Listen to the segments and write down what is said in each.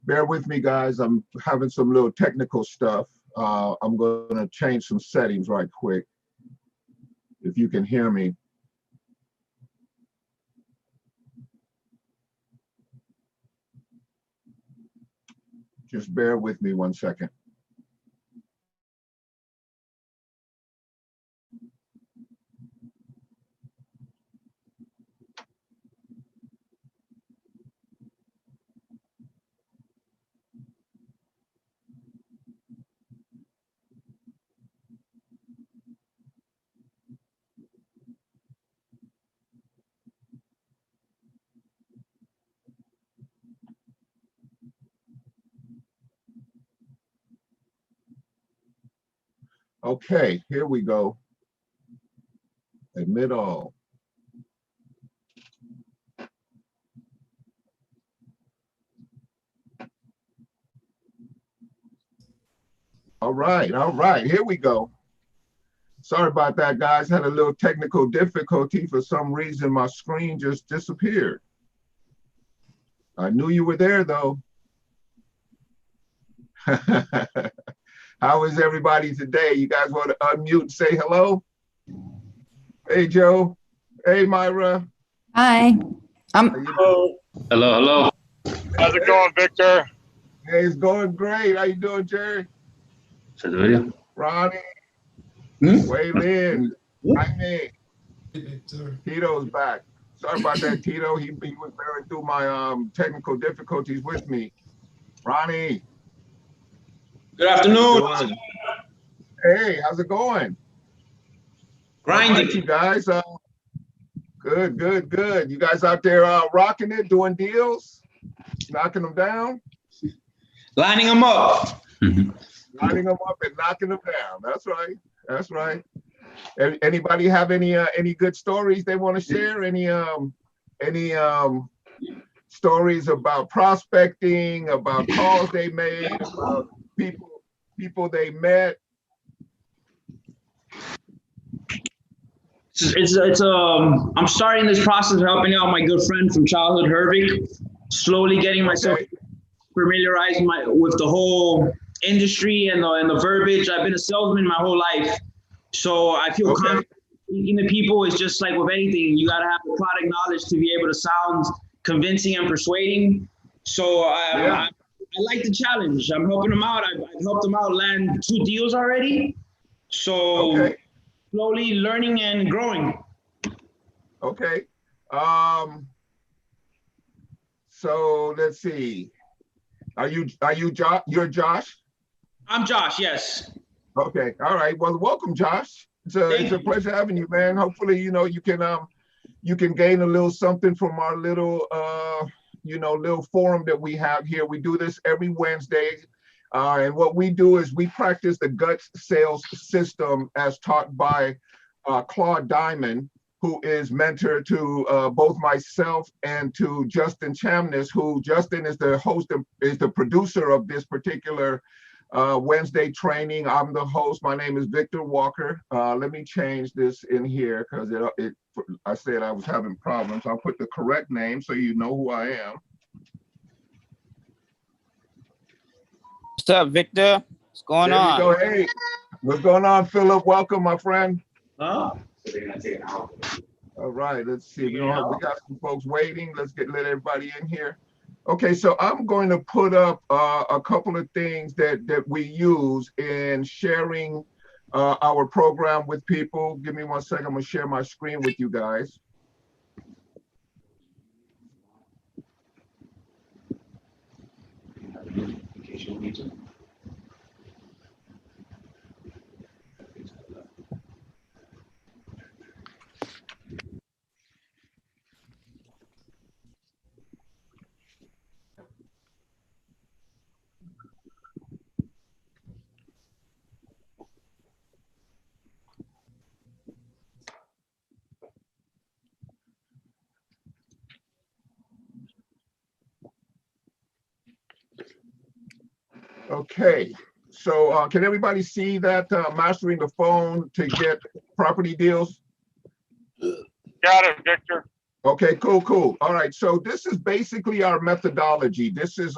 Bear with me, guys. I'm having some little technical stuff. I'm going to change some settings right quick. If you can hear me. Just bear with me 1 second. Okay, here we go. Admit all. All right, here we go. Sorry about that, guys. Had a little technical difficulty. For some reason, my screen just disappeared. I knew you were there, though. How is everybody today? You guys want to unmute and say hello? Hey, Joe. Hey, Myra. Hi. Hello. Hello. How's it going, Victor? Hey, it's going great. How you doing, Jerry? Is the video? Ronnie. Waylon. Jaime. Tito's back. Sorry about that, Tito. He was bearing through my technical difficulties with me. Ronnie. Good afternoon. Hey, how's it going? Grinding. Right, you guys. Good. You guys out there rocking it, doing deals, knocking them down? Lining them up. Lining them up and knocking them down. That's right. Anybody have any good stories they want to share? Any stories about prospecting, about calls they made, about people they met? I'm starting this process of helping out my good friend from childhood, Hervik, slowly getting myself familiarized with the whole industry and the verbiage. I've been a salesman my whole life, so I feel confident speaking to people. Is just like with anything, you got to have the product knowledge to be able to sound convincing and persuading. So I like the challenge. I'm helping them out. I've helped them out land 2 deals already. So slowly learning and growing. Okay. So let's see. Are you Josh? You're Josh? I'm Josh, yes. Okay. All right. Well, welcome, Josh. It's a pleasure having you, man. Hopefully, you can gain a little something from our little little forum that we have here. We do this every Wednesday. And what we do is we practice the gut sales system as taught by Claude Diamond, who is mentor to both myself and to Justin Chamness, who Justin is the host, is the producer of this particular Wednesday training. I'm the host. My name is Victor Walker. Let me change this in here because I said I was having problems. I'll put the correct name so you know who I am. What's up, Victor? What's going on? There you go. Hey, what's going on, Philip? Welcome, my friend. Oh. All right, let's see. We got some folks waiting. Let's let everybody in here. Okay, so I'm going to put up a couple of things that we use in sharing our program with people. Give me 1 second. I'm going to share my screen with you guys. Okay, so can everybody see that mastering the phone to get property deals? Got it, Victor. Okay, cool. All right, so this is basically our methodology. This is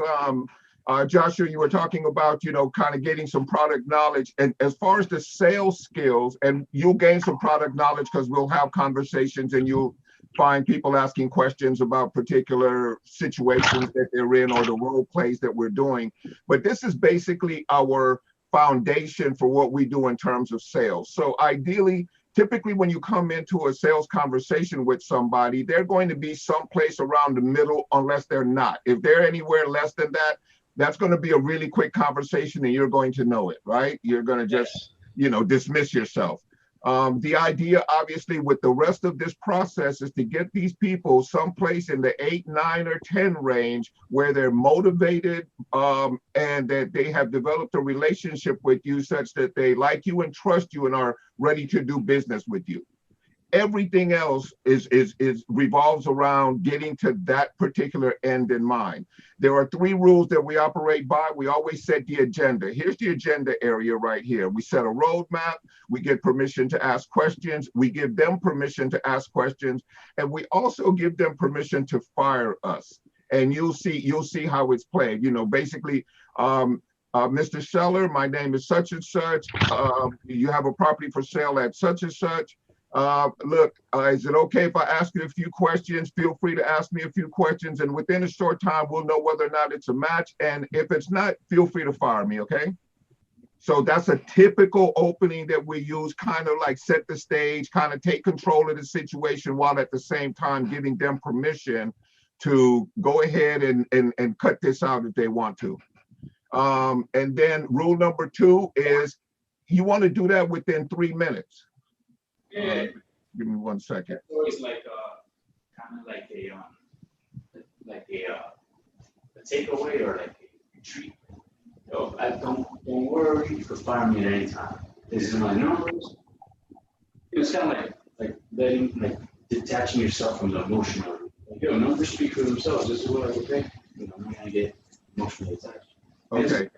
Joshua, you were talking about, kind of getting some product knowledge. And as far as the sales skills, and you'll gain some product knowledge because we'll have conversations and you'll find people asking questions about particular situations that they're in or the role plays that we're doing. But this is basically our foundation for what we do in terms of sales. So ideally, typically when you come into a sales conversation with somebody, they're going to be someplace around the middle unless they're not. If they're anywhere less than that, that's going to be a really quick conversation and you're going to know it, right? You're going to just, dismiss yourself. The idea, obviously, with the rest of this process is to get these people someplace in the 8, 9, or 10 range where they're motivated and that they have developed a relationship with you such that they like you and trust you and are ready to do business with you. Everything else is revolves around getting to that particular end in mind. There are 3 rules that we operate by. We always set the agenda. Here's the agenda area right here. We set a roadmap. We get permission to ask questions. We give them permission to ask questions, and we also give them permission to fire us. And you'll see how it's played. Basically, Mr. Seller, my name is such and such. You have a property for sale at such and such. Look, is it okay if I ask you a few questions? Feel free to ask me a few questions, and within a short time, we'll know whether or not it's a match. And if it's not, feel free to fire me, okay? So that's a typical opening that we use, kind of like set the stage, kind of take control of the situation while at the same time giving them permission to go ahead and cut this out if they want to. And then rule number 2 is you want to do that within 3 minutes. Give me 1 second. It's always like kind of like a takeaway or like a treat. Don't worry, you can fire me at any time. This is my numbers. It's kind of like letting detaching yourself from the emotional. Numbers speak for themselves. This is what I would think. I'm not gonna get emotionally attached. Okay.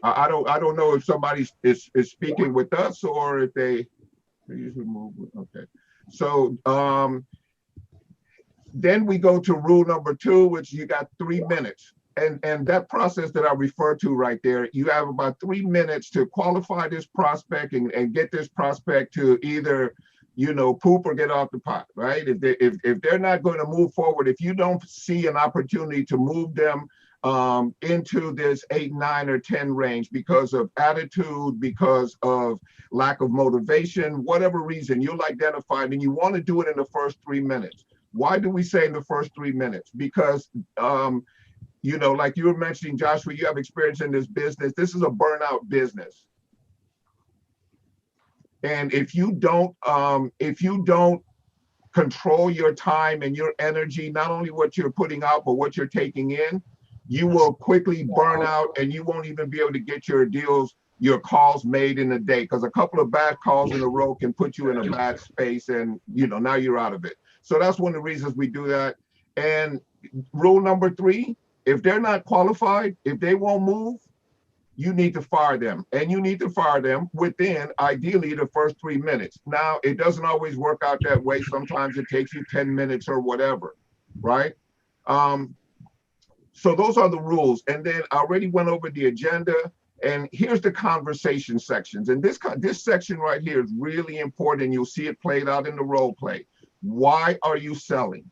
I don't know if somebody is speaking with us or if they usually move. Okay. So then we go to rule number 2, which you got 3 minutes. And that process that I refer to right there, you have about 3 minutes to qualify this prospect and get this prospect to either, poop or get off the pot, right? If they're not going to move forward, if you don't see an opportunity to move them into this 8, 9, or 10 range because of attitude, because of lack of motivation, whatever reason you'll identify, and you want to do it in the first 3 minutes. Why do we say in the first 3 minutes? Because like you were mentioning, Joshua, you have experience in this business. This is a burnout business. And if you don't control your time and your energy, not only what you're putting out, but what you're taking in, you will quickly burn out and you won't even be able to get your calls made in a day, because a couple of bad calls in a row can put you in a bad space and, now you're out of it. So that's one of the reasons we do that. And rule number 3, if they're not qualified, if they won't move, you need to fire them. And you need to fire them within, ideally, the first 3 minutes. Now, it doesn't always work out that way. Sometimes it takes you 10 minutes or whatever, right? So those are the rules. And then I already went over the agenda. And here's the conversation sections. And this section right here is really important. You'll see it played out in the role play. Why are you selling?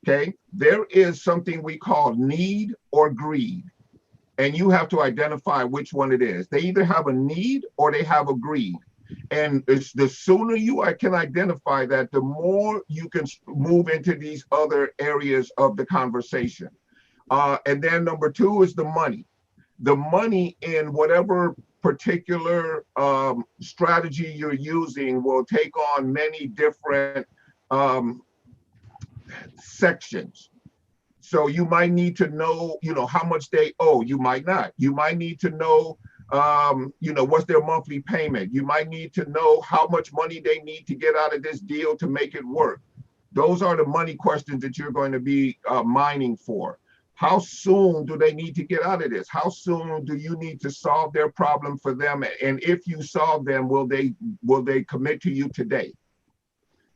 Okay, there is something we call need or greed, and you have to identify which one it is. They either have a need or they have a greed. And it's the sooner you can identify that, the more you can move into these other areas of the conversation. And then number 2 is the money. The money in whatever particular strategy you're using will take on many different sections. So you might need to know, how much they owe. You might not. You might need to know, what's their monthly payment. You might need to know how much money they need to get out of this deal to make it work. Those are the money questions that you're going to be mining for. How soon do they need to get out of this? How soon do you need to solve their problem for them? And if you solve them, will they commit to you today?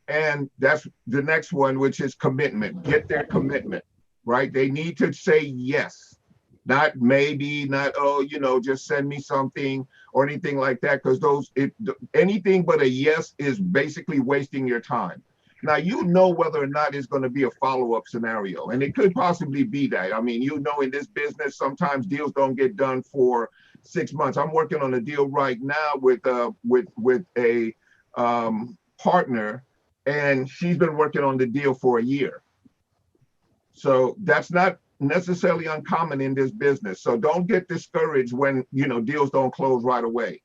And that's the next one, which is commitment. Get their commitment, right? They need to say yes. Not maybe, not, oh, just send me something or anything like that, because anything but a yes is basically wasting your time. Now, whether or not it's going to be a follow-up scenario, and it could possibly be that. I mean, in this business, sometimes deals don't get done for 6 months. I'm working on a deal right now with a partner, and she's been working on the deal for a year. So that's not necessarily uncommon in this business. So don't get discouraged when deals don't close right away.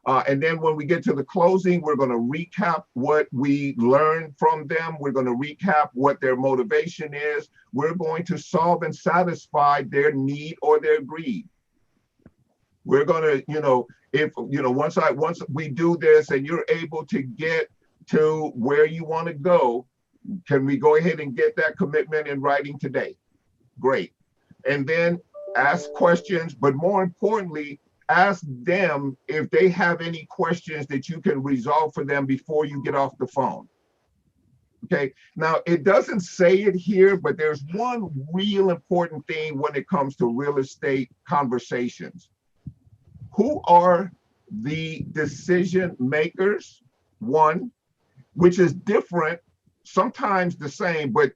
And then when we get to the closing, we're going to recap what we learned from them. We're going to recap what their motivation is. We're going to solve and satisfy their need or their greed. We're going to, once we do this and you're able to get to where you want to go, can we go ahead and get that commitment in writing today? Great. And then ask questions, but more importantly, ask them if they have any questions that you can resolve for them before you get off the phone. Okay. Now, it doesn't say it here, but there's one real important thing when it comes to real estate conversations. Who are the decision makers? One, which is different, sometimes the same, but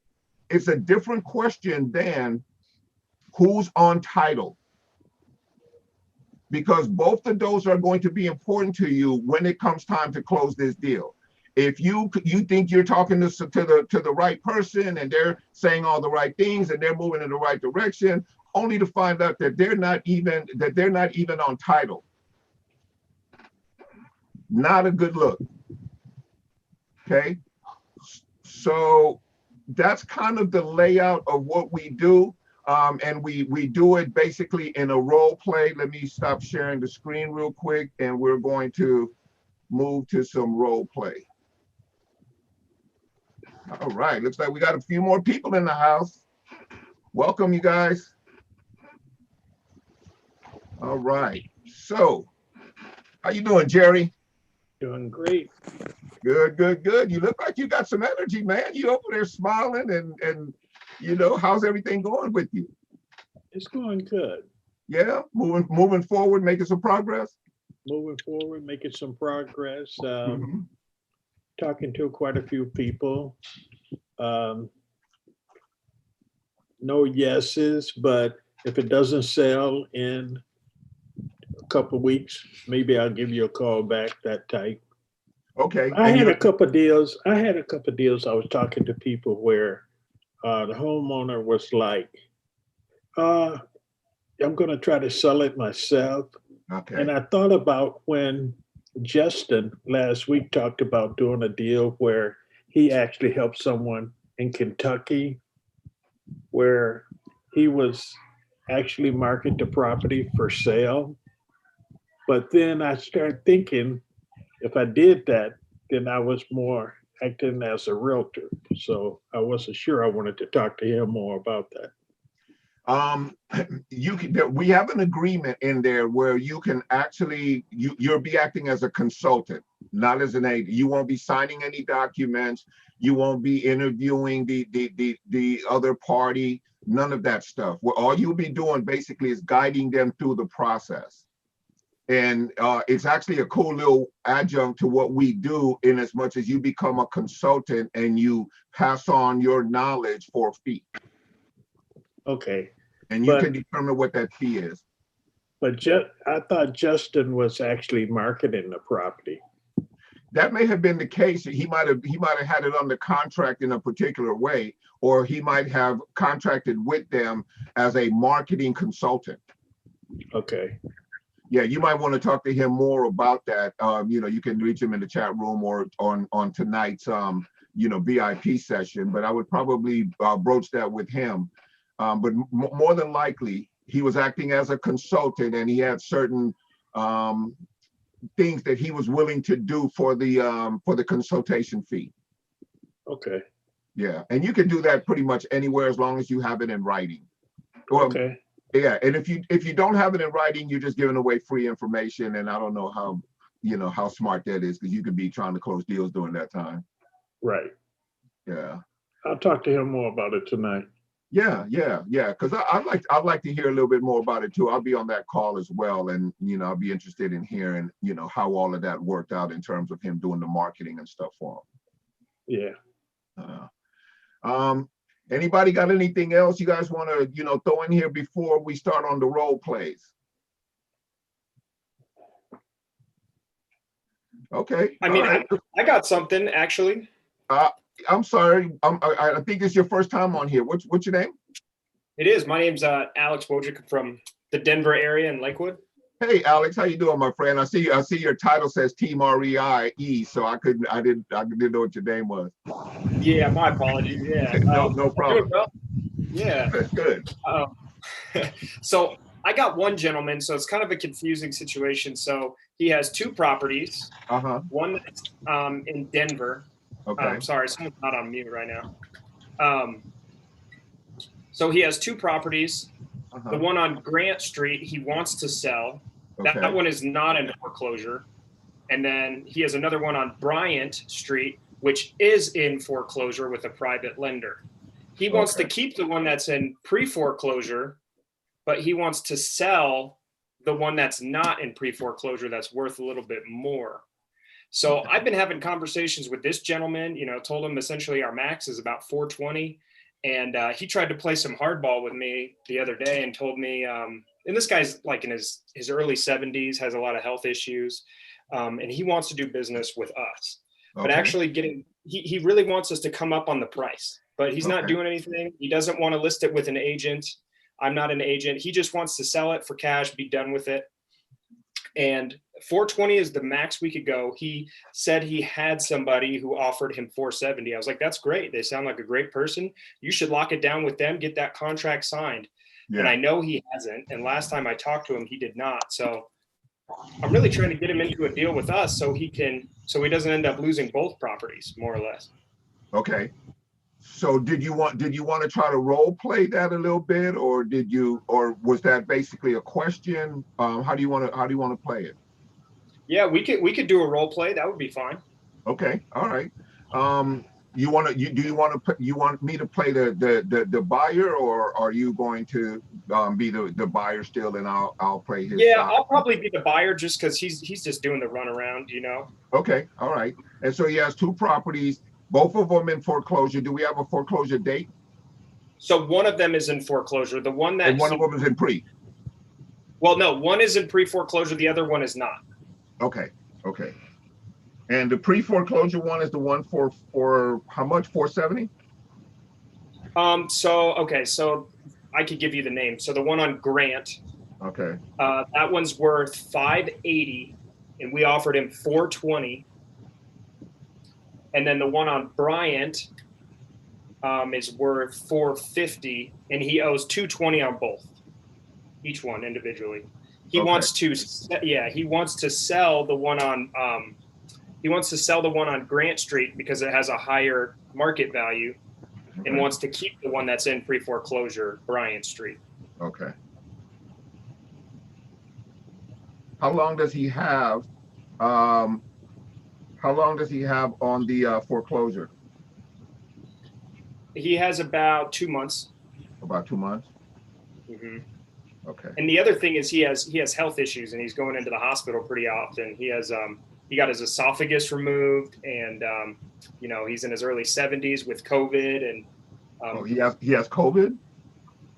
it's a different question than who's on title. Because both of those are going to be important to you when it comes time to close this deal. If you think you're talking to the right person and they're saying all the right things and they're moving in the right direction, only to find out that they're not even on title. Not a good look. Okay. So that's kind of the layout of what we do. And we do it basically in a role play. Let me stop sharing the screen real quick, and we're going to move to some role play. All right, looks like we got a few more people in the house. Welcome, you guys. All right, so how you doing, Jerry? Doing great. Good, good, good. You look like you got some energy, man. You over there smiling and how's everything going with you? It's going good. Yeah, moving forward, making some progress. Moving forward, making some progress. Talking to quite a few people. No yeses, but if it doesn't sell in a couple of weeks, maybe I'll give you a call back, that type. Okay. I had a couple of deals. I was talking to people where the homeowner was like, I'm going to try to sell it myself. Okay. And I thought about when Justin last week talked about doing a deal where he actually helped someone in Kentucky where he was actually marketing the property for sale. But then I started thinking, if I did that, then I was more acting as a realtor. So I wasn't sure. I wanted to talk to him more about that. We have an agreement in there where you can actually, you'll be acting as a consultant, not as an agent. You won't be signing any documents. You won't be interviewing the other party, none of that stuff. What all you'll be doing basically is guiding them through the process. And it's actually a cool little adjunct to what we do, in as much as you become a consultant and you pass on your knowledge for a fee. Okay. And you can determine what that fee is. But I thought Justin was actually marketing the property. That may have been the case. He might have had it under contract in a particular way, or he might have contracted with them as a marketing consultant. Okay. Yeah, you might want to talk to him more about that. You can reach him in the chat room or on tonight's VIP session. But I would probably broach that with him. But more than likely, he was acting as a consultant, and he had certain things that he was willing to do for the consultation fee. Okay. Yeah, and you can do that pretty much anywhere as long as you have it in writing. Okay. Yeah, and if you don't have it in writing, you're just giving away free information, and I don't know how smart that is, because you could be trying to close deals during that time. Right. Yeah. I'll talk to him more about it tonight. Yeah, yeah, yeah. Because I'd like to hear a little bit more about it too. I'll be on that call as well, and I'll be interested in hearing how all of that worked out in terms of him doing the marketing and stuff for Yeah. him. Anybody got anything else you guys want to throw in here before we start on the role plays? Okay. I mean, all right. I got something actually. I'm sorry. I think it's your first time on here. What's your name? It is. My name's Alex Wojcik from the Denver area in Lakewood. Hey, Alex, how you doing, my friend? I see your title says Team REIE, so I didn't know what your name was. Yeah, my apologies. Yeah, no problem. Well. Yeah, good. So I got one gentleman, so it's kind of a confusing situation. So he has two properties. One that's in Denver. Okay. Sorry, someone's not on mute right now. So he has two properties. The one on Grant Street he wants to sell. Okay. That one is not in foreclosure. And then he has another one on Bryant Street, which is in foreclosure with a private lender. He wants to keep the one that's in pre-foreclosure, but he wants to sell the one that's not in pre-foreclosure that's worth a little bit more. So I've been having conversations with this gentleman, told him essentially our max is about 420. And he tried to play some hardball with me the other day and told me, and this guy's like in his early 70s, has a lot of health issues, and he wants to do business with us. But actually he really wants us to come up on the price, but he's not doing anything. He doesn't want to list it with an agent. I'm not an agent. He just wants to sell it for cash, be done with it. And 420 is the max we could go. He said he had somebody who offered him 470. I was like, that's great. They sound like a great person. You should lock it down with them, get that contract signed. Yeah. And I know he hasn't. And last time I talked to him, he did not. So I'm really trying to get him into a deal with us so he doesn't end up losing both properties, more or less. Okay. So did you want to try to role play that a little bit, or was that basically a question? How do you want to play it? Yeah, we could do a role play. That would be fine. Okay. All right. You want me to play the buyer, or are you going to be the buyer still, and I'll play his side? I'll probably be the buyer just because he's just doing the runaround, Okay. All right. And so he has two properties. Both of them in foreclosure. Do we have a foreclosure date? So one of them is in foreclosure. The one that and one of them is in pre. Well, no, one is in pre-foreclosure. The other one is not. Okay. Okay. And the pre-foreclosure one is the one for how much? 470? So I could give you the name. So the one on Grant. Okay. That one's worth 580, and we offered him 420. And then the one on Bryant is worth 450, and he owes 220 on both, each one individually. He wants to sell the one on Grant Street because it has a higher market value, and wants to keep the one that's in pre-foreclosure, Bryant Street. Okay. How long does he have? How long does he have on the foreclosure? He has about 2 months. About 2 months? Mm-hmm. Okay. And the other thing is he has health issues, and he's going into the hospital pretty often. He has he got his esophagus removed, and he's in his early 70s with COVID, and he has COVID?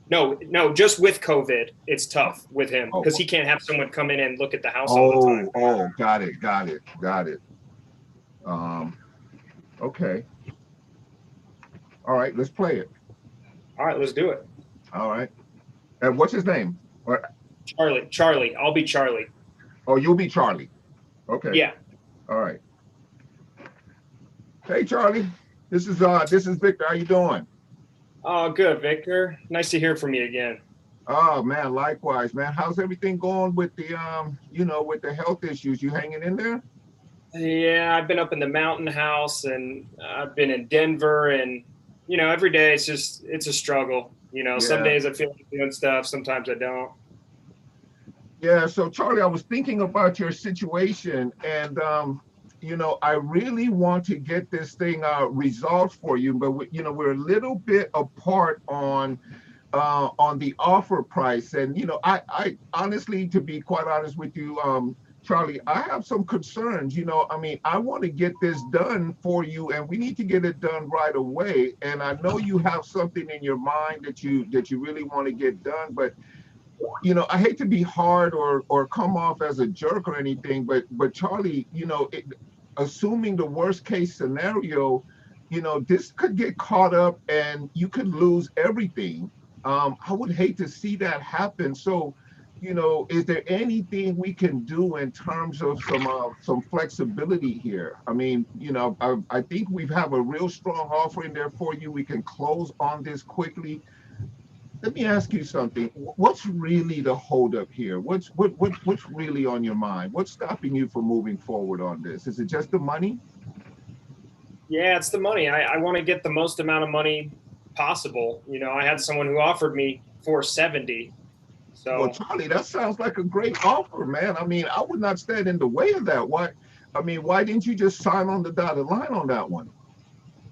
No, just with COVID, it's tough with him because he can't have someone come in and look at the house all the time. Oh, got it. Okay. All right, let's play it. All right, let's do it. All right. And what's his name? Charlie. I'll be Charlie. Oh, you'll be Charlie. Okay. Yeah. All right. Hey, Charlie. This is Victor. How you doing? Oh, good, Victor. Nice to hear from you again. Oh man, likewise, man. How's everything going with the with the health issues? You hanging in there? Yeah, I've been up in the mountain house, and I've been in Denver, and every day it's a struggle. Some days I feel like doing stuff, sometimes I don't. Yeah, so Charlie, I was thinking about your situation, and you know, I really want to get this thing resolved for you, but you know, we're a little bit apart on the offer price. And you know, I honestly, to be quite honest with you, Charlie, I have some concerns. You know, I mean, I want to get this done for you, and we need to get it done right away. And I know you have something in your mind that you really want to get done, but you know, I hate to be hard or come off as a jerk or anything, but Charlie, you know, assuming the worst case scenario, you know, this could get caught up and you could lose everything. I would hate to see that happen. So, you know, is there anything we can do in terms of some flexibility here? I mean, you know, I think we have a real strong offer in there for you. We can close on this quickly. Let me ask you something. What's really the holdup here? What's really on your mind? What's stopping you from moving forward on this? Is it just the money? Yeah, it's the money. I want to get the most amount of money possible. You know, I had someone who offered me 470. So Well, Charlie, that sounds like a great offer, man. I mean, I would not stand in the way of that. Why? I mean, why didn't you just sign on the dotted line on that one?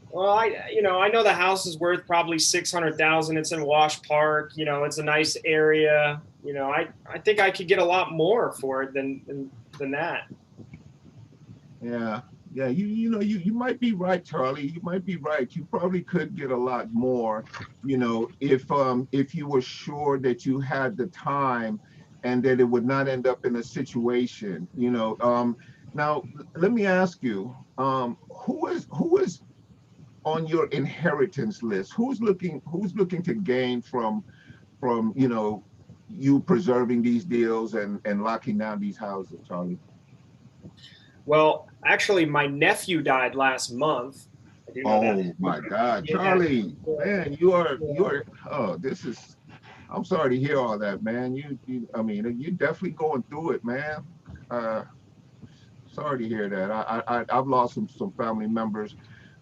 well, I know the house is worth probably 600,000. It's in Wash Park. You know, it's a nice area. You know, I think I could get a lot more for it than that. Yeah, yeah. You know, you might be right, Charlie. You might be right. You probably could get a lot more, you know, if you were sure that you had the time and that it would not end up in a situation, you know. Now let me ask you, who is on your inheritance list? Who's looking to gain from you know, you preserving these deals and locking down these houses, Charlie? Well, actually, my nephew died last month. I do know that. Oh my God, Yeah. Charlie, man, you are. Oh, this is. I'm sorry to hear all that, man. I mean, you're definitely going through it, man. Uh, Sorry to hear that. I've lost some family members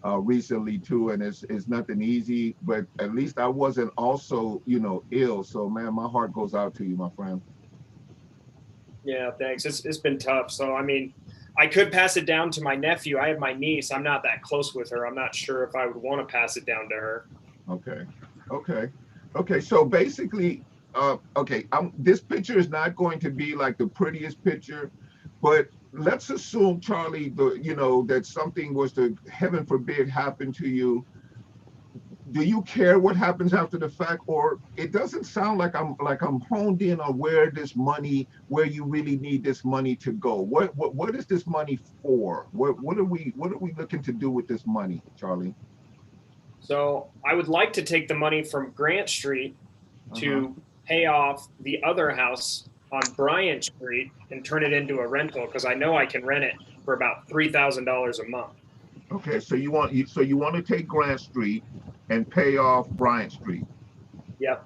recently too, and it's nothing easy. But at least I wasn't also, you know, ill. So man, my heart goes out to you, my friend. Yeah, thanks. It's been tough. So I mean, I could pass it down to my nephew. I have my niece. I'm not that close with her. I'm not sure if I would want to pass it down to her. Okay, okay, okay. So basically, okay, this picture is not going to be like the prettiest picture, but let's assume, Charlie, you know, that something was to, heaven forbid, happen to you. Do you care what happens after the fact? Or it doesn't sound like I'm honed in on where you really need this money to go. What is this money for? What are we looking to do with this money, Charlie? So I would like to take the money from Grant Street Uh-huh. to pay off the other house on Bryant Street and turn it into a rental because I know I can rent it for about $3,000 a month. Okay, so you want to take Grant Street and pay off Bryant Street. Yep.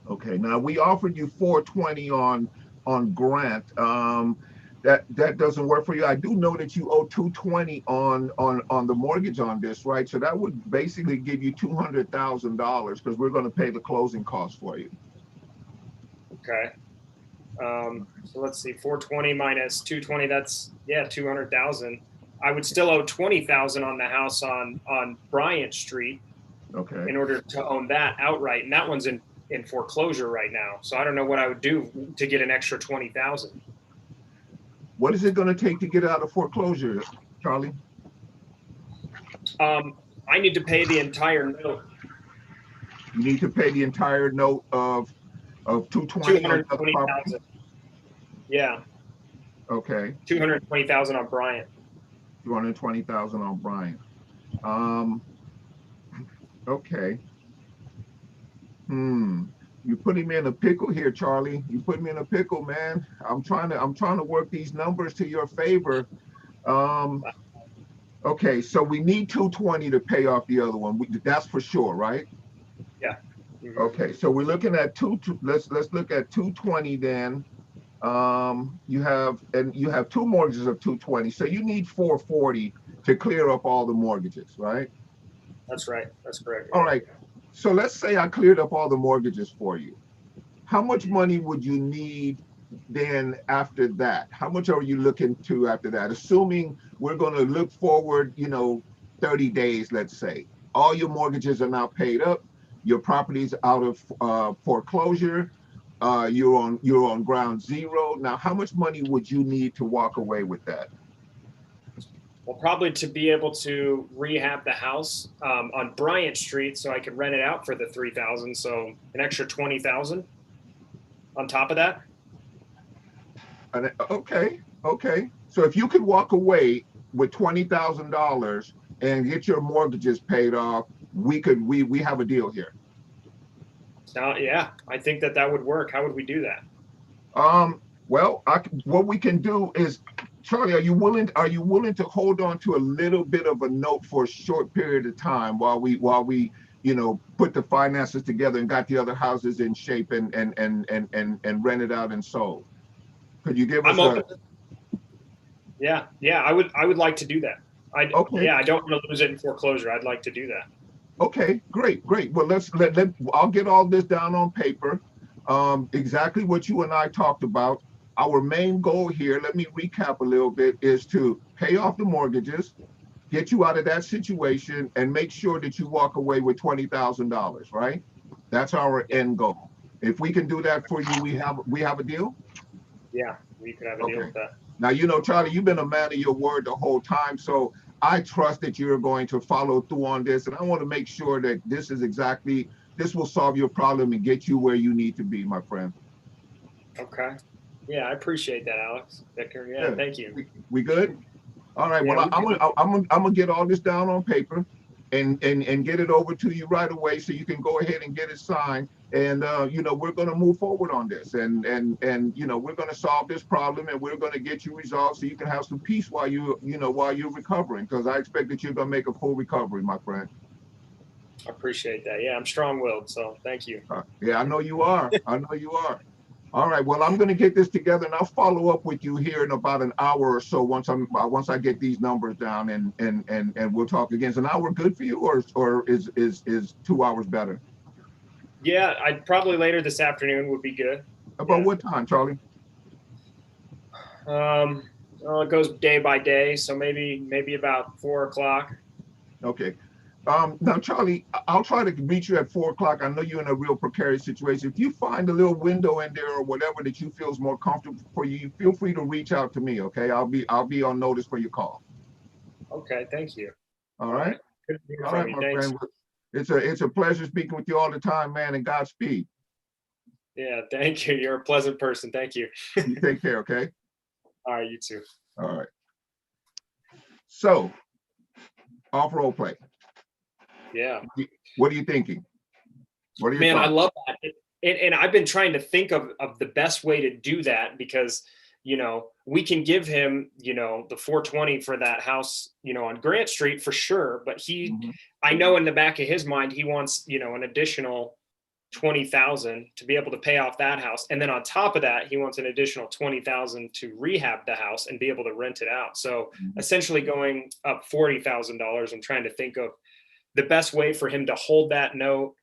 Okay, now we offered you 420 on Grant. That doesn't work for you. I do know that you owe 220 on the mortgage on this, right? So that would basically give you $200,000 because we're going to pay the closing costs for you. Okay. So let's see, 420 minus 220. That's 200,000. I would still owe 20,000 on the house on Bryant Street Okay. in order to own that outright, and that one's in foreclosure right now. So I don't know what I would do to get an extra 20,000. What is it going to take to get out of foreclosure, Charlie? I need to pay the entire note. You need to pay the entire note of 220 on the other property? 220,000. Yeah, Okay, 220,000 on Bryant. 220,000 on Bryant. Okay. You putting me in a pickle here, Charlie. You put me in a pickle, man. I'm trying to work these numbers to your favor. Okay, so we need 220 to pay off the other one. That's for sure, right? Yeah. Mm-hmm. Okay, so we're looking at let's look at 220 then. You have two mortgages of 220, so you need 440 to clear up all the mortgages, right? That's right. That's correct. All right. So let's say I cleared up all the mortgages for you. How much money would you need then after that? How much are you looking to after that? Assuming we're going to look forward, 30 days, let's say. All your mortgages are now paid up. Your property's out of foreclosure. You're on ground zero. Now, how much money would you need to walk away with that? Well, probably to be able to rehab the house on Bryant Street, so I could rent it out for the 3,000. So an extra 20,000 on top of that. Okay. So if you could walk away with $20,000 and get your mortgages paid off, we have a deal here. Yeah, I think that would work. How would we do that? Well, what we can do is, Charlie, are you willing to hold on to a little bit of a note for a short period of time while we put the finances together and got the other houses in shape and rented out and sold? Could you give us Yeah, I would like to do that. Okay. Yeah, I don't want to lose it in foreclosure. I'd like to do that. Okay, great. Well, I'll get all this down on paper. Exactly what you and I talked about. Our main goal here, let me recap a little bit, is to pay off the mortgages, get you out of that situation, and make sure that you walk away with $20,000, right? That's our end goal. If we can do that for you, we have a deal? Yeah, we could have a deal with that. Now, Charlie, you've been a man of your word the whole time, so I trust that you're going to follow through on this, and I want to make sure that this will solve your problem and get you where you need to be, my friend. Okay. Yeah, I appreciate that, Alex. Victor. Yeah. Thank you. We good? All right. Yeah, well, I'm gonna get all this down on paper and get it over to you right away, so you can go ahead and get it signed. And we're gonna move forward on this, and we're gonna solve this problem, and we're gonna get you resolved so you can have some peace while you're recovering. Because I expect that you're gonna make a full recovery, my friend. I appreciate that. Yeah, I'm strong-willed, so thank you. Yeah, I know you are. All right. Well, I'm going to get this together, and I'll follow up with you here in about an hour or so once I get these numbers down, and we'll talk again. Is an hour good for you, or is 2 hours better? Yeah, I'd probably later this afternoon would be good. About what time, Charlie? Well, it goes day by day, so maybe about 4 o'clock. Okay. Now, Charlie, I'll try to reach you at 4 o'clock. I know you're in a real precarious situation. If you find a little window in there or whatever that you feel is more comfortable for you, feel free to reach out to me. Okay, I'll be on notice for your call. Okay, thank you. All right. Good to hear All from right, you. my Thanks. friend. It's a pleasure speaking with you all the time, man. And Godspeed. Yeah, thank you. You're a pleasant person. Thank you. You take care. Okay. All right, you too. All right. So, off role play. Yeah. What are you thinking? What are your Man, thoughts? I love that. And I've been trying to think of the best way to do that, because, we can give him, the 420 for that house, on Grant Street for sure. But I know in the back of his mind, he wants, an additional 20,000 to be able to pay off that house. And then on top of that, he wants an additional 20,000 to rehab the house and be able to rent it out. So essentially going up $40,000. I'm trying to think of the best way for him to hold that note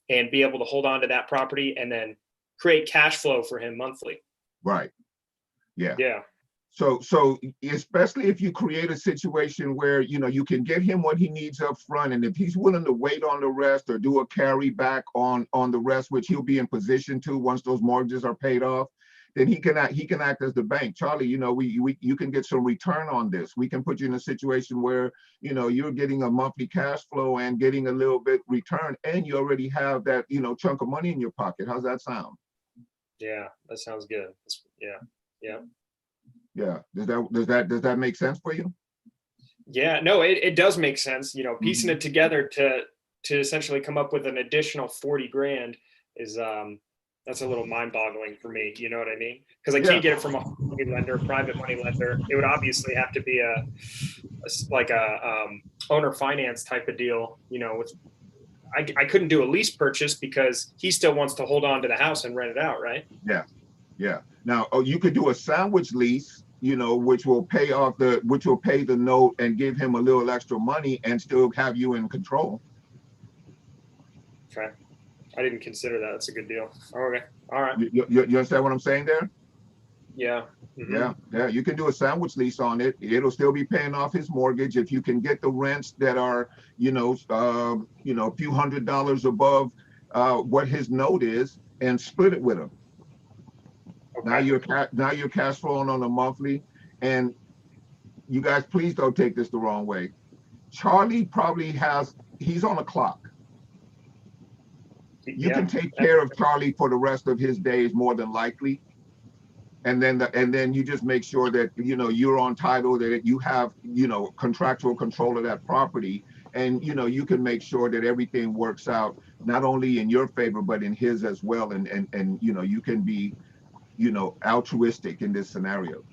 and be able to hold on to that property and then create cash flow for him monthly. Right. Yeah. Yeah. So especially if you create a situation where, you can get him what he needs up front. And if he's willing to wait on the rest or do a carry back on the rest, which he'll be in position to once those mortgages are paid off, then he can act as the bank. Charlie, you can get some return on this. We can put you in a situation where, you're getting a monthly cash flow and getting a little bit return, and you already have that, chunk of money in your pocket. How's that sound? Yeah, that sounds good. Yeah. Yeah. Does that make sense for you? Yeah, no, it does make sense. Piecing it together to essentially come up with an additional 40 grand is, that's a little mind-boggling for me. You know what I mean? Because I can't get it from a money lender, private money lender. It would obviously have to be a owner finance type of deal. I couldn't do a lease purchase because he still wants to hold on to the house and rent it out, right? Yeah. Now, you could do a sandwich lease, which will pay the note and give him a little extra money and still have you in control. Okay. I didn't consider that. That's a good deal. Okay. All right. You understand what I'm saying there? Yeah. Yeah. You can do a sandwich lease on it. It'll still be paying off his mortgage if you can get the rents that are, a few $100s above what his note is, and split it with him. Okay. Now you're cash flowing on a monthly. And you guys, please don't take this the wrong way. Charlie he's on a clock. You can take care of Charlie for the rest of his days, more than likely. And then you just make sure that you're on title, that you have contractual control of that property, and you can make sure that everything works out not only in your favor but in his as well, and you can be altruistic in this scenario.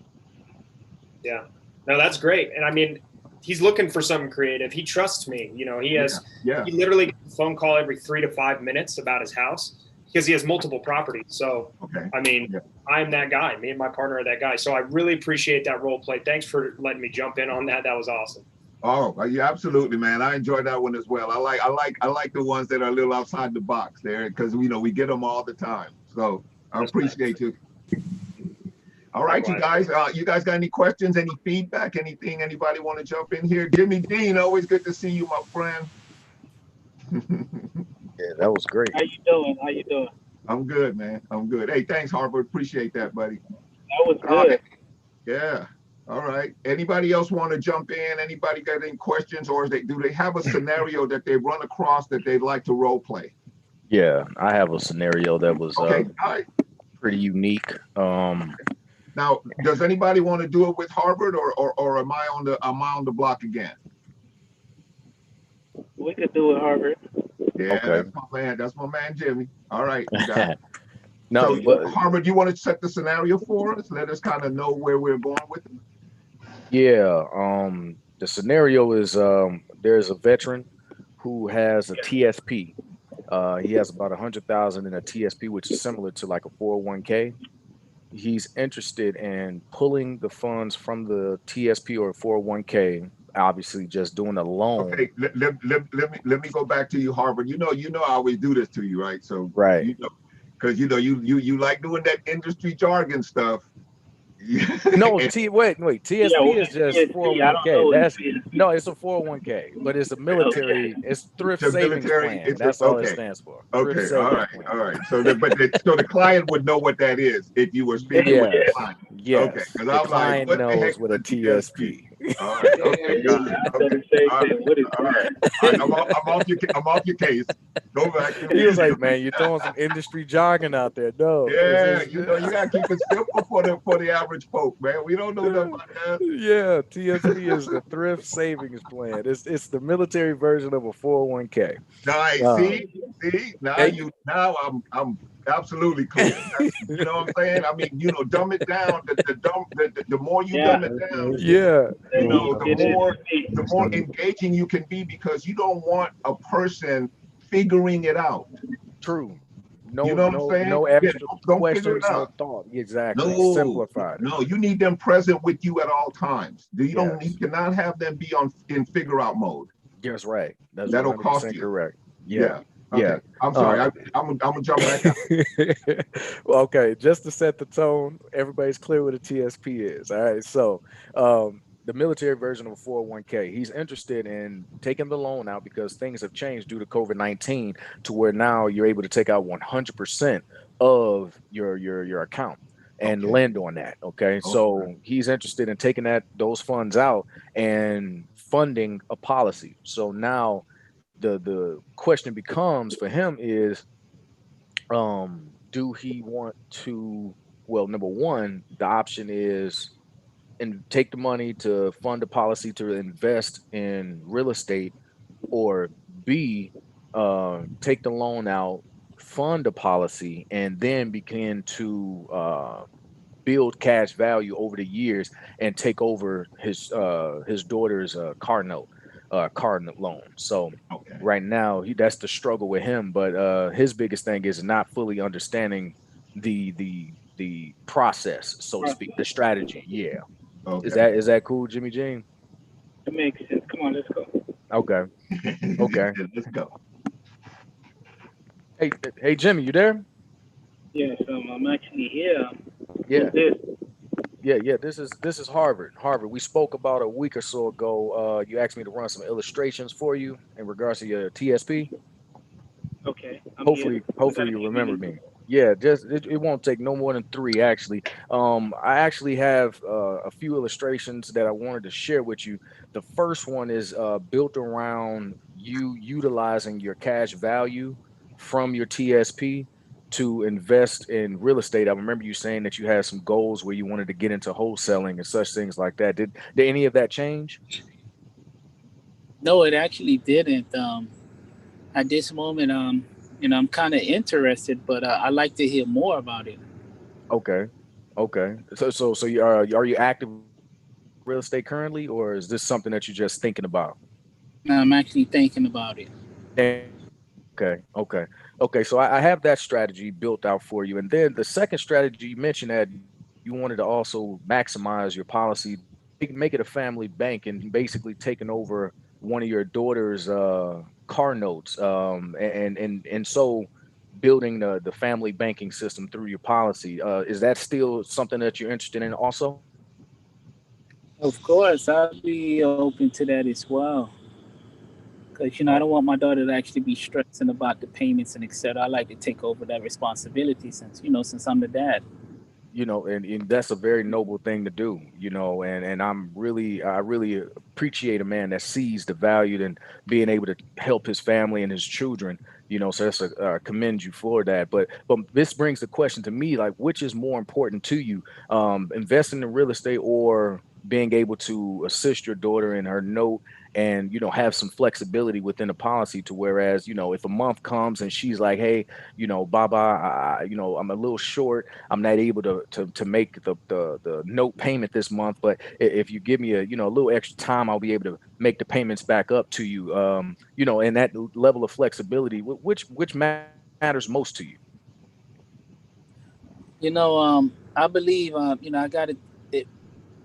Yeah. No, that's great. And I mean, he's looking for something creative. He trusts me. He literally gets a phone call every 3 to 5 minutes about his house because he has multiple properties. So, I mean, I'm that guy. Me and my partner are that guy. So I really appreciate that role play. Thanks for letting me jump in on that. That was awesome. Oh, yeah, absolutely, man. I enjoyed that one as well. I like the ones that are a little outside the box there, because we get them all the time. So I appreciate you. All right, you guys got any questions, any feedback, anything anybody want to jump in here? Jimmy Dean, always good to see you, my friend. Yeah, that was great. How you doing? I'm good, man. I'm good. Hey, thanks, Harvard. Appreciate that, buddy. That was good. Yeah. All right. Anybody else want to jump in? Anybody got any questions, or do they have a scenario that they run across that they'd like to role play? Yeah, I have a scenario that was pretty unique. Now, does anybody want to do it with Harvard, or am I on the block again? We could do it, Harvard. Yeah, okay. That's my man, Jimmy. All right. No, so, but Harvard, you want to set the scenario for us? Let us kind of know where we're going with it. Yeah. The scenario is there's a veteran who has a TSP. He has about 100,000 in a TSP, which is similar to like a 401k. He's interested in pulling the funds from the TSP or 401k, obviously just doing a loan. Okay, let me go back to you, Harvard. You know I always do this to you, right? So right, because you like doing that industry jargon stuff. No, wait, TSP is just 401k. No, it's a 401k, but it's a military, it's thrift savings plan. That's all it stands for. Okay, all right. So the client would know what that is if you were speaking with the client. Yes. Okay, because the client knows what a TSP. All right. Okay. I'm off your case. Go back. He was like, "Man, you're throwing some industry jargon out there." No. Yeah, you gotta keep it simple for the average folk, man. We don't know nothing about that. Yeah, TSP is the thrift savings plan. It's the military version of a 401k. Nice. See. Now I'm absolutely clear. You know what I'm saying? I mean, dumb it down. The more you dumb it down, the more engaging you can be, because you don't want a person figuring it out. True. No extra questions, no thought. Exactly. No, simplified. No, you need them present with you at all times. You cannot have them be in figure out mode. Yes, right. That'll cost you. Correct. Yeah. Okay. Yeah. I'm sorry. I'm gonna jump back out. Well, okay, just to set the tone, everybody's clear what a TSP is. All right. So the military version of a 401k, he's interested in taking the loan out because things have changed due to COVID-19 to where now you're able to take out 100% of your account and lend on that. Okay. So he's interested in taking those funds out and funding a policy. So now the question becomes for him is, do he want to, number one, the option is and take the money to fund a policy to invest in real estate, or B, take the loan out, fund a policy, and then begin to build cash value over the years and take over his daughter's car loan. So right now that's the struggle with him, but his biggest thing is not fully understanding the process, so to speak, the strategy. Yeah. Okay. Is that cool, Jimmy Jean? It makes sense. Come on, let's go. Okay. Let's go. Hey Jimmy, you there? Yes, I'm actually here. Yeah. Yeah. This is Harvard. Harvard. We spoke about a week or so ago. You asked me to run some illustrations for you in regards to your TSP. Okay, I'm here. I got Hopefully a you few remember minutes. me. Yeah, just it won't take no more than three actually. I actually have a few illustrations that I wanted to share with you. The first one is built around you utilizing your cash value from your TSP to invest in real estate. I remember you saying that you had some goals where you wanted to get into wholesaling and such things like that. Did any of that change? No, it actually didn't. At this moment, I'm kind of interested, but I'd like to hear more about it. Okay. Okay. So are you active real estate currently, or is this something that you're just thinking about? I'm actually thinking about it. Eh, okay. So I have that strategy built out for you, and then the second strategy you mentioned that you wanted to also maximize your policy, make it a family bank, and basically taking over one of your daughter's car notes, and so building the family banking system through your policy. Is that still something that you're interested in also? Of course, I'll be open to that as well. Because I don't Oh, want my daughter to actually be stressing about the payments and etc. I like to take over that responsibility since I'm the dad. and that's a very noble thing to do, and I really appreciate a man that sees the value in being able to help his family and his children, so that's commend you for that. But this brings the question to me, like, which is more important to you, investing in real estate or being able to assist your daughter in her note and have some flexibility within the policy, to whereas if a month comes and she's like, hey, baba, I'm a little short, I'm not able to make the note payment this month, but if you give me a little extra time, I'll be able to make the payments back up to you. And that level of flexibility, which matters most to you. I believe, I got it.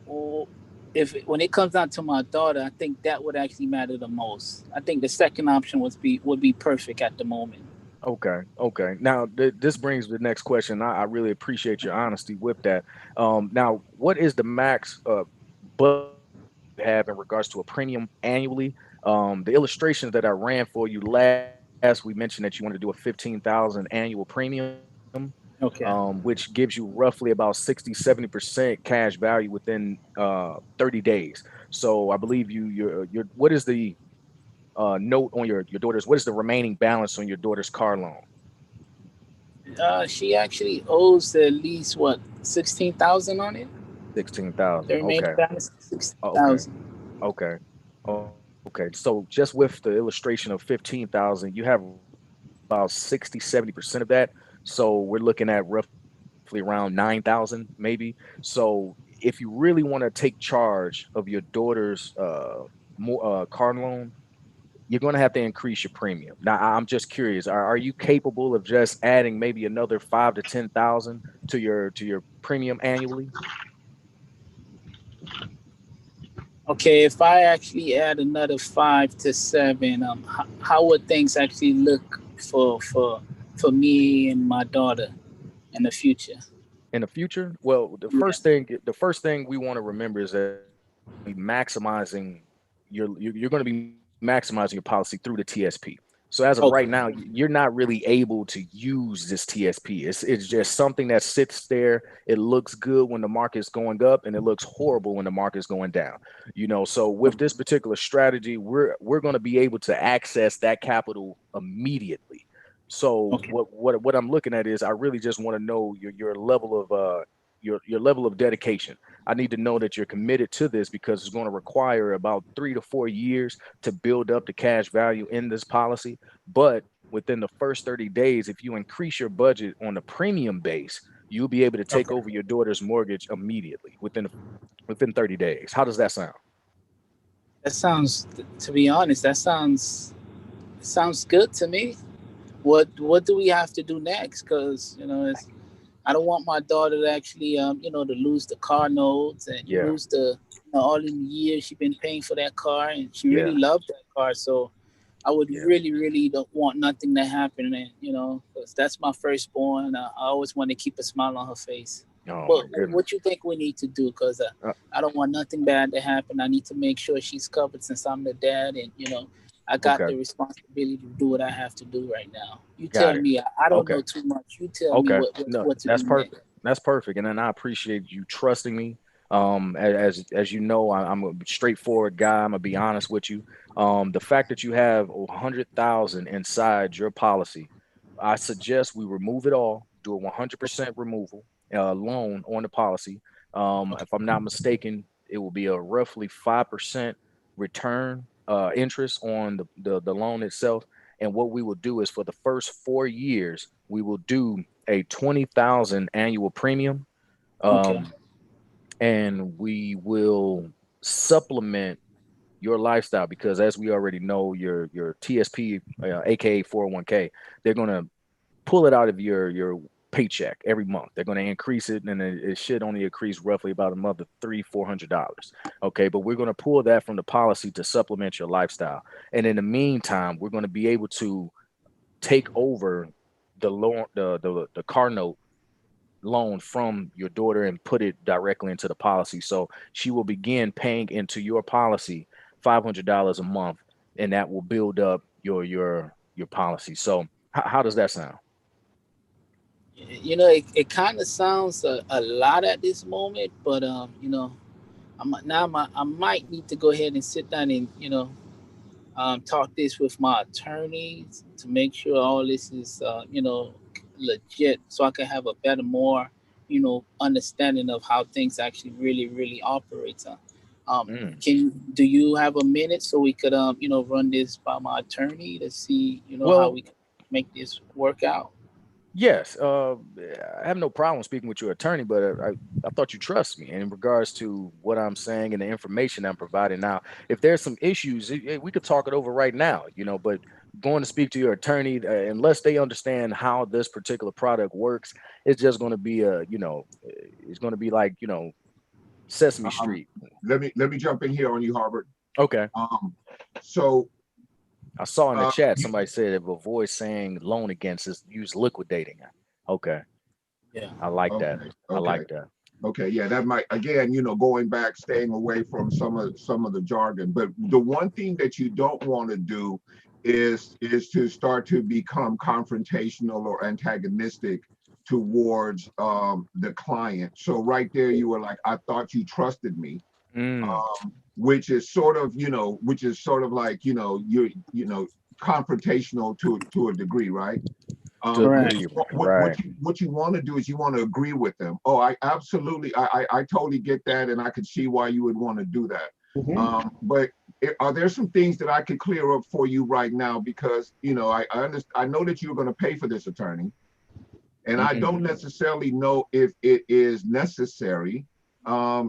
Well, if when it comes down to my daughter, I think that would actually matter the most. I think the second option would be perfect at the moment. Okay. Now this brings the next question. I really appreciate your honesty with that. Now, what is the max budget you have in regards to a premium annually? The illustrations that I ran for you last, we mentioned that you wanted to do a 15,000 annual premium, Okay. which gives you roughly about 60-70% cash value within 30 days. So I believe your what is the note on your daughter's, what is the remaining balance on your daughter's car loan? She actually owes at least what 16,000 on it. 16,000. The remaining Okay. balance is sixteen Okay. thousand. Okay. Okay. So just with the illustration of 15,000, you have about 60-70% of that. So we're looking at roughly around 9,000 maybe. So if you really want to take charge of your daughter's car loan, you're going to have to increase your premium. Now, I'm just curious, are you capable of just adding maybe another 5 to 10,000 to your premium annually? Okay, if I actually add another 5 to 7, how would things actually look for me and my daughter in the future? In the future? Well, the Yeah. first thing we want to remember is that maximizing you're going to be maximizing your policy through the TSP. So as of right Okay. now, you're not really able to use this TSP. It's just something that sits there. It looks good when the market's going up, and it looks horrible when the market's going down. So with this particular strategy, we're going to be able to access that capital immediately. So Okay. what I'm looking at is, I really just want to know your level of your level of dedication. I need to know that you're committed to this, because it's going to require about 3 to 4 years to build up the cash value in this policy. But within the first 30 days, if you increase your budget on the premium base, you'll be able to take Okay. over your daughter's mortgage immediately within 30 days. How does that sound? That sounds, to be honest, sounds good to me. What do we have to do next? Because I don't want my daughter to actually to lose the car notes and Yeah, lose the all in the years she's been paying for that car, and she yeah, really loved that car. So I would yeah. really don't want nothing to happen, and 'cause that's my firstborn. I always want to keep a smile on her face. Oh But my goodness. what you think we need to do? Because I don't want nothing bad to happen. I need to make sure she's covered since I'm the dad, and I got Okay. the responsibility to do what I have to do right now. You Got tell it. me. I don't Okay. know too much. You tell me Okay. what No, what to that's do next. perfect. That's perfect. And then I appreciate you trusting me. As you know, I'm a straightforward guy. I'm gonna be honest with you. The fact that you have 100,000 inside your policy, I suggest we remove it all, do a 100% removal, loan on the policy. If I'm not mistaken, it will be a roughly 5% return, interest on the loan itself. And what we will do is for the first 4 years, we will do a 20,000 annual premium. Okay. Um, and we will supplement your lifestyle because as we already know, your TSP, aka 401k, they're gonna pull it out of your paycheck every month. They're going to increase it, and it should only increase roughly about another $300-400. Okay, but we're going to pull that from the policy to supplement your lifestyle. And in the meantime, we're going to be able to take over the loan, the car note loan from your daughter and put it directly into the policy. So she will begin paying into your policy $500 a month, and that will build up your policy. So how does that sound? It kind of sounds a lot at this moment, but I might need to go ahead and sit down and talk this with my attorneys to make sure all this is legit, so I can have a better, more understanding of how things actually really operate. Mm. Do you have a minute so we could run this by my attorney to see how Well, we can make this work out? yes, I have no problem speaking with your attorney, but I thought you trust me in regards to what I'm saying and the information I'm providing. Now, if there's some issues, we could talk it over right now, but going to speak to your attorney, unless they understand how this particular product works, it's just going to be it's going to be like, Sesame Um, Street. let me jump in here on you, Harvard. Okay. So I saw in the chat you, somebody said if a voice saying loan against is use liquidating. Okay. Yeah. I like okay, that. I okay. like that. Okay, yeah, that might again, going back, staying away from some of the jargon. But the one thing that you don't want to do is to start to become confrontational or antagonistic towards the client. So right there, you were like, I thought you trusted me, Mm. which is sort of, like, you're, confrontational to a degree, right? To a Correct. degree, right. What you want to do is you want to agree with them. Oh, I absolutely, I totally get that, and I could see why you would want to do that. But are there some things that I could clear up for you right now? Because I know that you're going to pay for this attorney, and I don't necessarily know if it is necessary.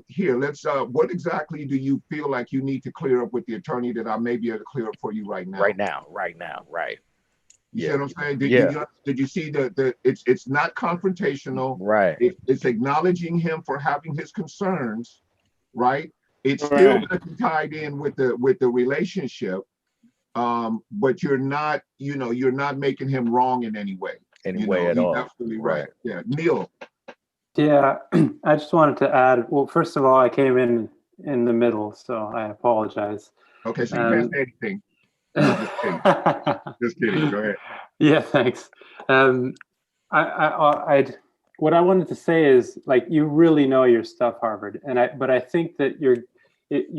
Here, let's. What exactly do you feel like you need to clear up with the attorney that I may be able to clear up for you right now? Right now, right. You see Yeah. what I'm saying? Yeah. Did you see that it's not confrontational. Right. It's acknowledging him for having his concerns, right? It's still Right. going to be tied in with the relationship, but you're not making him wrong in any way. Any way at He's all. absolutely right. Right. Yeah, Neil. Yeah, I just wanted to add, well, first of all, I came in the middle, so I apologize. Okay, so you can't say anything. No, just kidding. Just kidding. Go ahead. Yeah, thanks. What I wanted to say is, like, you really know your stuff, Harvard, but I think that you're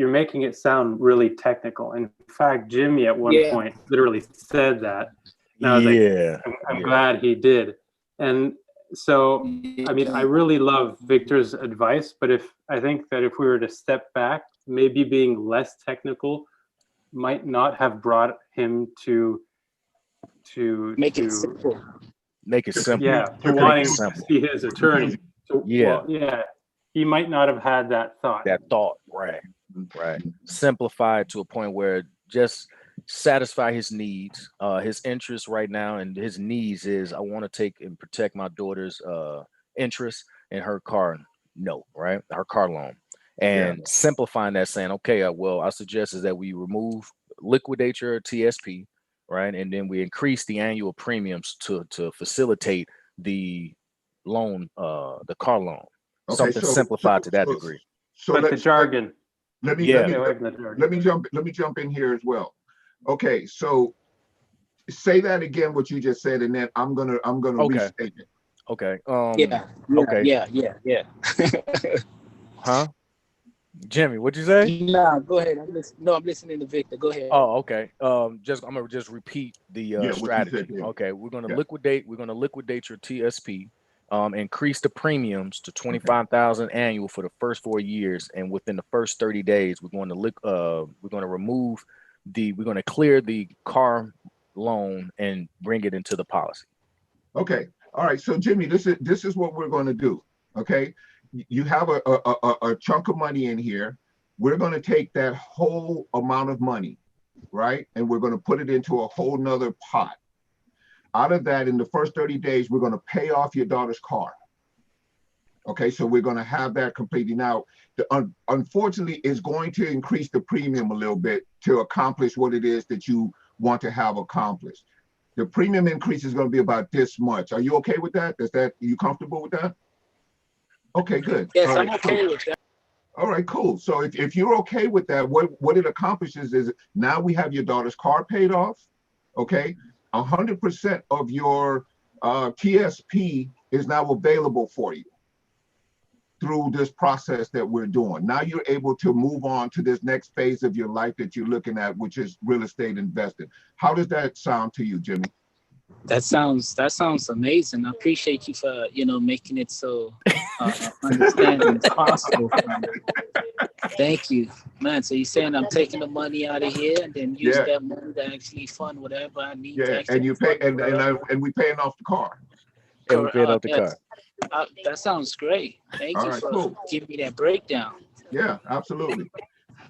making it sound really technical. In fact, Jimmy at one Yeah. point literally said that, and I was like, I'm glad he did. And so, I mean, I really love Victor's advice, but I think that if we were to step back, maybe being less technical might not have brought him to Make it simple. Make it simple. Yeah, to wanting to see his attorney. Yeah. Well, yeah, he might not have had that thought. Right. Simplify it to a point where just satisfy his needs, his interests right now, and his needs is I want to take and protect my daughter's interest in her car note, right? Her car loan. And simplifying that, saying, okay, well, I suggest is that we liquidate your TSP, right? And then we increase the annual premiums to facilitate the loan, the car loan. Okay, something simplified to that degree. So But the jargon. Let me jump in here as well. Okay, so say that again, what you just said, and then I'm gonna restate it. Okay. Yeah. Huh? Jimmy, what'd you say? Nah, go ahead. I'm listening to Victor. Go ahead. Oh, okay. I'm gonna just repeat the strategy. Okay, we're gonna liquidate your TSP, increase the premiums to 25,000 annual for the first 4 years, and within the first 30 days, we're going to clear the car loan and bring it into the policy. Okay. All right. So Jimmy, this is what we're going to do. Okay. You have a chunk of money in here. We're going to take that whole amount of money, right? And we're going to put it into a whole nother pot. Out of that, in the first 30 days, we're going to pay off your daughter's car. Okay, so we're going to have that completely. Now, unfortunately, it's going to increase the premium a little bit to accomplish what it is that you want to have accomplished. The premium increase is going to be about this much. Are you okay with that? Are you comfortable with that? Okay, good. Yes, I'm okay with that. All right, cool. So if you're okay with that, what it accomplishes is now we have your daughter's car paid off. Okay, 100% of your TSP is now available for you through this process that we're doing. Now you're able to move on to this next phase of your life that you're looking at, which is real estate investing. How does that sound to you, Jimmy? That sounds amazing. I appreciate you for making it so understanding as possible. Thank you, man. So you're saying I'm taking the money out of here and then use that money to actually fund whatever I need. Yeah, and you pay and we paying off the car. And we paying off the car. That sounds great. Thank you for giving me that breakdown. Yeah, absolutely.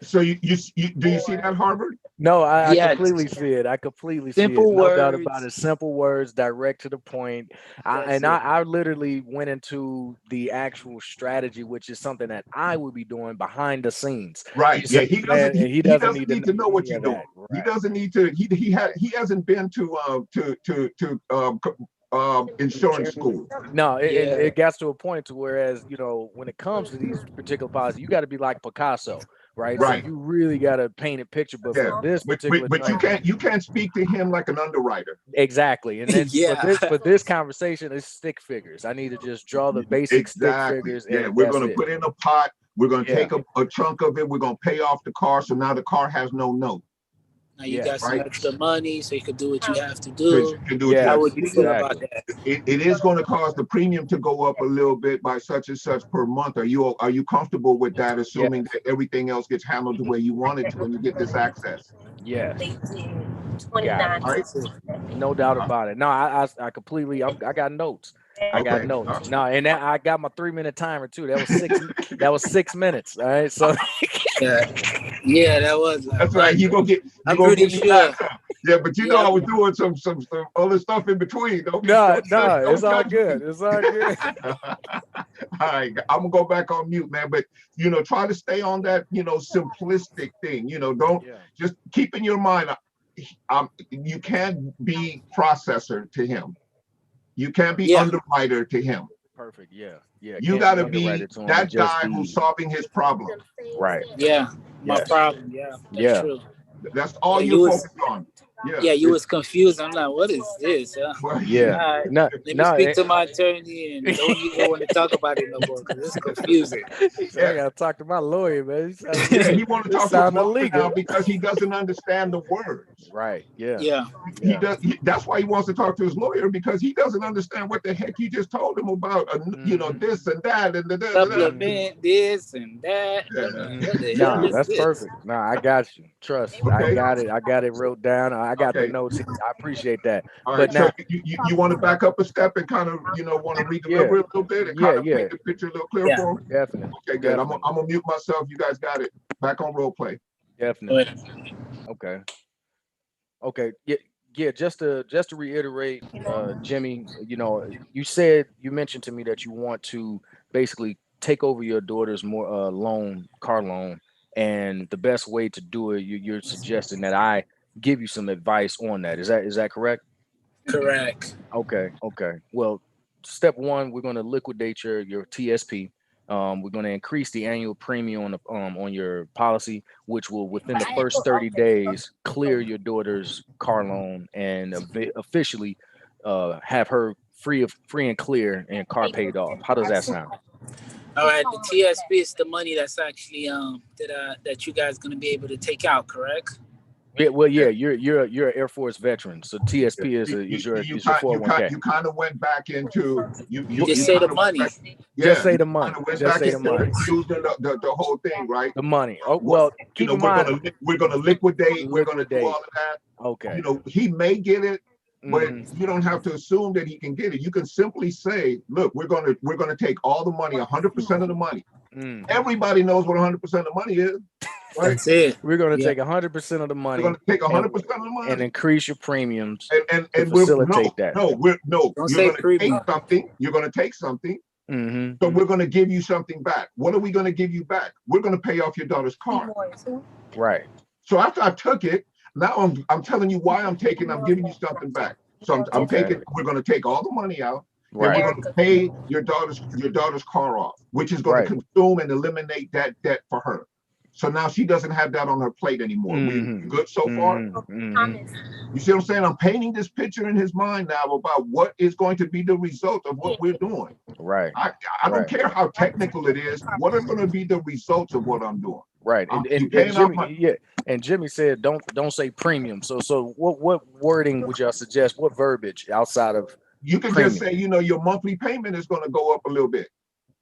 So you do you see that, Harvard? No, I completely see it. I completely see it. No doubt about it. Simple words, direct to the point. I literally went into the actual strategy, which is something that I would be doing behind the scenes. Right. Yeah. He doesn't need to know what you're doing. Right. He doesn't need to. He hasn't been to insurance school. No, it gets to a point to whereas when it comes to these particular policies, you got to be like Picasso. Right. So you really got to paint a picture. But for this particular, but you can't speak to him like an underwriter. Exactly. And then for this conversation, it's stick figures. I need to just draw the basic stick figures. Yeah, we're going to put in a pot. We're going to take a chunk of it. We're going to pay off the car. So now the car has no note. Now you got some extra money, so you can do what you have to do. How would you feel about that? It is going to cause the premium to go up a little bit by such and such per month. Are you comfortable with that, assuming that everything else gets handled the way you want it to when you get this access? Yeah. No doubt about it. No, I completely. I got notes. I got notes. No, and I got my 3-minute timer too. That was 6. That was 6 minutes. All right, so yeah, that was. That's right. You gonna get. I'm pretty sure. Yeah, but I was doing some other stuff in between. No, it's all good. It's all good. All right, I'm gonna go back on mute, man. But try to stay on that simplistic thing. Don't just keep in your mind. You can't be processor to him. You can't be underwriter to him. Perfect. Yeah. You got to be that guy who's solving his problem. Right. Yeah. My problem. Yeah. That's true. That's all you focus on. Yeah, you was confused. I'm like, what is this? Yeah. Let me speak to my attorney and don't even want to talk about it no more because it's confusing. I gotta talk to my lawyer, man. He want to talk to his lawyer now because he doesn't understand the words. Right. Yeah. He does. That's why he wants to talk to his lawyer because he doesn't understand what the heck you just told him about. This and that and supplement this and that. No, that's perfect. No, I got you. Trust. I got it. I got it wrote down. I got the notes. I appreciate that. All right, now, so you want to back up a step and kind of want to redeliver a little bit and kind of make the picture a little clearer for him? Definitely. Okay, good. I'm gonna mute myself. You guys got it. Back on role play. Definitely. Okay. Yeah. Just to reiterate, Jimmy, you mentioned to me that you want to basically take over your daughter's car loan, and the best way to do it, you're suggesting that I give you some advice on that. Is that correct? Correct. Okay. Well, step one, we're going to liquidate your TSP. We're going to increase the annual premium on your policy, which will within the first 30 days clear your daughter's car loan and officially have her free and clear and car paid off. How does that sound? All right, the TSP is the money that's actually that you guys gonna be able to take out, correct? Yeah, well, yeah, you're an Air Force veteran, so TSP is your 401k. You kind of went back into you just say the money. Just say the money. Just say the money. Using the whole thing, right? The money. Oh well, keep in mind we're gonna liquidate. We're gonna do all of that. Okay. He may get it, but you don't have to assume that he can get it. You can simply say, look, we're gonna take all the money, 100% of the money. Everybody knows what 100% of the money is. Right? That's it. We're going to take 100% of the money. We're going to take 100% of the money and increase your premiums and facilitate that. You're going to take something. You're going to take something. So we're going to give you something back. What are we going to give you back? We're going to pay off your daughter's car. Right. So after I took it, now I'm telling you why I'm giving you something back. So I'm taking. We're going to take all the money out. Right. And we're going to pay your daughter's car off, which is going to consume and eliminate that debt for her. So now she doesn't have that on her plate anymore. We good so far? You see what I'm saying? I'm painting this picture in his mind now about what is going to be the result of what we're doing. Right. I don't care how technical it is. What are going to be the results of what I'm doing? Right. And Jimmy said, don't say premium. So what wording would y'all suggest? What verbiage outside of you can premium? Just say, your monthly payment is going to go up a little bit.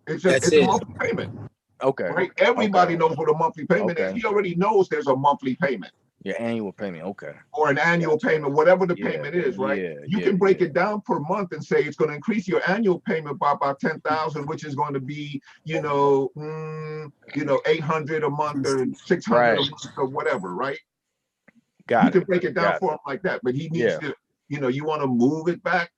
It's a monthly payment. Okay. Right. Everybody knows what a monthly payment is. He already knows there's a monthly payment. Your annual payment. Okay. Or an annual payment, whatever the payment is, right? You can break it down per month and say it's going to increase your annual payment by about 10,000, which is going to be, 800 a month or 600 a month or whatever, right? You can break it down for him like that, but he needs to, you want to move it back,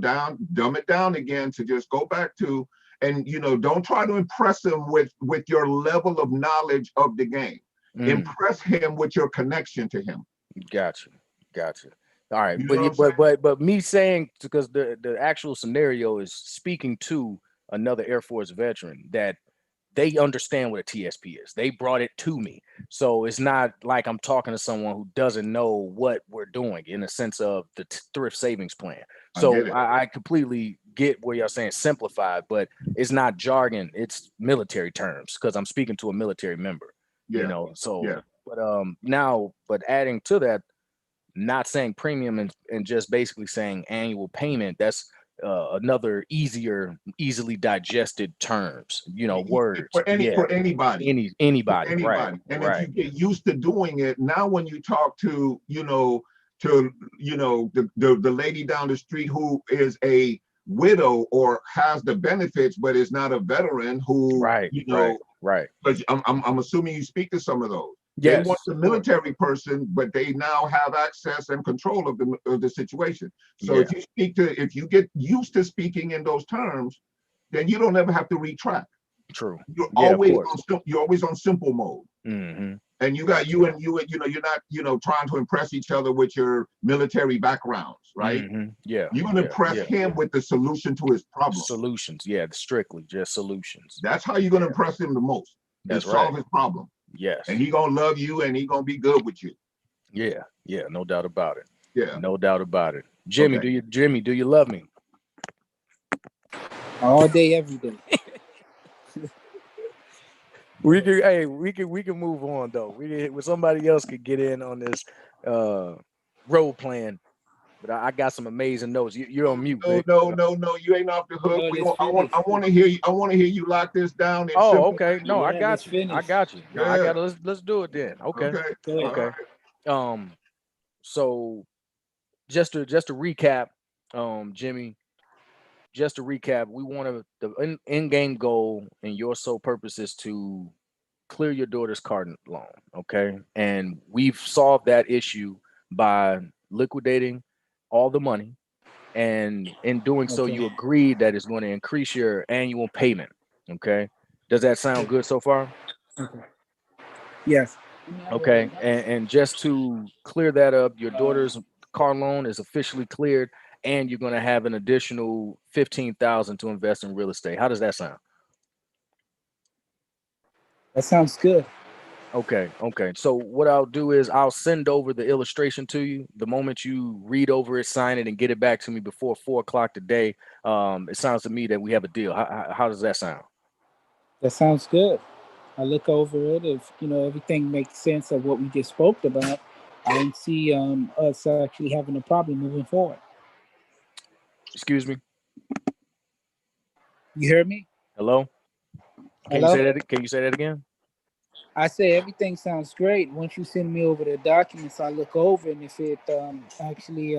down, dumb it down again to just go back to. And don't try to impress him with your level of knowledge of the game. Impress him with your connection to him. Gotcha. All right, but me saying, because the actual scenario is speaking to another Air Force veteran that they understand what a TSP is. They brought it to me, so it's not like I'm talking to someone who doesn't know what we're doing in the sense of the thrift savings plan. So I completely get where y'all saying simplified, but it's not jargon, it's military terms because I'm speaking to a military member. But adding to that, not saying premium and just basically saying annual payment, that's another easily digested terms, words for anybody. Anybody. Right. And if you get used to doing it, now when you talk to the lady down the street who is a widow or has the benefits but is not a veteran who right. But I'm assuming you speak to some of those. Yes, they want the military person, but they now have access and control of the situation. So if you get used to speaking in those terms, then you don't ever have to retract. True. You're always on simple mode. And you're not trying to impress each other with your military backgrounds, right? Yeah. You're going to impress him with the solution to his problem. Solutions, strictly just solutions. That's how you're going to impress him the most. That's solve his problem. Yes. And he gonna love you and he gonna be good with you. Yeah, no doubt about it. Yeah. No doubt about it. Jimmy, do you love me? All day, every day. We can move on though. Somebody else could get in on this role playing. But I got some amazing notes. You're on mute. No, you ain't off the hook. I want to hear you. I want to hear you lock this down. Okay. No, I got you. I got you. Yeah. Let's do it then. Okay. Right. So just to recap, Jimmy. Just to recap, we want the in-game goal and your sole purpose is to clear your daughter's car loan. Okay, and we've solved that issue by liquidating all the money, and in doing so you agreed that it's going to increase your annual payment. Okay, does that sound good so far? Yes. Okay, and just to clear that up, your daughter's car loan is officially cleared and you're going to have an additional $15,000 to invest in real estate. How does that sound? That sounds good. Okay. So what I'll do is I'll send over the illustration to you. The moment you read over it, sign it, and get it back to me before 4 o'clock today, it sounds to me that we have a deal. How does that sound? That sounds good. I look over it. If everything makes sense of what we just spoke about, I don't see us actually having a problem moving forward. Excuse me. You hear me? Hello. Can Hello? you say that again? I say everything sounds great. Once you send me over the documents, I look over, and if it actually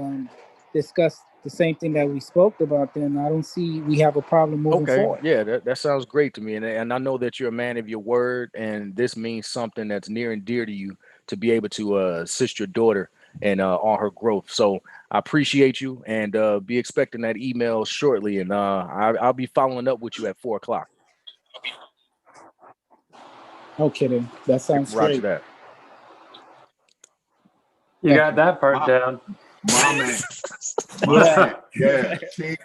discuss the same thing that we spoke about, then I don't see we have a problem moving Okay, forward. yeah, that sounds great to me, and I know that you're a man of your word, and this means something that's near and dear to you to be able to assist your daughter and on her growth. So I appreciate you, and be expecting that email shortly, and I'll be following up with you at 4 o'clock. Okay, then that sounds Roger great. that. You got that part down. My man. Yeah. See,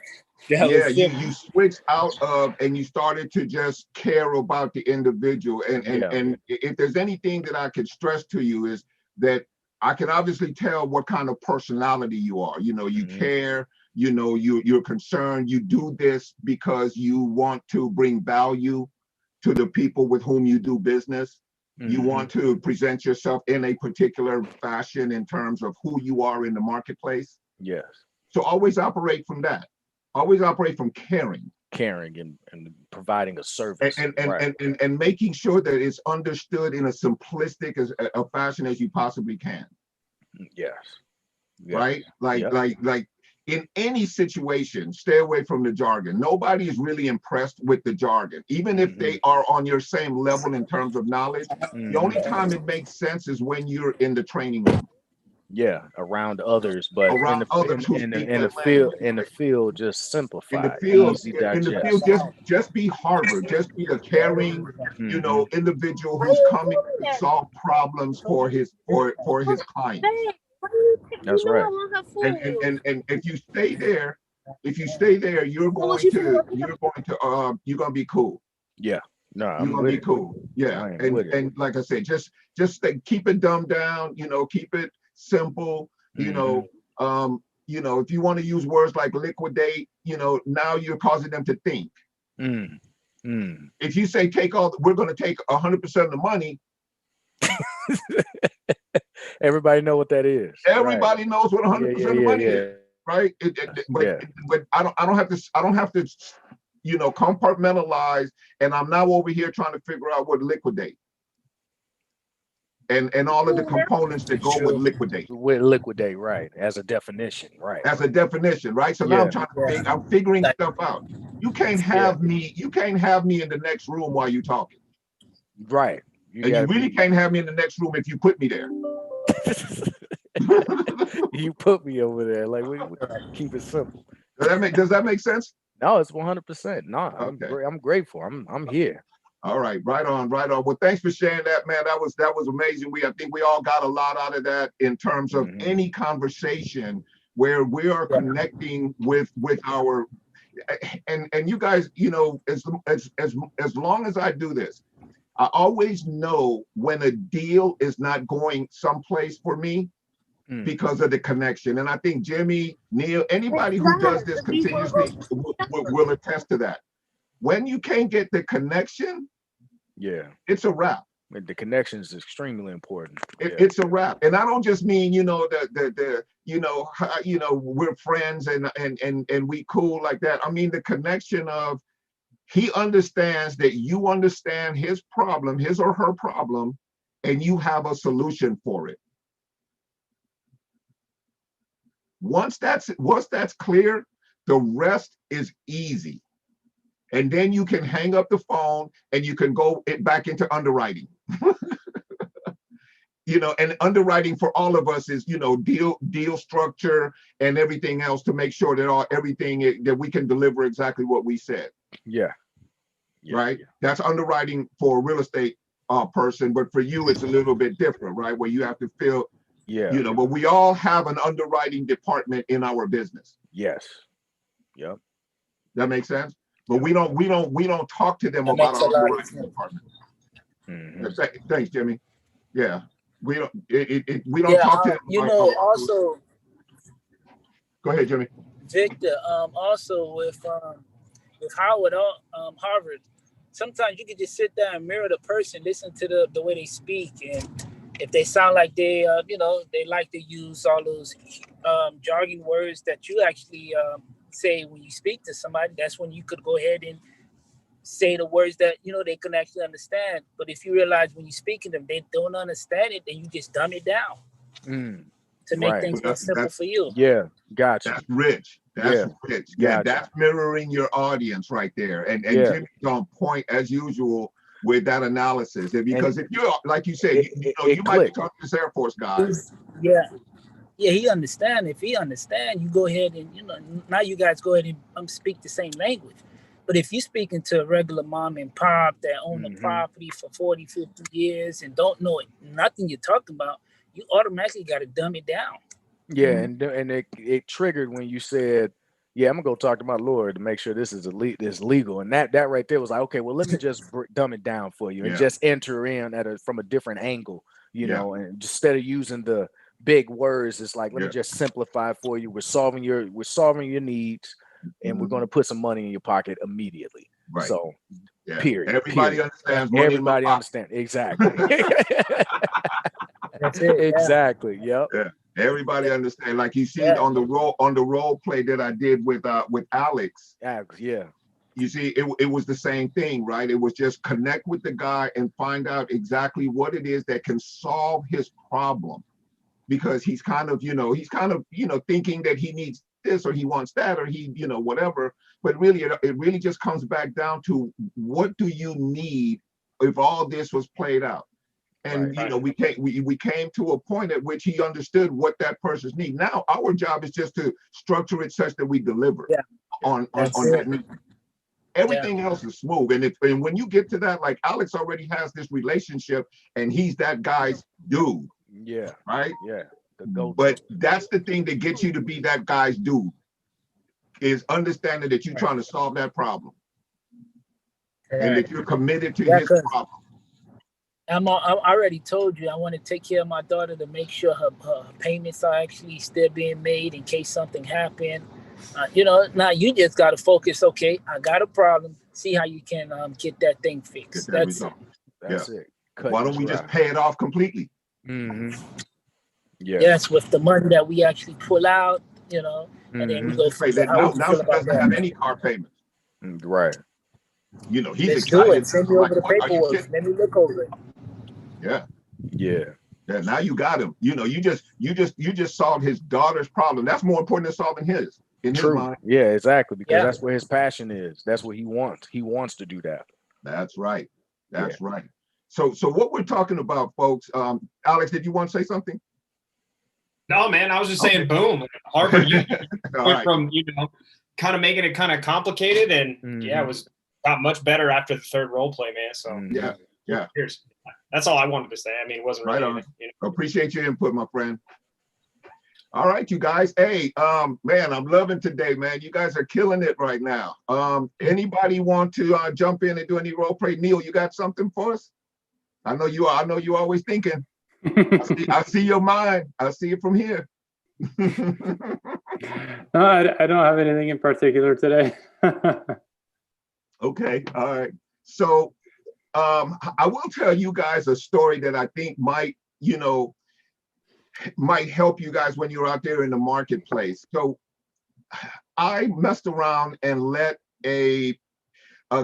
you switched out of and you started to just care about the individual. And if there's anything that I could stress to you is that I can obviously tell what kind of personality you are. You care, you're concerned, you do this because you want to bring value to the people with whom you do business. You want to present yourself in a particular fashion in terms of who you are in the marketplace. Yes. So always operate from that. Always operate from caring and providing a service and making sure that it's understood in a simplistic as a fashion as you possibly can. Yes. Right? Like in any situation, stay away from the jargon. Nobody is really impressed with the jargon, even if they are on your same level in terms of knowledge. The only time it makes sense is when you're in the training room. Yeah, around others, but around others in the field, just simplify. In the field, easy digest. just be Harvard. Just be a caring, individual who's coming to solve problems for his clients. That's right. And if you stay there, you're going to be cool. Yeah. No, you're gonna be cool. Yeah. And like I said, just keep it dumbed down, keep it simple, if you want to use words like liquidate, now you're causing them to think. If you say we're going to take 100% of the money, everybody know what that is. Everybody knows what 100% of the money is, right? But I don't have to compartmentalize, and I'm now over here trying to figure out what liquidate. And all of the components that go with liquidate. With liquidate, right? As a definition, right? As a definition, right? So now I'm figuring stuff out. You can't have me. You can't have me in the next room while you're talking. Right. You really can't have me in the next room if you put me there. You put me over there. Like we keep it simple. Does that make sense? No, it's 100%. No, I'm grateful. I'm here. All right, right on. Well, thanks for sharing that, man. That was amazing. I think we all got a lot out of that in terms of any conversation where we are connecting with our and you guys, as long as I do this, I always know when a deal is not going someplace for me because of the connection. And I think Jimmy, Neil, anybody who does this continuously will attest to that. When you can't get the connection, it's a wrap. The connection is extremely important. It's a wrap, and I don't just mean we're friends and we cool like that. I mean the connection of he understands that you understand his problem, his or her problem, and you have a solution for it. Once that's clear, the rest is easy. And then you can hang up the phone and you can go back into underwriting. And underwriting for all of us is, deal structure and everything else to make sure that everything that we can deliver exactly what we said. Right? That's underwriting for a real estate person, but for you, it's a little bit different, right? Where you have to feel, but we all have an underwriting department in our business. Yes. Yep. That makes sense? But we don't talk to them about our underwriting department. Thanks, Jimmy. Yeah, we don't. We don't talk to them. You know, also. Go ahead, Jimmy. Victor. Also with Howard, Harvard. Sometimes you can just sit there and mirror the person, listen to the way they speak, and if they sound like they, they like to use all those jargon words that you actually say when you speak to somebody, that's when you could go ahead and say the words that they can actually understand. But if you realize when you're speaking to them, they don't understand it, then you just dumb it down to make things more simple for you. Yeah, gotcha. That's rich. That's rich. Yeah, that's mirroring your audience right there. And Jimmy's on point as usual with that analysis. Because if you're, like you said, you might be talking to this Air Force guy. Yeah, he understand. If he understand, you go ahead and, now you guys go ahead and speak the same language. But if you're speaking to a regular mom and pop that own a property for 40, 50 years and don't know nothing you're talking about, you automatically got to dumb it down. Yeah, and it triggered when you said, "Yeah, I'm gonna go talk to my lawyer to make sure this is legal." And that right there was like, okay, well, let me just dumb it down for you and just enter in from a different angle, know, and instead of using the big words, it's like, let me just simplify for you. We're solving your needs, and we're going to put some money in your pocket immediately. Right. So, period. Everybody understands. Everybody understands. Exactly. That's it. Exactly. Yep. Yeah. Everybody understand. Like you see on the role play that I did with Alex. Yeah. You see, it was the same thing, right? It was just connect with the guy and find out exactly what it is that can solve his problem. Because he's kind of thinking that he needs this or he wants that or he, whatever. But really, it really just comes back down to what do you need if all this was played out? And we came to a point at which he understood what that person's need. Now our job is just to structure it such that we deliver on that need. Everything else is smooth. And when you get to that, like Alex already has this relationship and he's that guy's dude. Yeah. Right? Yeah. But that's the thing that gets you to be that guy's dude, is understanding that you're trying to solve that problem. And that you're committed to his problem. I already told you I want to take care of my daughter to make sure her payments are actually still being made in case something happened. Now you just got to focus. Okay, I got a problem. See how you can get that thing fixed. That's it. Why don't we just pay it off completely? Yeah. Yes, with the money that we actually pull out, and then we go for now she doesn't have any car payments. Right. He's Let's excited. do it. Send me over the paperwork. Let me look over it. Yeah. Now you got him. You just solved his daughter's problem. That's more important than solving his. In his mind. Yeah, exactly. Because that's where his passion is. That's what he wants. He wants to do that. That's right. That's right. So what we're talking about, folks. Alex, did you want to say something? No, man. I was just saying, boom. Harvard, you went from kind of making it kind of complicated, and it got much better after the third role play, man. So yeah. Here's that's all I wanted to say. I mean, it wasn't really on. Appreciate your input, my friend. All right, you guys. Hey, man, I'm loving today, man. You guys are killing it right now. Anybody want to jump in and do any role play? Neil, you got something for us? I know you are. I know you're always thinking. I see your mind. I see it from here. No, I don't have anything in particular today. Okay. All right. So I will tell you guys a story that I think might help you guys when you're out there in the marketplace. So I messed around and let a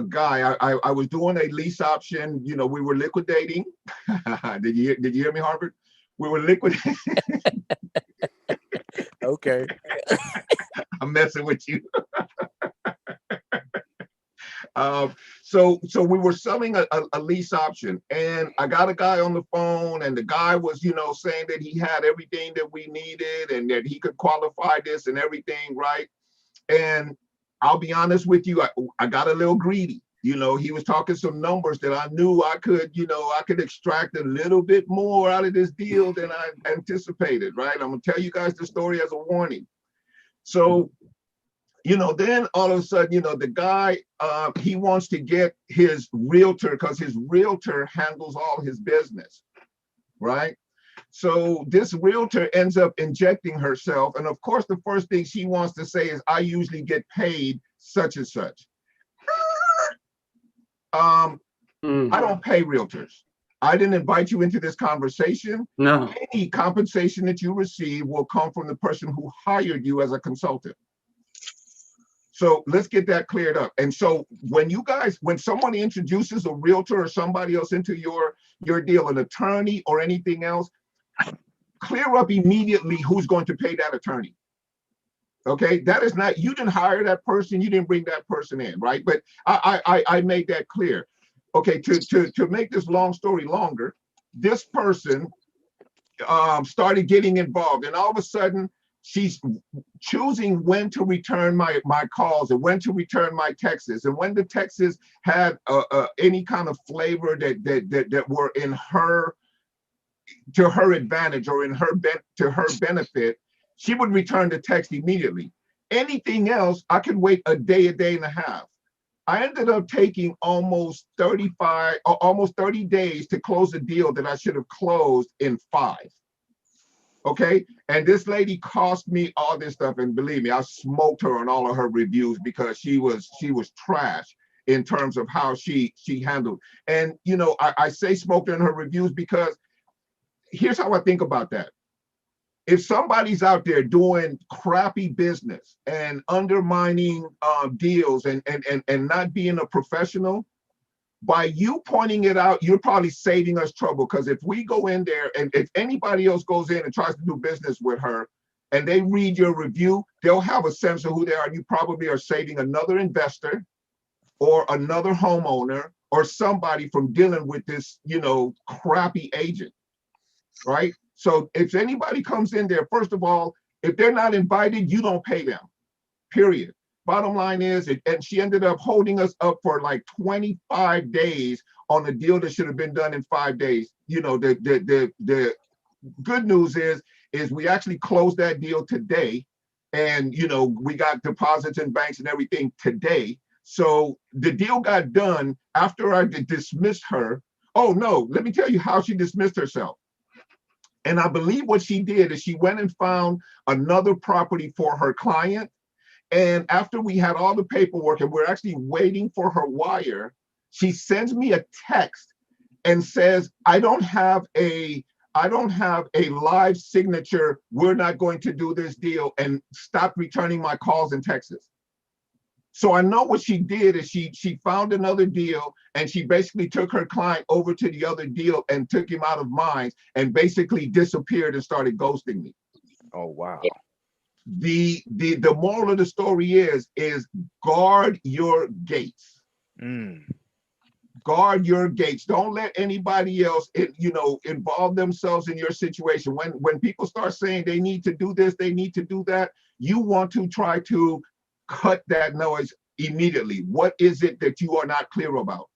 guy, I was doing a lease option, we were liquidating. Did you hear me, Harvard? We were liquidating. Okay. I'm messing with you. So we were selling a lease option, and I got a guy on the phone, and the guy was, saying that he had everything that we needed and that he could qualify this and everything, right? And I'll be honest with you, I got a little greedy. He was talking some numbers that I knew I could extract a little bit more out of this deal than I anticipated, right? I'm gonna tell you guys the story as a warning. So, Then all of a sudden, the guy, he wants to get his realtor because his realtor handles all his business, right? So this realtor ends up injecting herself. And of course, the first thing she wants to say is, I usually get paid such and such. I don't pay realtors. I didn't invite you into this conversation. No. Any compensation that you receive will come from the person who hired you as a consultant. So let's get that cleared up. And so when someone introduces a realtor or somebody else into your deal, an attorney or anything else, clear up immediately who's going to pay that attorney. Okay, that is not, you didn't hire that person, you didn't bring that person in, right? But I made that clear. Okay, to make this long story longer, this person started getting involved, and all of a sudden she's choosing when to return my calls and when to return my texts, and when the texts had any kind of flavor that were in her, to her advantage or to her benefit, she would return the text immediately. Anything else, I could wait a day and a half. I ended up taking almost 30 days to close a deal that I should have closed in 5. Okay, and this lady cost me all this stuff, and believe me, I smoked her on all of her reviews because she was trash in terms of how she handled. And I say smoked her in her reviews because here's how I think about that. If somebody's out there doing crappy business and undermining deals and not being a professional, by you pointing it out, you're probably saving us trouble. Because if we go in there and if anybody else goes in and tries to do business with her and they read your review, they'll have a sense of who they are. And you probably are saving another investor or another homeowner or somebody from dealing with this, crappy agent, right? So if anybody comes in there, first of all, if they're not invited, you don't pay them, period. Bottom line is, and she ended up holding us up for like 25 days on a deal that should have been done in 5 days. The good news is we actually closed that deal today, and we got deposits in banks and everything today. So the deal got done after I dismissed her. Oh no, let me tell you how she dismissed herself. And I believe what she did is she went and found another property for her client. And after we had all the paperwork and we're actually waiting for her wire, she sends me a text and says, I don't have a live signature. We're not going to do this deal, and stop returning my calls and texts. So I know what she did is she found another deal, and she basically took her client over to the other deal and took him out of mine and basically disappeared and started ghosting me. Oh, wow. The moral of the story is guard your gates. Guard your gates. Don't let anybody else, involve themselves in your situation. When people start saying they need to do this, they need to do that, you want to try to cut that noise immediately. What is it that you are not clear about?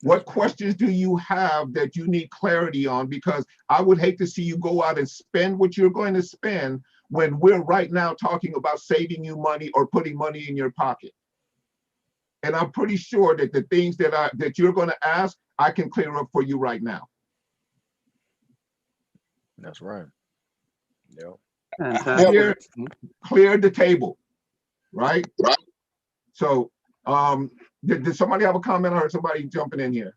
What questions do you have that you need clarity on? Because I would hate to see you go out and spend what you're going to spend when we're right now talking about saving you money or putting money in your pocket. And I'm pretty sure that the things that you're going to ask, I can clear up for you right now. That's right. Fantastic. Clear the table, right? So, did somebody have a comment? I heard somebody jumping in here.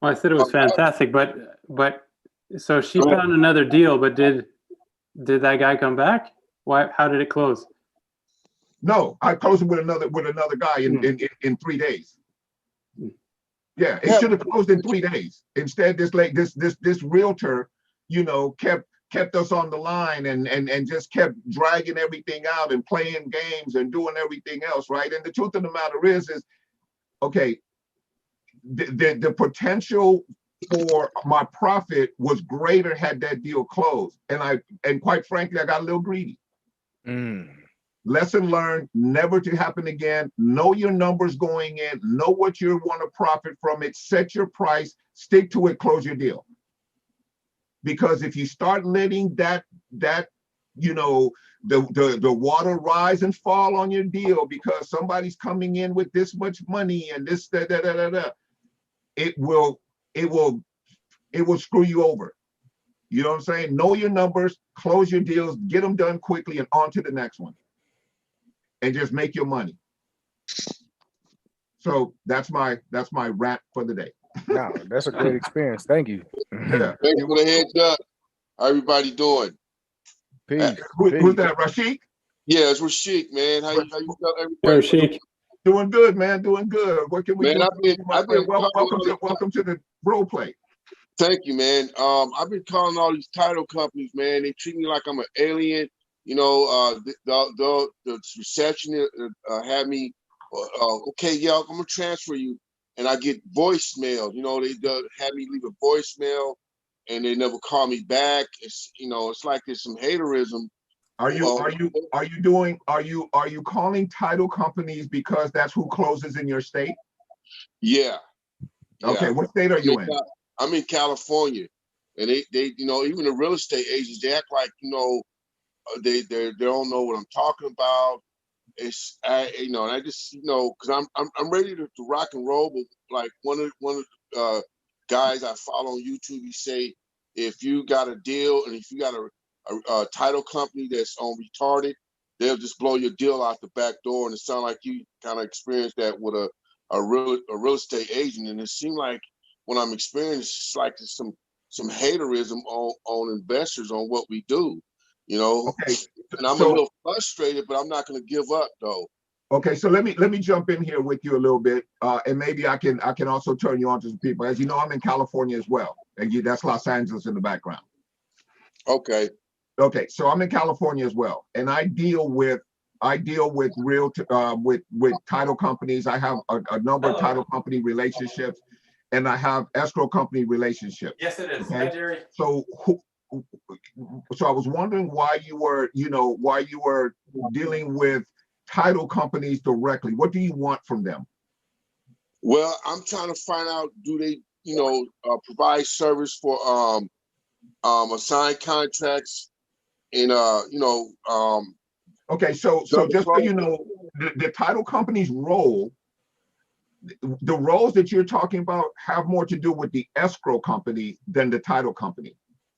Well, I said it was fantastic, but so she found another deal, but did that guy come back? Why? How did it close? No, I closed it with another guy in 3 days. Yeah, it should have closed in 3 days. Instead, this realtor, kept us on the line and just kept dragging everything out and playing games and doing everything else, right? And the truth of the matter is okay, the potential for my profit was greater had that deal closed. And quite frankly, I got a little greedy. Lesson learned, never to happen again. Know your numbers going in, know what you want to profit from it, set your price, stick to it, close your deal. Because if you start letting that you know, the water rise and fall on your deal because somebody's coming in with this much money and this, it will screw you over. You know what I'm saying? Know your numbers, close your deals, get them done quickly, and on to the next one. And just make your money. So that's my rant for the day. No, that's a great experience. Thank you. Yeah. Thanks for the heads up. How everybody doing? Peace. Who's that, Rashid? Yeah, it's Rashid, man. How you feel? Rashid. Doing good, man. Doing good. What can we do? Welcome to the role play. Thank you, man. I've been calling all these title companies, man. They treat me like I'm an alien. You know, the receptionist had me, okay, yeah, I'm gonna transfer you, and I get voicemail. You know, they had me leave a voicemail, and they never call me back. It's, you know, it's like there's some haterism. Are you calling title companies because that's who closes in your state? Yeah. Okay, what state are you in? I'm in California, and they you know, even the real estate agents, they act like, you know, they don't know what I'm talking about. It's you know, and I just, you know, because I'm ready to rock and roll, but like one of the guys I follow on YouTube, he say, if you got a deal and if you got a title company that's on retarded, they'll just blow your deal out the back door. And it sounds like you kind of experienced that with a real estate agent. And it seemed like when I'm experiencing, it's like there's some haterism on investors on what we do, you know. Okay. And I'm a little frustrated, but I'm not going to give up though. Okay, so let me jump in here with you a little bit, and maybe I can also turn you on to some people. As you know, I'm in California as well, and that's Los Angeles in the background. Okay. Okay, so I'm in California as well, and I deal with with title companies. I have a number of title company relationships, and I have escrow company relationships. Yes, it is. Okay? Hi, Jerry. So I was wondering why you were dealing with title companies directly. What do you want from them? Well, I'm trying to find out, do they, you know, provide service for assigned contracts and you know, okay, so just so you know, the title company's role, the roles that you're talking about have more to do with the escrow company than the title company.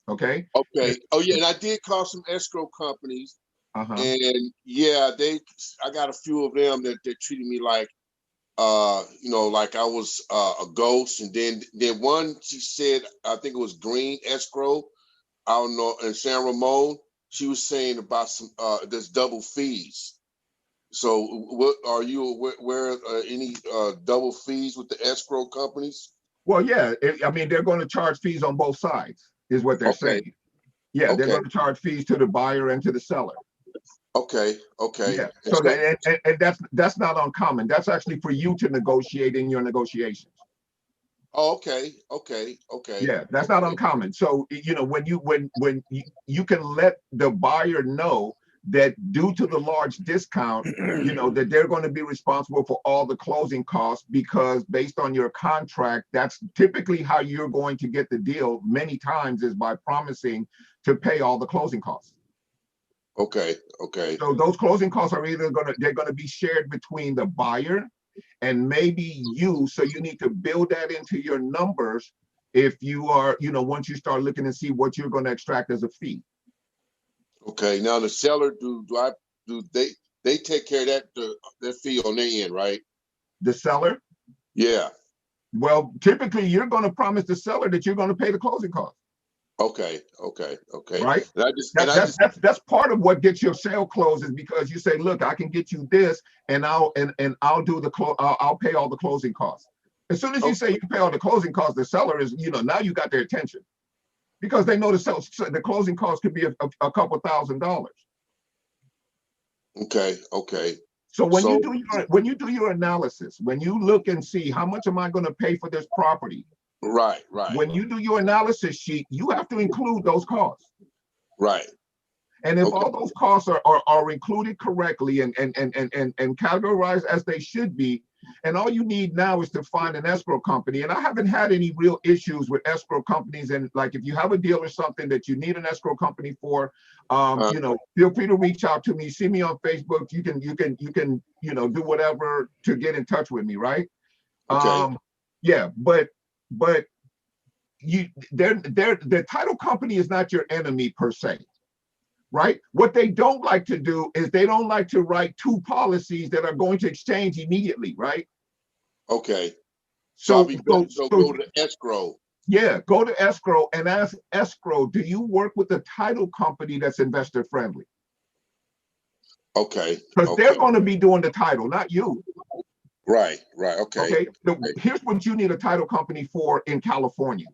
Okay. Okay. Oh yeah, and I did call some escrow companies. And yeah, I got a few of them that treated me like, you know, like I was a ghost. And then one, she said, I think it was Green Escrow, I don't know, in San Ramon. She was saying about some there's double fees. So what are you aware any double fees with the escrow companies? Well, yeah, I mean, they're going to charge fees on both sides, is what they're saying. Yeah, they're going to charge fees to the buyer and to the seller. Okay. Yeah. So and that's not uncommon. That's actually for you to negotiate in your negotiations. Oh, okay. Yeah, that's not uncommon. So you know, when you can let the buyer know that due to the large discount, you know, that they're going to be responsible for all the closing costs, because based on your contract, that's typically how you're going to get the deal many times, is by promising to pay all the closing costs. Okay. So those closing costs are either they're going to be shared between the buyer and maybe you. So you need to build that into your numbers if you are, you know, once you start looking and see what you're going to extract as a fee. Okay. Now the seller, do they take care of that fee on their end, right? The seller? Yeah. Well, typically you're going to promise the seller that you're going to pay the closing costs. Okay. Right. That's part of what gets your sale closed, is because you say, look, I can get you this, and I'll do I'll pay all the closing costs. As soon as you say you pay all the closing costs, the seller is, you know, now you got their attention, because they know the closing costs could be a couple $1,000s. Okay. So when you do your analysis, when you look and see how much am I going to pay for this property, right. When you do your analysis sheet, you have to include those costs. Right. And if all those costs are included correctly and categorized as they should be, And all you need now is to find an escrow company. And I haven't had any real issues with escrow companies. And like, if you have a deal or something that you need an escrow company for, you know, feel free to reach out to me. See me on Facebook. You can, you know, do whatever to get in touch with me, right? Okay. Yeah, but the title company is not your enemy per se, right? What they don't like to do is they don't like to write two policies that are going to exchange immediately, right? Okay. So go to escrow. Yeah, go to escrow and ask escrow, do you work with a title company that's investor friendly? Okay. Because they're going to be doing the title, not you. Right. Okay. Okay. Here's what you need a title company for in California.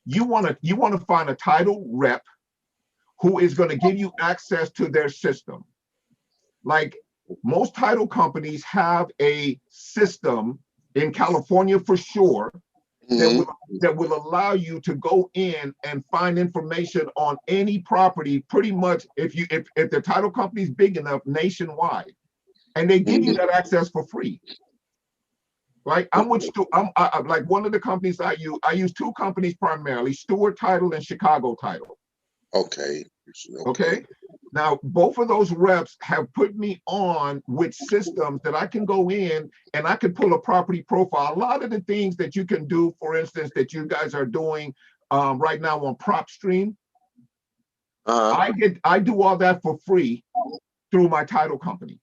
You want to find a title rep who is going to give you access to their system. Like, most title companies have a system in California for sure that will allow you to go in and find information on any property, pretty much if the title company is big enough nationwide, and they give you that access for free. Right? I'm like, one of the companies I use two companies primarily, Stewart Title and Chicago Title. Okay. Okay. Now, both of those reps have put me on with systems that I can go in and I can pull a property profile. A lot of the things that you can do, for instance, that you guys are doing right now on PropStream, I do all that for free through my title company.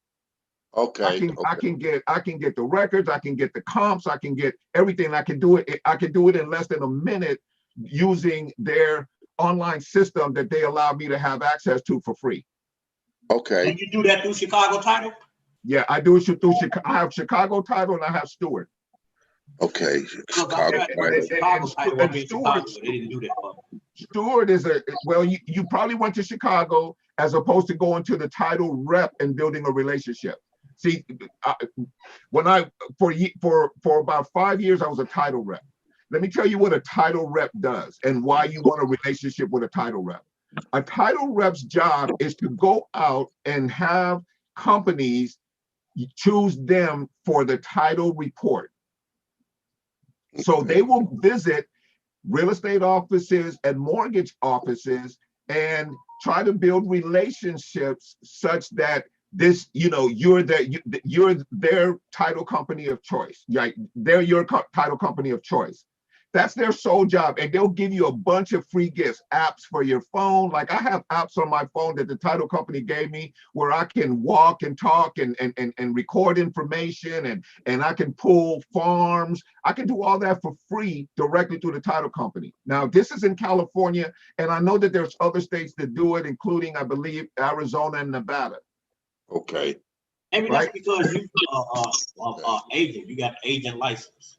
Okay. I can get the records, I can get the comps, I can get everything. I can do it in less than a minute using their online system that they allow me to have access to for free. Okay. And you do that through Chicago Title? Yeah, I do it through Chicago. I have Chicago Title and I have Stewart. Okay. Chicago Title. Stewart is you probably went to Chicago as opposed to going to the title rep and building a relationship. See, for about 5 years, I was a title rep. Let me tell you what a title rep does and why you want a relationship with a title rep. A title rep's job is to go out and have companies choose them for the title report. So they will visit real estate offices and mortgage offices and try to build relationships such that you're their title company of choice. Right? They're your title company of choice. That's their sole job. And they'll give you a bunch of free gifts, apps for your phone. Like, I have apps on my phone that the title company gave me where I can walk and talk and record information and I can pull farms. I can do all that for free directly through the title company. Now, this is in California, and I know that there's other states that do it, including, I believe, Arizona and Nevada. Okay. Maybe that's because you agent. You got an agent license.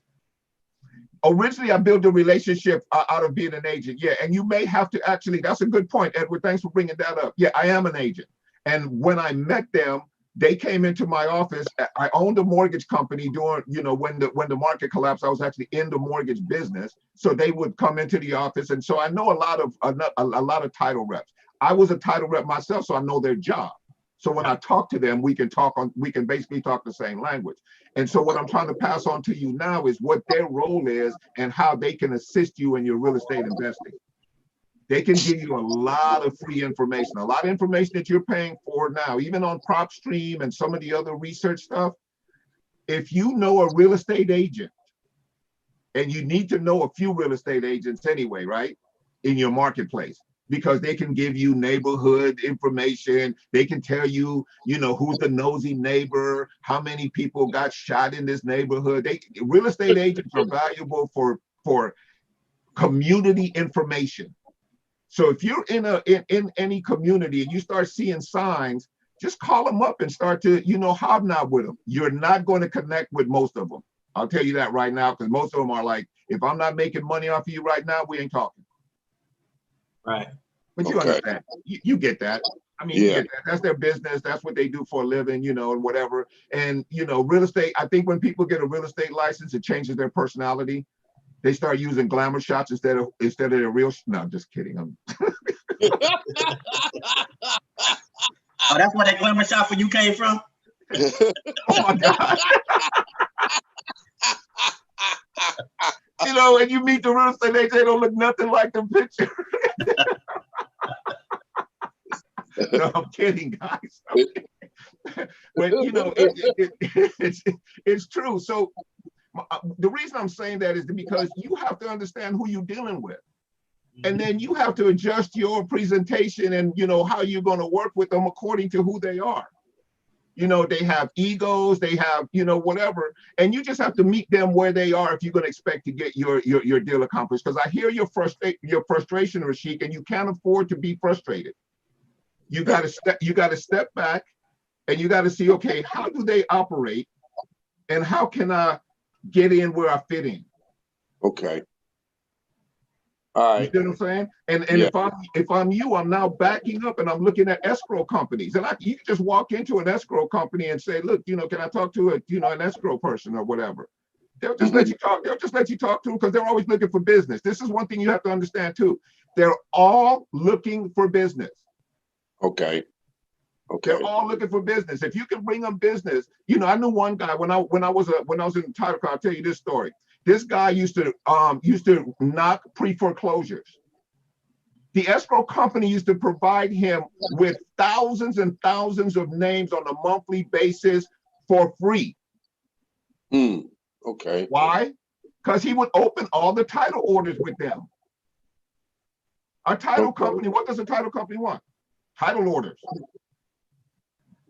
Originally, I built a relationship out of being an agent. Yeah, and you may have to actually, that's a good point, Edward. Thanks for bringing that up. Yeah, I am an agent. And when I met them, they came into my office. I owned a mortgage company during, when the market collapsed. I was actually in the mortgage business. So they would come into the office. And so I know a lot of title reps. I was a title rep myself, so I know their job. So when I talk to them, we can basically talk the same language. And so what I'm trying to pass on to you now is what their role is and how they can assist you in your real estate investing. They can give you a lot of free information, a lot of information that you're paying for now, even on PropStream and some of the other research stuff. If you know a real estate agent, and you need to know a few real estate agents anyway, right, in your marketplace, because they can give you neighborhood information. They can tell you, who's the nosy neighbor, how many people got shot in this neighborhood. Real estate agents are valuable for community information. So if you're in any community and you start seeing signs, just call them up and start to, hobnob with them. You're not going to connect with most of them. I'll tell you that right now, because most of them are like, if I'm not making money off of you right now, we ain't talking. Right. But you understand, you get that. I mean, you get that. That's their business. That's what they do for a living, and whatever. And, real estate, I think when people get a real estate license, it changes their personality. They start using glamour shots instead of their real. No, just kidding. Oh, that's where that glamour shot for you came from? Oh my God. You know, when you meet the real estate agent, they don't look nothing like the picture. No, I'm kidding, guys. But you know, it's true. So the reason I'm saying that is because you have to understand who you're dealing with. And then you have to adjust your presentation and, you know, how you're going to work with them according to who they are. You know, they have egos, they have, you know, whatever. And you just have to meet them where they are if you're going to expect to get your deal accomplished. Because I hear your frustration, Rashik, and you can't afford to be frustrated. You got to step back and you got to see, okay, how do they operate and how can I get in where I fit in? Okay. All right. You see what I'm saying? And Yeah. if I'm you, I'm now backing up and I'm looking at escrow companies. And you can just walk into an escrow company and say, look, you know, can I talk to an escrow person or whatever? They'll just let you talk. They'll just let you talk to them because they're always looking for business. This is one thing you have to understand too. They're all looking for business. Okay. Okay. They're all looking for business. If you can bring them business, you know, I knew one guy when I was in the title car. I'll tell you this story. This guy used to knock pre-foreclosures. The escrow company used to provide him with thousands and thousands of names on a monthly basis for free. Okay. Why? Because he would open all the title orders with them. A title company, what does a title company want? Title orders.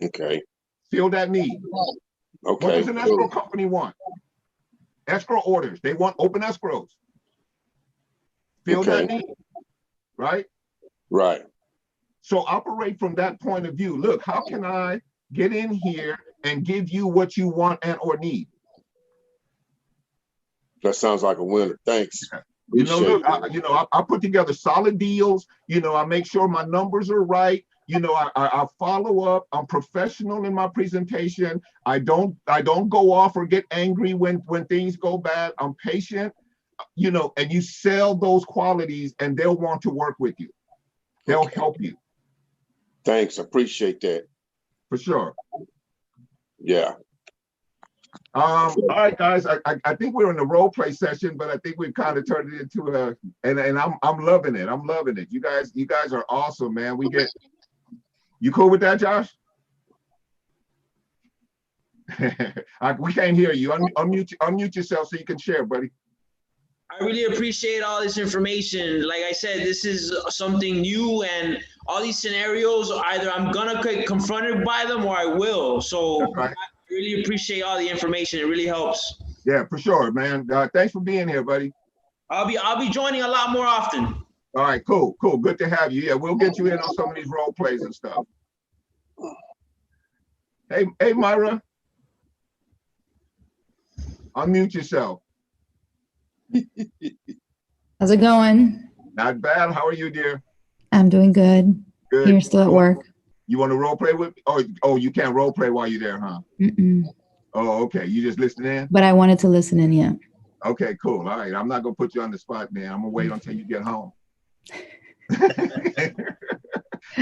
Okay. Fill that need. Okay. What does an escrow company want? Escrow orders. They want open escrows. Fill that need. Right? Right. So operate from that point of view. Look, how can I get in here and give you what you want and or need? That sounds like a winner. Thanks. You know, look, I put together solid deals. You know, I make sure my numbers are right. You know, I follow up. I'm professional in my presentation. I don't go off or get angry when things go bad. I'm patient. You know, and you sell those qualities, and they'll want to work with you. They'll help you. Thanks. I appreciate that. For sure. Yeah. All right, guys. I think we're in the role play session, but I think we've kind of turned it into and I'm loving it. I'm loving it. You guys are awesome, man. You cool with that, Josh? We can't hear you. Unmute yourself so you can share, buddy. I really appreciate all this information. Like I said, this is something new, and all these scenarios, either I'm gonna get confronted by them or I will. So I really appreciate all the information. It really helps. Yeah, for sure, man. Thanks for being here, buddy. I'll be joining a lot more often. All right, cool. Good to have you. Yeah, we'll get you in on some of these role plays and stuff. Hey, Myra. Unmute yourself. How's it going? Not bad. How are you, dear? I'm doing good. Good. Here, still at work. You want to role play with me? Oh, you can't role play while you're there, huh? Oh, okay. You just listening in? But I wanted to listen in, yeah. Okay, cool. All right. I'm not gonna put you on the spot, man. I'm gonna wait until you get home.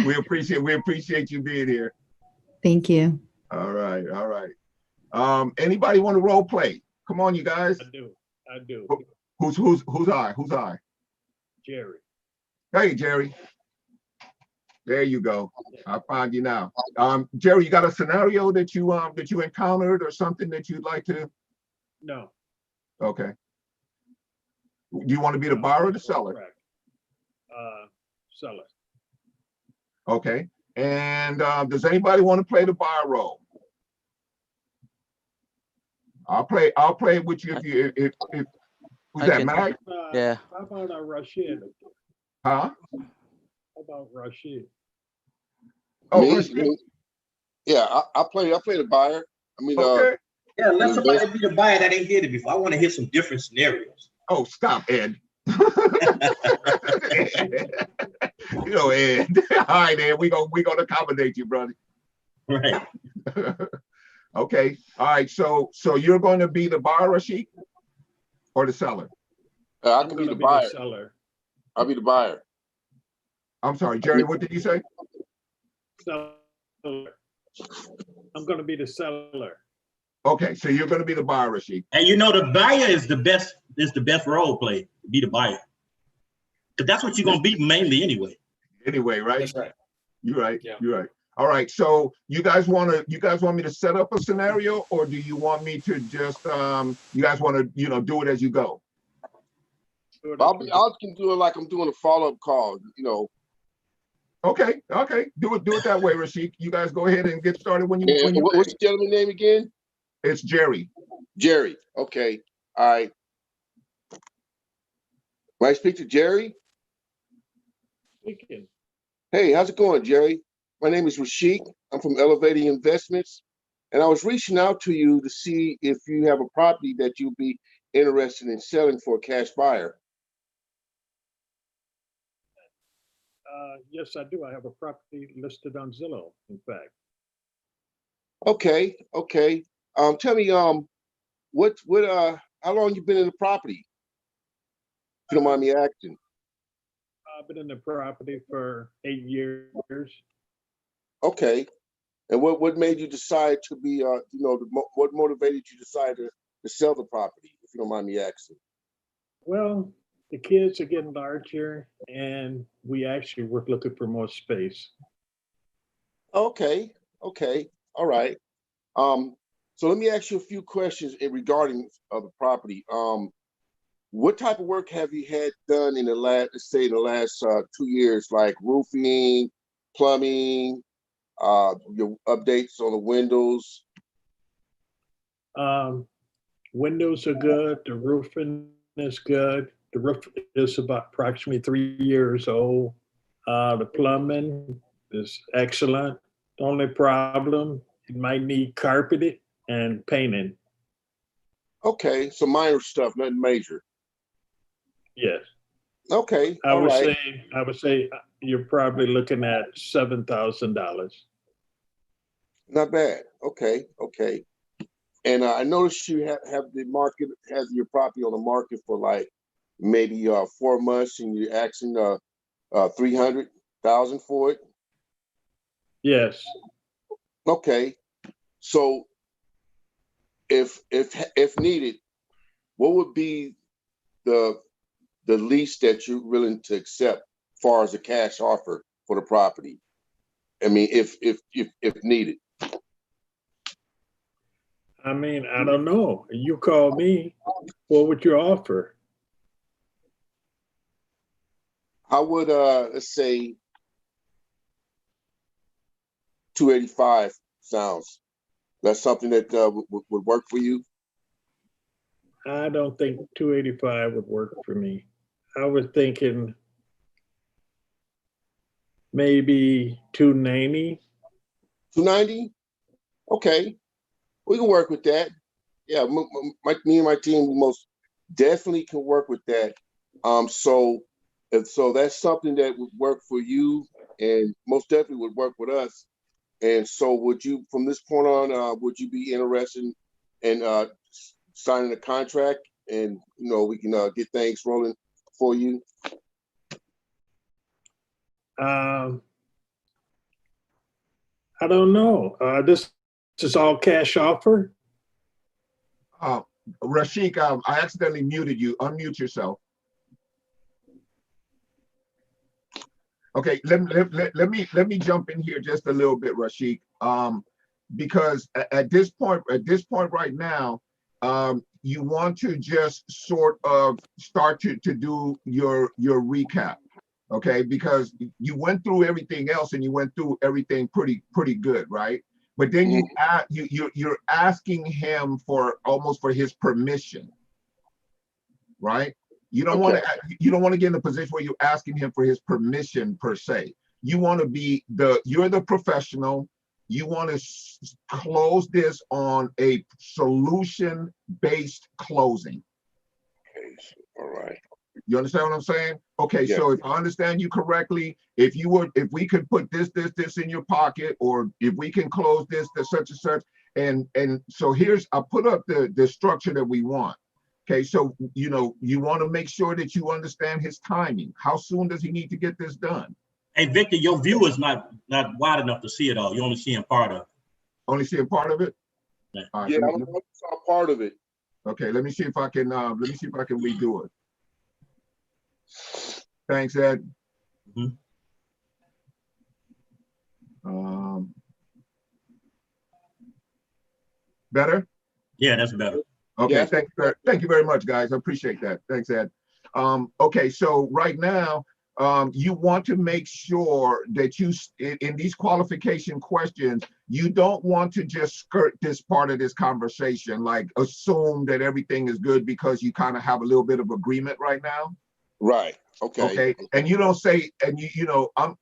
We appreciate you being here. Thank you. All right. Anybody want to role play? Come on, you guys. I do. Who's I? Jerry. Hey, Jerry. There you go. I find you now. Jerry, you got a scenario that you encountered or something that you'd like to? No. Okay. Do you want to be the buyer or the seller? Correct. Seller. Okay. And does anybody want to play the buyer role? I'll play with you if who's that, Mike? Yeah. How about Rashid? Huh? How about Rashid? Oh, Rashid. Yeah, I play the buyer. I mean, okay. Yeah, let somebody be the buyer that ain't did it before. I want to hear some different scenarios. Oh, stop, Ed. You know, Ed. All right, Ed. We gonna accommodate you, brother. Right. Okay. All right. So you're going to be the buyer, Rashid, or the seller? I can be the buyer. Seller. I'll be the buyer. I'm sorry, Jerry. What did you say? Seller. I'm going to be the seller. Okay, so you're going to be the buyer, Rashid. And you know, the buyer is the best role play, be the buyer. Because that's what you're going to be mainly anyway. Anyway, right? That's right. You're right. Yeah. You're right. All right. So you guys want me to set up a scenario, or do you want me to just you guys want to do it as you go? I can do it like I'm doing a follow-up call, Okay. Do it that way, Rashid. You guys go ahead and get started when you're what's the gentleman's name again? It's Jerry. Jerry. Okay. All right. May I speak to Jerry? Speaking. Hey, how's it going, Jerry? My name is Rashid. I'm from Elevating Investments, and I was reaching out to you to see if you have a property that you'd be interested in selling for a cash buyer. Yes, I do. I have a property listed on Zillow, in fact. Okay. Tell me, how long you been in the property? If you don't mind me asking. I've been in the property for 8 years. Okay. And what made you decide to be, what motivated you to decide to sell the property, if you don't mind me asking? Well, the kids are getting larger, and we actually were looking for more space. Okay. All right. So let me ask you a few questions regarding the property. What type of work have you had done in the last 2 years, like roofing, plumbing, your updates on the windows? Windows are good. The roofing is good. The roof is about approximately 3 years old. The plumbing is excellent. The only problem, it might need carpeted and painting. Okay, so minor stuff, nothing major. Yes. Okay. I would say you're probably looking at $7,000. Not bad. Okay. And I noticed you have your property on the market for like maybe 4 months, and you're asking $300,000 for it. Yes. Okay. So if needed, what would be the least that you're willing to accept as far as a cash offer for the property? I mean, if needed. I mean, I don't know. You call me. What would you offer? I would let's say 285 sounds. That's something that would work for you? I don't think 285 would work for me. I was thinking maybe 290. 290? Okay, we can work with that. Yeah, me and my team most definitely can work with that. So that's something that would work for you, and most definitely would work with us. And so, would you, from this point on, would you be interested in signing a contract, and we can get things rolling for you? I don't know. This is all cash offer. Rashid, I accidentally muted you. Unmute yourself. Okay, let me jump in here just a little bit, Rashid. Because at this point right now, you want to just sort of start to do your recap, okay? Because you went through everything else, and you went through everything pretty good, right? But then you're asking him for almost for his permission, right? You don't want to get in a position where you're asking him for his permission per se. You want to be you're the professional. You want to close this on a solution-based closing. Okay, all right. You understand what I'm saying? Okay, yeah. So if I understand you correctly, if we could put this in your pocket, or if we can close this such and such, and so I put up the structure that we want. Okay, so you want to make sure that you understand his timing. How soon does he need to get this done? Hey, Victor, your view is not wide enough to see it all. You're only seeing part of it. Only seeing part of it? All right, Yeah, I don't know if you saw part of it. okay, let me see if I can redo it. Thanks, Ed. Better? Yeah, that's better. Okay, Yeah. thank you very much, guys. I appreciate that. Thanks, Ed. Okay, so right now, you want to make sure that you, in these qualification questions, you don't want to just skirt this part of this conversation, like assume that everything is good because you kind of have a little bit of agreement right now. Right. Okay. Okay. And you don't say, and I'm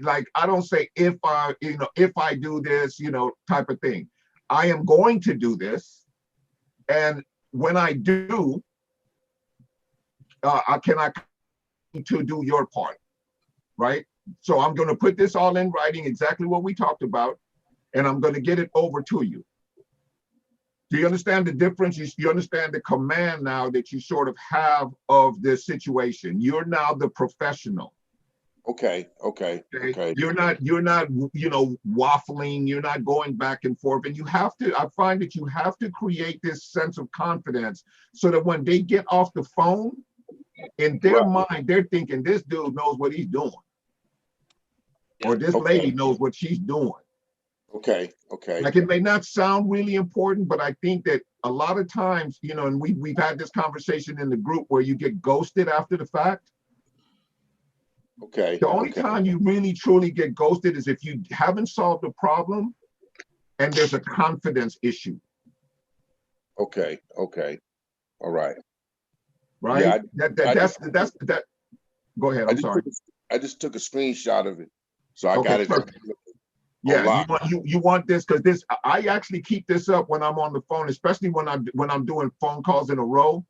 like, I don't say if I do this, type of thing. I am going to do this. And when I do, can I to do your part, right? So I'm going to put this all in writing, exactly what we talked about, and I'm going to get it over to you. Do you understand the difference? You understand the command now that you sort of have of this situation. You're now the professional. Okay. You're not, waffling, you're not going back and forth. And I find that you have to create this sense of confidence so that when they get off the phone, in their mind, they're thinking this dude knows what he's doing. Or this lady knows what she's doing. Okay. Like, it may not sound really important, but I think that a lot of times, and we've had this conversation in the group where you get ghosted after the fact. Okay. The only time you really truly get ghosted is if you haven't solved the problem and there's a confidence issue. Okay. All right. Right? Yeah, that's that. Go ahead. I'm sorry. I just took a screenshot of it. So I Okay, got it. perfect. Yeah, you want this because this, I actually keep this up when I'm on the phone, especially when I'm doing phone calls in a row,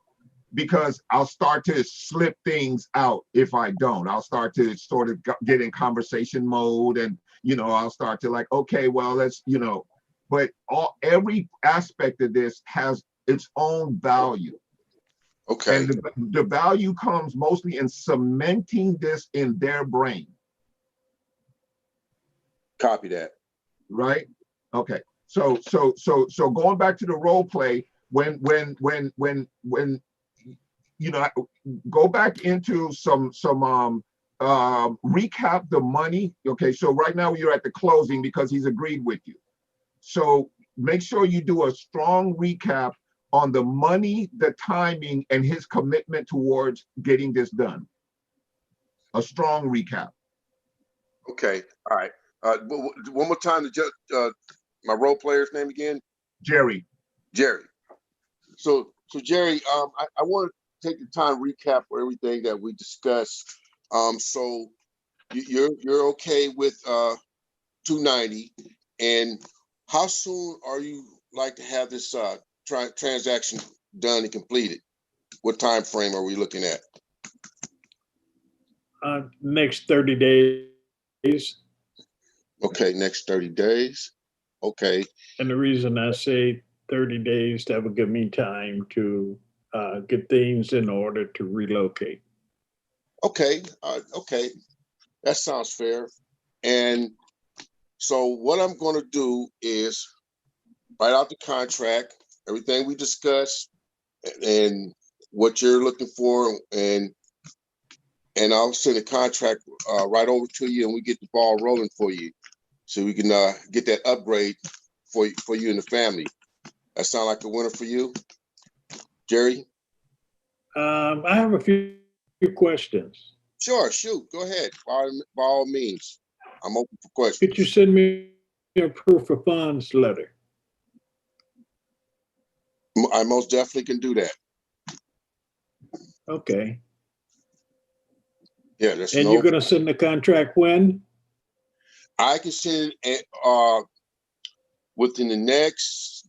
because I'll start to slip things out if I don't. I'll start to sort of get in conversation mode, and I'll start to like, okay, well, let's, but every aspect of this has its own value. Okay. And the value comes mostly in cementing this in their brain. Copy that. Right? Okay. So going back to the role play, when go back into some recap the money. Okay, so right now you're at the closing because he's agreed with you. So make sure you do a strong recap on the money, the timing, and his commitment towards getting this done. A strong recap. Okay. All right. One more time, my role player's name again? Jerry. So Jerry, I want to take the time to recap for everything that we discussed. So you're okay with 290, and how soon are you like to have this transaction done and completed? What time frame are we looking at? Next 30 days. Okay, next 30 days. Okay. And the reason I say 30 days, that would give me time to get things in order to relocate. Okay. Okay. That sounds fair. And so what I'm going to do is write out the contract, everything we discussed, and what you're looking for, and I'll send the contract right over to you, and we get the ball rolling for you, so we can get that upgrade for you and the family. That sound like a winner for you, Jerry? I have a few questions. Sure, shoot, go ahead. By all means, I'm open for questions. Could you send me a proof of funds letter? I most definitely can do that. Okay. Yeah, that's and you're going to send the contract when? I can send it within the next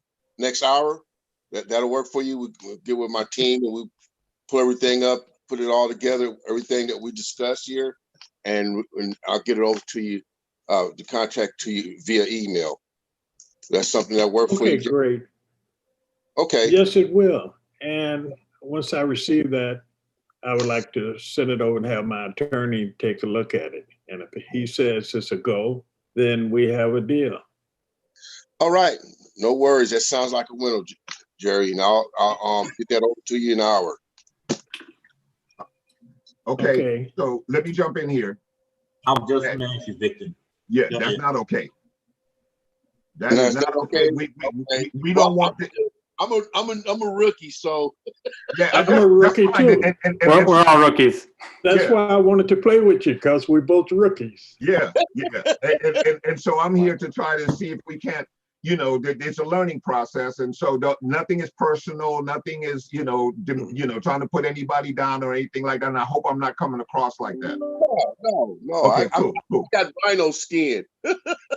hour. That'll work for you. We'll get with my team and we'll pull everything up, put it all together, everything that we discussed here, and I'll get it over to you, the contract to you via email. That's something that works for you. Okay, great. Okay. Yes, it will. And once I receive that, I would like to send it over and have my attorney take a look at it. And if he says it's a go, then we have a deal. All right. No worries. That sounds like a winner, Jerry. And I'll get that over to you in an hour. Okay. So let me jump in here. I'm just going to ask you, Victor. Yeah, that's not okay. That is not okay. We don't want this. I'm a rookie, so yeah, I'm a rookie too. We're all rookies. That's why I wanted to play with you, because we're both rookies. Yeah. And so I'm here to try to see if we can't, it's a learning process, and so nothing is personal, nothing is, trying to put anybody down or anything like that. And I hope I'm not coming across like that. No. Okay, cool. I got vinyl skin.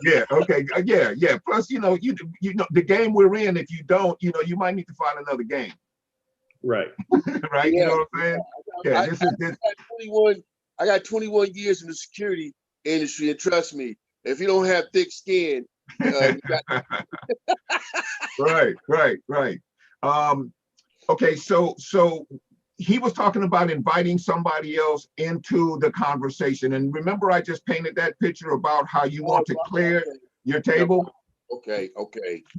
Yeah. Okay. Yeah. Plus, you know, the game we're in. If you don't, you might need to find another game. Right. Right. Yeah. You know what I'm saying? Yeah. I got 21 years in the security industry, and trust me, if you don't have thick skin, you got... Right. Okay. So he was talking about inviting somebody else into the conversation, and remember, I just painted that picture about how you want to clear your table. Okay.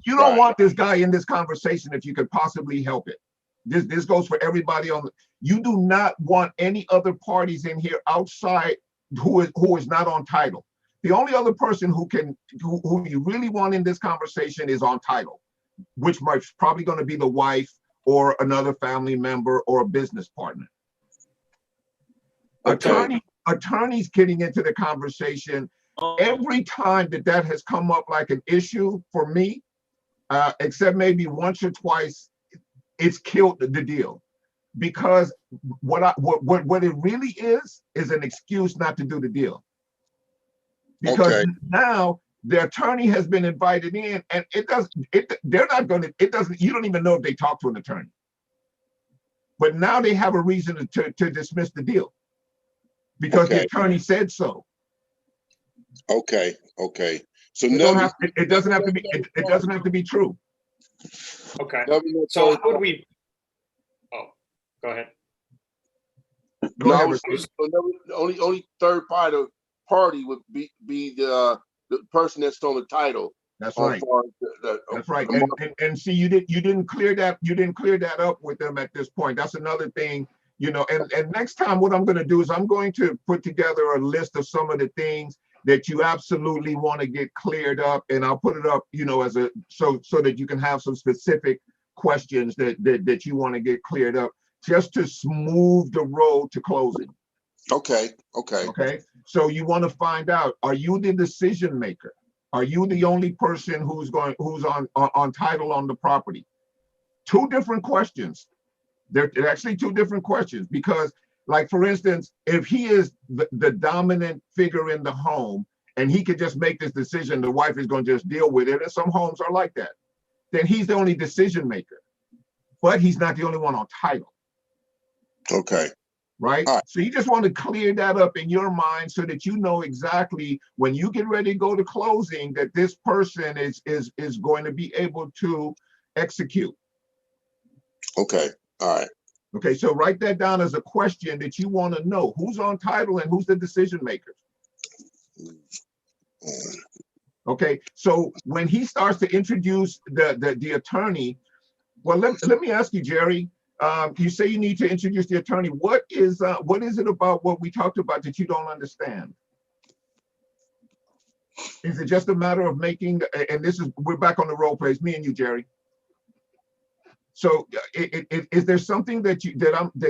You don't want this guy in this conversation if you could possibly help it. This goes for everybody on. You do not want any other parties in here outside who is not on title. The only other person who you really want in this conversation is on title, which might probably going to be the wife or another family member or a business partner. Okay. Attorneys getting into the conversation every time that has come up like an issue for me, except maybe once or twice, it's killed the deal. Because what it really is an excuse not to do the deal. Because now the attorney has been invited in, and you don't even know if they talk to an attorney. But now they have a reason to dismiss the deal because the attorney said so. Okay. So it doesn't have to be true. Okay. So how would we? Oh, go ahead. Only third party would be the person that's on the title. That's right. That's right. And see, you didn't clear that up with them at this point. That's another thing, and next time what I'm going to do is I'm going to put together a list of some of the things that you absolutely want to get cleared up, and I'll put it up, as so that you can have some specific questions that you want to get cleared up just to smooth the road to closing. Okay. So you want to find out, are you the decision maker? Are you the only person who's on title on the property? Two different questions. They're actually two different questions because, like, for instance, if he is the dominant figure in the home and he could just make this decision, the wife is going to just deal with it, and some homes are like that, then he's the only decision maker, but he's not the only one on title. Okay. Right? So you just want to clear that up in your mind so that you know exactly when you get ready to go to closing that this person is going to be able to execute. Okay. All right. Okay, so write that down as a question that you want to know. Who's on title and who's the decision makers? Okay, so when he starts to introduce the attorney, well, let me ask you, Jerry. You say you need to introduce the attorney. What is it about what we talked about that you don't understand? Is it just a matter of making? And we're back on the role plays. Me and you, Jerry. So, is there something that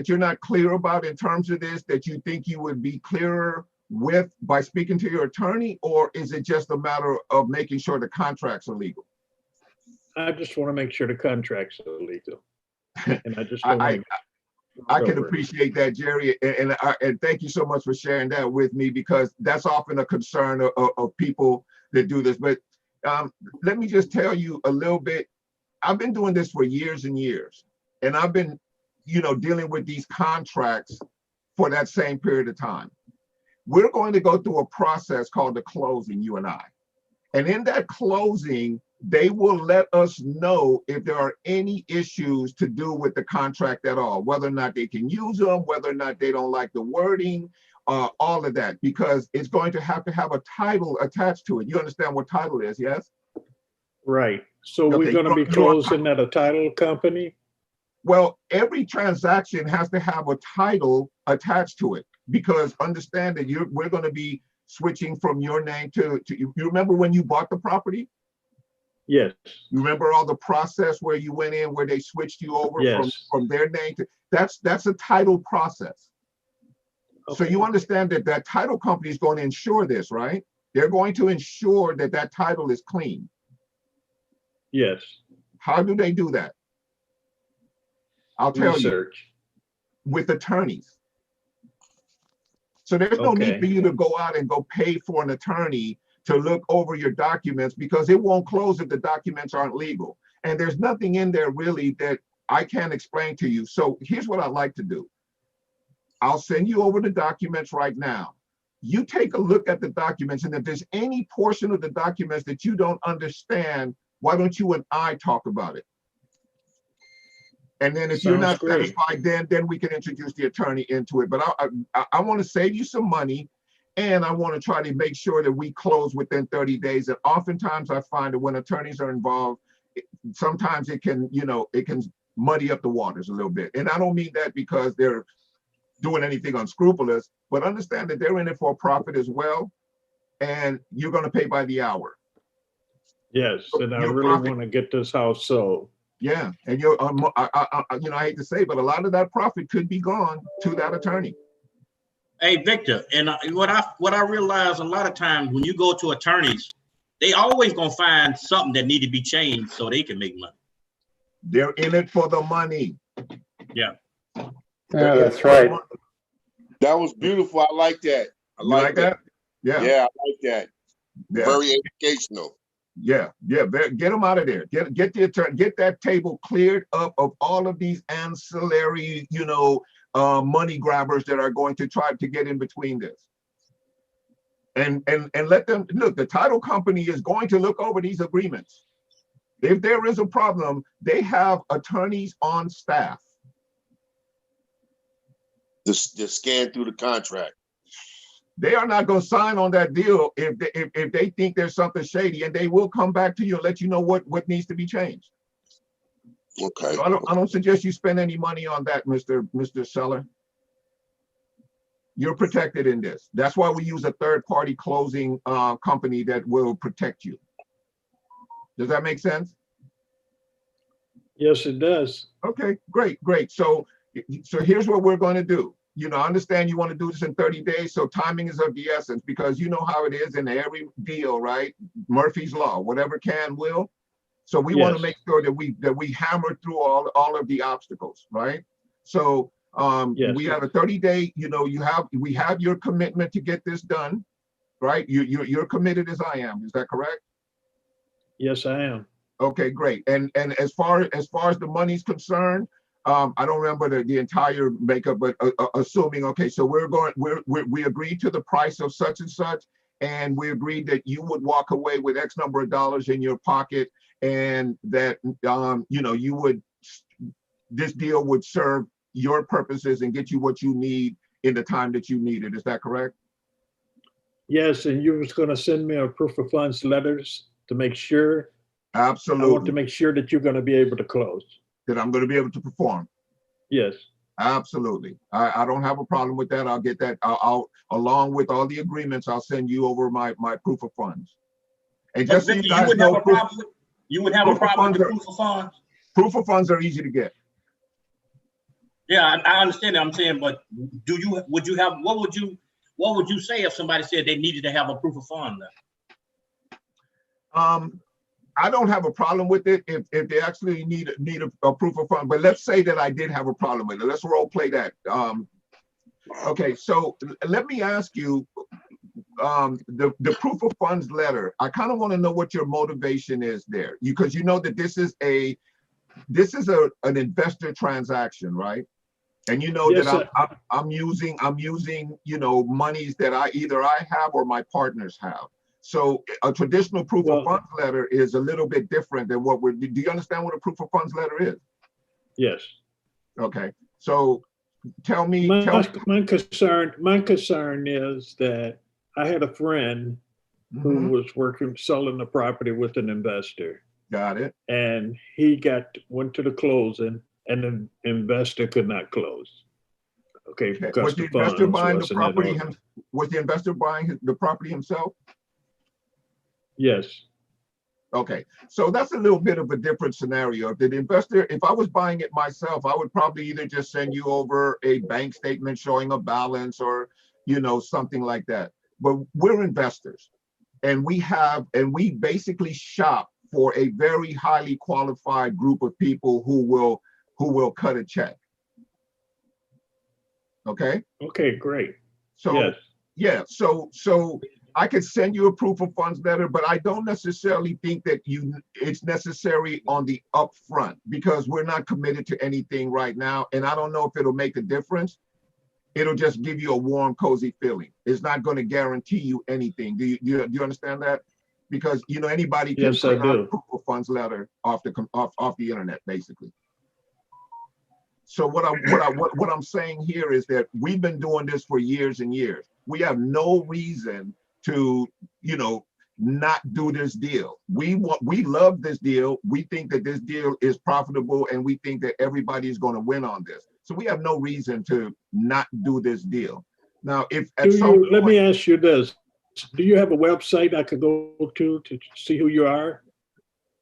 you're not clear about in terms of this that you think you would be clearer with by speaking to your attorney, or is it just a matter of making sure the contracts are legal? I just want to make sure the contracts are legal. And I just don't I can appreciate that, Jerry, and thank you so much for sharing that with me, because that's often a concern of people that do this. But let me just tell you a little bit. I've been doing this for years and years, and I've been, dealing with these contracts for that same period of time. We're going to go through a process called the closing, you and I. And in that closing, they will let us know if there are any issues to do with the contract at all, whether or not they can use them, whether or not they don't like the wording, all of that, because it's going to have a title attached to it. You understand what title is, yes? Right. So Okay, we're going to be closing at a title company? Well, every transaction has to have a title attached to it, because understand that we're going to be switching from your name to you. You remember when you bought the property? Yes. You remember all the process where you went in, where they switched you over from their name to that's a title process. Okay. So you understand that that title company is going to ensure this, right? They're going to ensure that that title is clean. Yes. How do they do that? I'll tell you. With attorneys. So there's no need for you to go out and go pay for an attorney to look over your documents, because it won't close if the documents aren't legal. And there's nothing in there really that I can't explain to you. So here's what I'd like to do. I'll send you over the documents right now. You take a look at the documents, and if there's any portion of the documents that you don't understand, why don't you and I talk about it? And then if you're not satisfied, then we can introduce the attorney into it. But I want to save you some money, and I want to try to make sure that we close within 30 days. And oftentimes I find that when attorneys are involved, sometimes it can, it can muddy up the waters a little bit. And I don't mean that because they're doing anything unscrupulous, but understand that they're in it for a profit as well. And you're going to pay by the hour. Yes, and I really want to get this house sold. Yeah, and I hate to say, but a lot of that profit could be gone to that attorney. Hey, Victor, and what I realize a lot of times when you go to attorneys, they always gonna find something that need to be changed so they can make money. They're in it for the money. Yeah. Yeah, that's right. That was beautiful. I like that. I like that. Yeah. Yeah, I like that. Yeah. Very educational. Yeah, get them out of there. Get the attorney, get that table cleared up of all of these ancillary, money grabbers that are going to try to get in between this. And let them look. The title company is going to look over these agreements. If there is a problem, they have attorneys on staff. Just scan through the contract. They are not going to sign on that deal if they think there's something shady, and they will come back to you and let you know what needs to be changed. Okay. So I don't suggest you spend any money on that, Mr. Seller. You're protected in this. That's why we use a third-party closing company that will protect you. Does that make sense? Yes, it does. Okay, great. So here's what we're going to do. I understand you want to do this in 30 days, so timing is of the essence, because you know how it is in every deal, right? Murphy's Law, whatever can will. So we want to make sure that we hammer through all of the obstacles, right? So we have a 30-day, we have your commitment to get this done, right? You're committed as I am. Is that correct? Yes, I am. Okay, great. And as far as the money's concerned, I don't remember the entire makeup, but assuming, okay, so we agreed to the price of such and such, and we agreed that you would walk away with X number of dollars in your pocket, and that this deal would serve your purposes and get you what you need in the time that you need it. Is that correct? Yes, and you was going to send me a proof of funds letters to make sure. Absolutely. I want to make sure that you're going to be able to close. That I'm going to be able to perform. Yes. Absolutely. I don't have a problem with that. I'll get that. I'll along with all the agreements, I'll send you over my proof of funds. And just so you guys know, you would have a problem with proof of funds? Proof of funds are easy to get. Yeah, I understand that. I'm saying, but what would you say if somebody said they needed to have a proof of funds? I don't have a problem with it if they actually need a proof of fund. But let's say that I did have a problem with it. Let's role play that. Okay, so let me ask you, the proof of funds letter. I kind of want to know what your motivation is there, because you know that this is an investor transaction, right? And you know that I'm using monies that either I have or my partners have. So a traditional proof of funds letter is a little bit different than what do you understand what a proof of funds letter is? Yes. Okay. So tell me. My concern is that I had a friend who was selling the property with an investor. Got it. And he went to the closing, and the investor could not close. Okay, because Was the the investor funds buying the wasn't in property? order. Was the investor buying the property himself? Yes. Okay, so that's a little bit of a different scenario. If the investor, if I was buying it myself, I would probably either just send you over a bank statement showing a balance or, you know, something like that. But we're investors, and we basically shop for a very highly qualified group of people who will cut a check. Okay. Okay, great. So yes. yeah, so I could send you a proof of funds letter, but I don't necessarily think that it's necessary on the upfront because we're not committed to anything right now, and I don't know if it'll make a difference. It'll just give you a warm, cozy feeling. It's not going to guarantee you anything. Do you understand that? Because you know anybody can print out a proof of funds letter off the internet, basically. So what I'm saying here is that we've been doing this for years and years. We have no reason to, you know, not do this deal. We love this deal. We think that this deal is profitable, and we think that everybody is going to win on this. So we have no reason to not do this deal. Now, if at some point, let me ask you this: do you have a website I could go to see who you are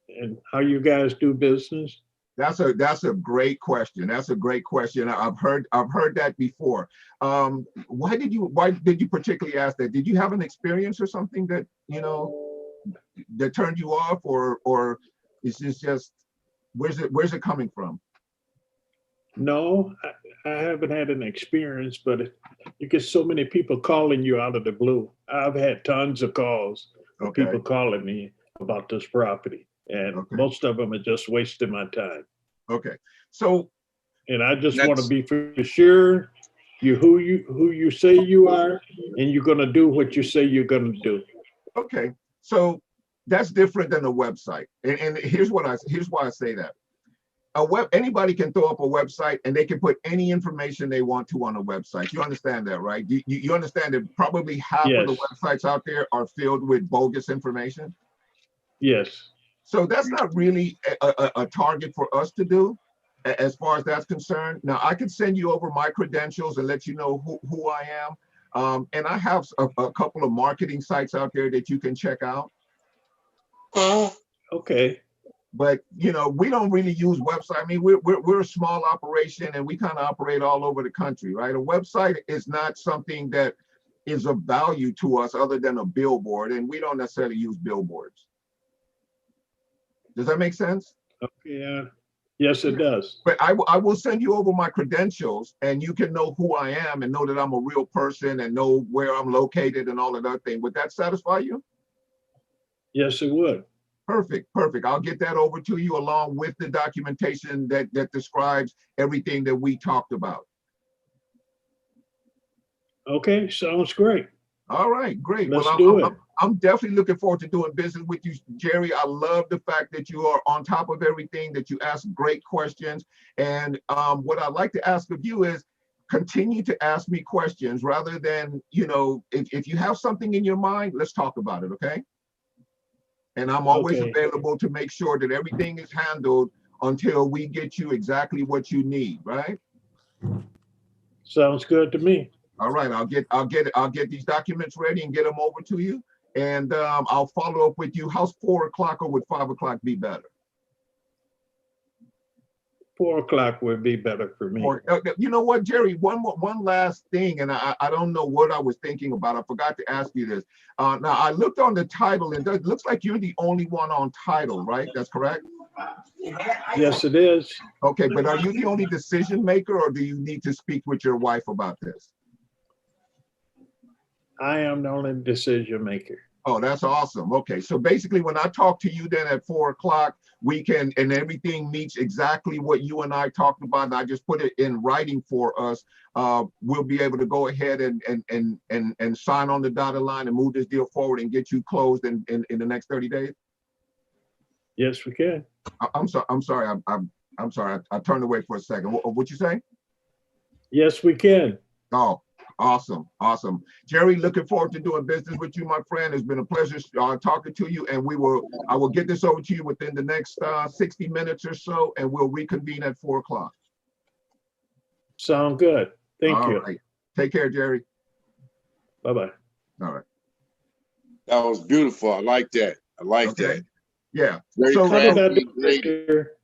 and how you guys do business? That's a great question. That's a great question. I've heard that before. Why did you particularly ask that? Did you have an experience or something that, you know, that turned you off, or is this just where's it coming from? No, I haven't had an experience, but you get so many people calling you out of the blue. I've had tons of calls of people calling me about this property. And most of them are just wasting my time. Okay, so and I just want to be for sure who you say you are, and you're going to do what you say you're going to do. Okay, so that's different than a website, and here's why I say that. Anybody can throw up a website and they can put any information they want to on a website. You understand that, right? You understand that probably half of the websites out there are filled with bogus information? Yes. So that's not really a target for us to do as far as that's concerned. Now, I can send you over my credentials and let you know who I am. And I have a couple of marketing sites out there that you can check out. Okay. But, you know, we don't really use website. I mean, we're a small operation and we kind of operate all over the country, right? A website is not something that is of value to us other than a billboard, and we don't necessarily use billboards. Does that make sense? Okay, yeah. Yes, it does. But I will send you over my credentials, and you can know who I am and know that I'm a real person and know where I'm located and all of that thing. Would that satisfy you? Yes, it would. Perfect, perfect. I'll get that over to you along with the documentation that describes everything that we talked about. Okay, sounds great. All right, great. Let's do it. I'm definitely looking forward to doing business with you, Jerry. I love the fact that you are on top of everything, that you ask great questions. And what I'd like to ask of you is continue to ask me questions rather than, you know, if you have something in your mind, let's talk about it, okay? And I'm always available to make sure that everything is handled until we get you exactly what you need, right? Sounds good to me. All right, I'll get these documents ready and get them over to you, and I'll follow up with you. How's 4 o'clock or would 5 o'clock be better? 4 o'clock would be better for me. You know what, Jerry? One last thing, and I don't know what I was thinking about. I forgot to ask you this. Now I looked on the title, and it looks like you're the only one on title, right? That's correct. Yes, it is. Okay, but are you the only decision maker, or do you need to speak with your wife about this? I am the only decision maker. Oh, that's awesome. Okay, so basically when I talk to you then at 4 o'clock, we can, and everything meets exactly what you and I talked about, and I just put it in writing for us, we'll be able to go ahead and sign on the dotted line and move this deal forward and get you closed in the next 30 days? Yes, we can. I'm sorry, I turned away for a second. What'd you say? Yes, we can. Oh, Awesome, awesome. Jerry, looking forward to doing business with you, my friend. It's been a pleasure talking to you, and I will get this over to you within the next 60 minutes or so, and we'll reconvene at 4 o'clock. Sound good. Thank you. Right. Take care, Jerry. Bye-bye. All right. That was beautiful. I like that. I like that. Yeah. Very So how did I crafty, do, creative. Victor?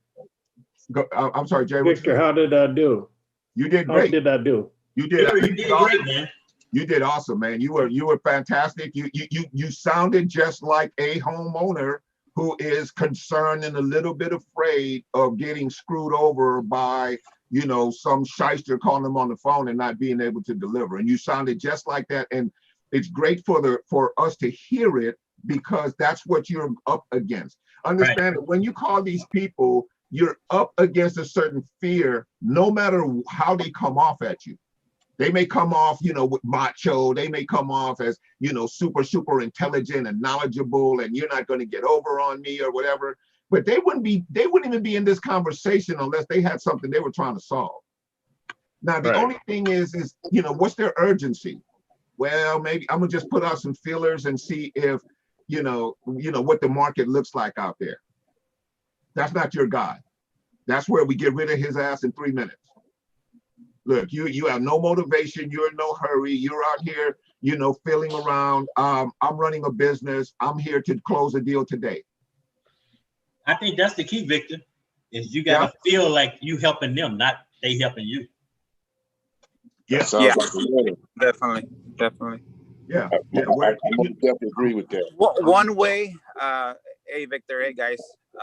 I'm sorry, Jerry. Victor, how did I do? You did How great. did I do? You did. You You did awesome. great, man. You did awesome, man. You were fantastic. You sounded just like a homeowner who is concerned and a little bit afraid of getting screwed over by, you know, some shyster calling them on the phone and not being able to deliver. And you sounded just like that. And it's great for us to hear it, because that's what you're up against. Understand that when you call these people, you're up against a certain fear, no matter how they come off at you. They may come off, you know, with macho. They may come off as, you know, super intelligent and knowledgeable, and you're not going to get over on me or whatever. But they wouldn't even be in this conversation unless they had something they were trying to solve. Now, the only thing is, you know, what's their urgency? Well, maybe I'm gonna just put out some feelers and see if, you know what the market looks like out there. That's not your guy. That's where we get rid of his ass in 3 minutes. Look, you have no motivation. You're in no hurry. You're out here, you know, feeling around. I'm running a business. I'm here to close a deal today. I think that's the key, Victor, is you gotta feel like you helping them, not they helping you. Yeah, Definitely. Yeah, I definitely agree with that. One way, hey Victor, hey guys.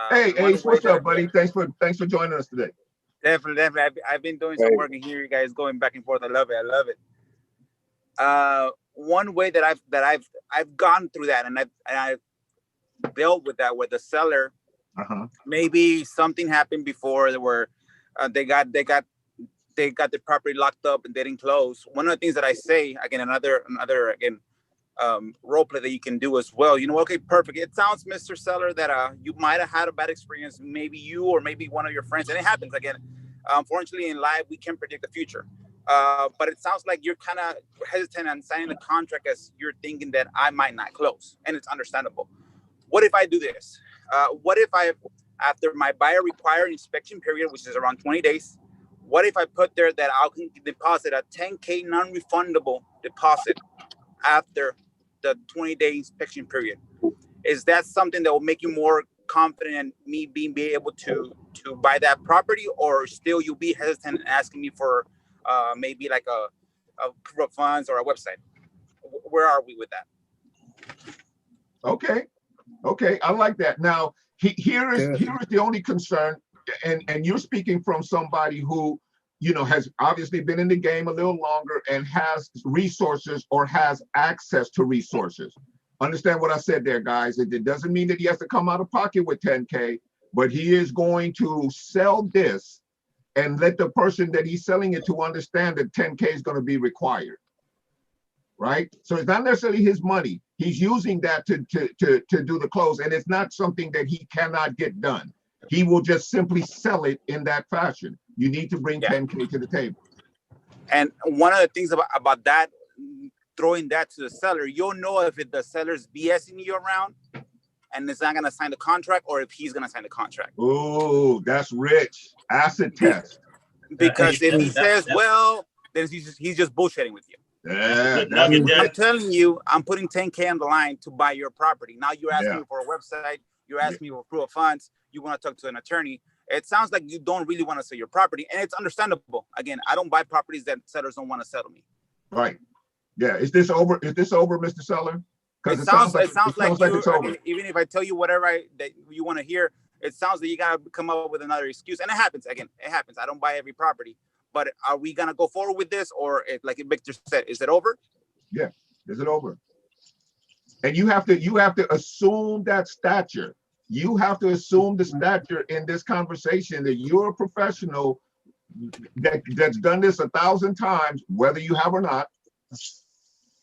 Hey Ace, what's up, buddy? Thanks for joining us today. Definitely. I've been doing some work and hear you guys going back and forth. I love it. One way that I've gone through that, and I've dealt with that, where the seller, maybe something happened before, where they got the property locked up and they didn't close. One of the things that I say, again, another role play that you can do as well. You know, okay, perfect. It sounds, Mr. Seller, that you might have had a bad experience, maybe you or maybe one of your friends, and it happens again. Unfortunately, in life, we can't predict the future. But it sounds like you're kind of hesitant on signing the contract, as you're thinking that I might not close, and it's understandable. What if I do this? What if after my buyer required inspection period, which is around 20 days, what if I put there that I can deposit a $10K non-refundable deposit after the 20-day inspection period? Is that something that will make you more confident in me being able to buy that property, or still you'll be hesitant and asking me for maybe like a proof of funds or a website? Where are we with that? Okay, I like that. Now, here is the only concern, and you're speaking from somebody who, you know, has obviously been in the game a little longer and has resources or has access to resources. Understand what I said there, guys. It doesn't mean that he has to come out of pocket with 10K, but he is going to sell this and let the person that he's selling it to understand that 10K is going to be required. Right? So it's not necessarily his money. He's using that to do the close, and it's not something that he cannot get done. He will just simply sell it in that fashion. You need to bring 10K to the table. And one of the things about that, throwing that to the seller, you'll know if the seller's BSing you around and is not going to sign the contract, or if he's going to sign the contract. Oh, that's rich. Acid test. Because if he says, well, then he's just bullshitting with you. Yeah, I'm telling you, I'm putting 10K on the line to buy your property. Now you're asking me for a website. You're asking me for proof of funds. You want to talk to an attorney. It sounds like you don't really want to sell your property, and it's understandable. Again, I don't buy properties that sellers don't want to sell to me. Right. Yeah. Is this over, Mr. Seller? Because it sounds like it's over. Even if I tell you whatever that you want to hear, it sounds like you got to come up with another excuse. And it happens. Again, it happens. I don't buy every property. But are we going to go forward with this? Or like Victor said, is it over? Yeah. Is it over? And you have to assume that stature. You have to assume the stature in this conversation that you're a professional that's done this 1,000 times, whether you have or not.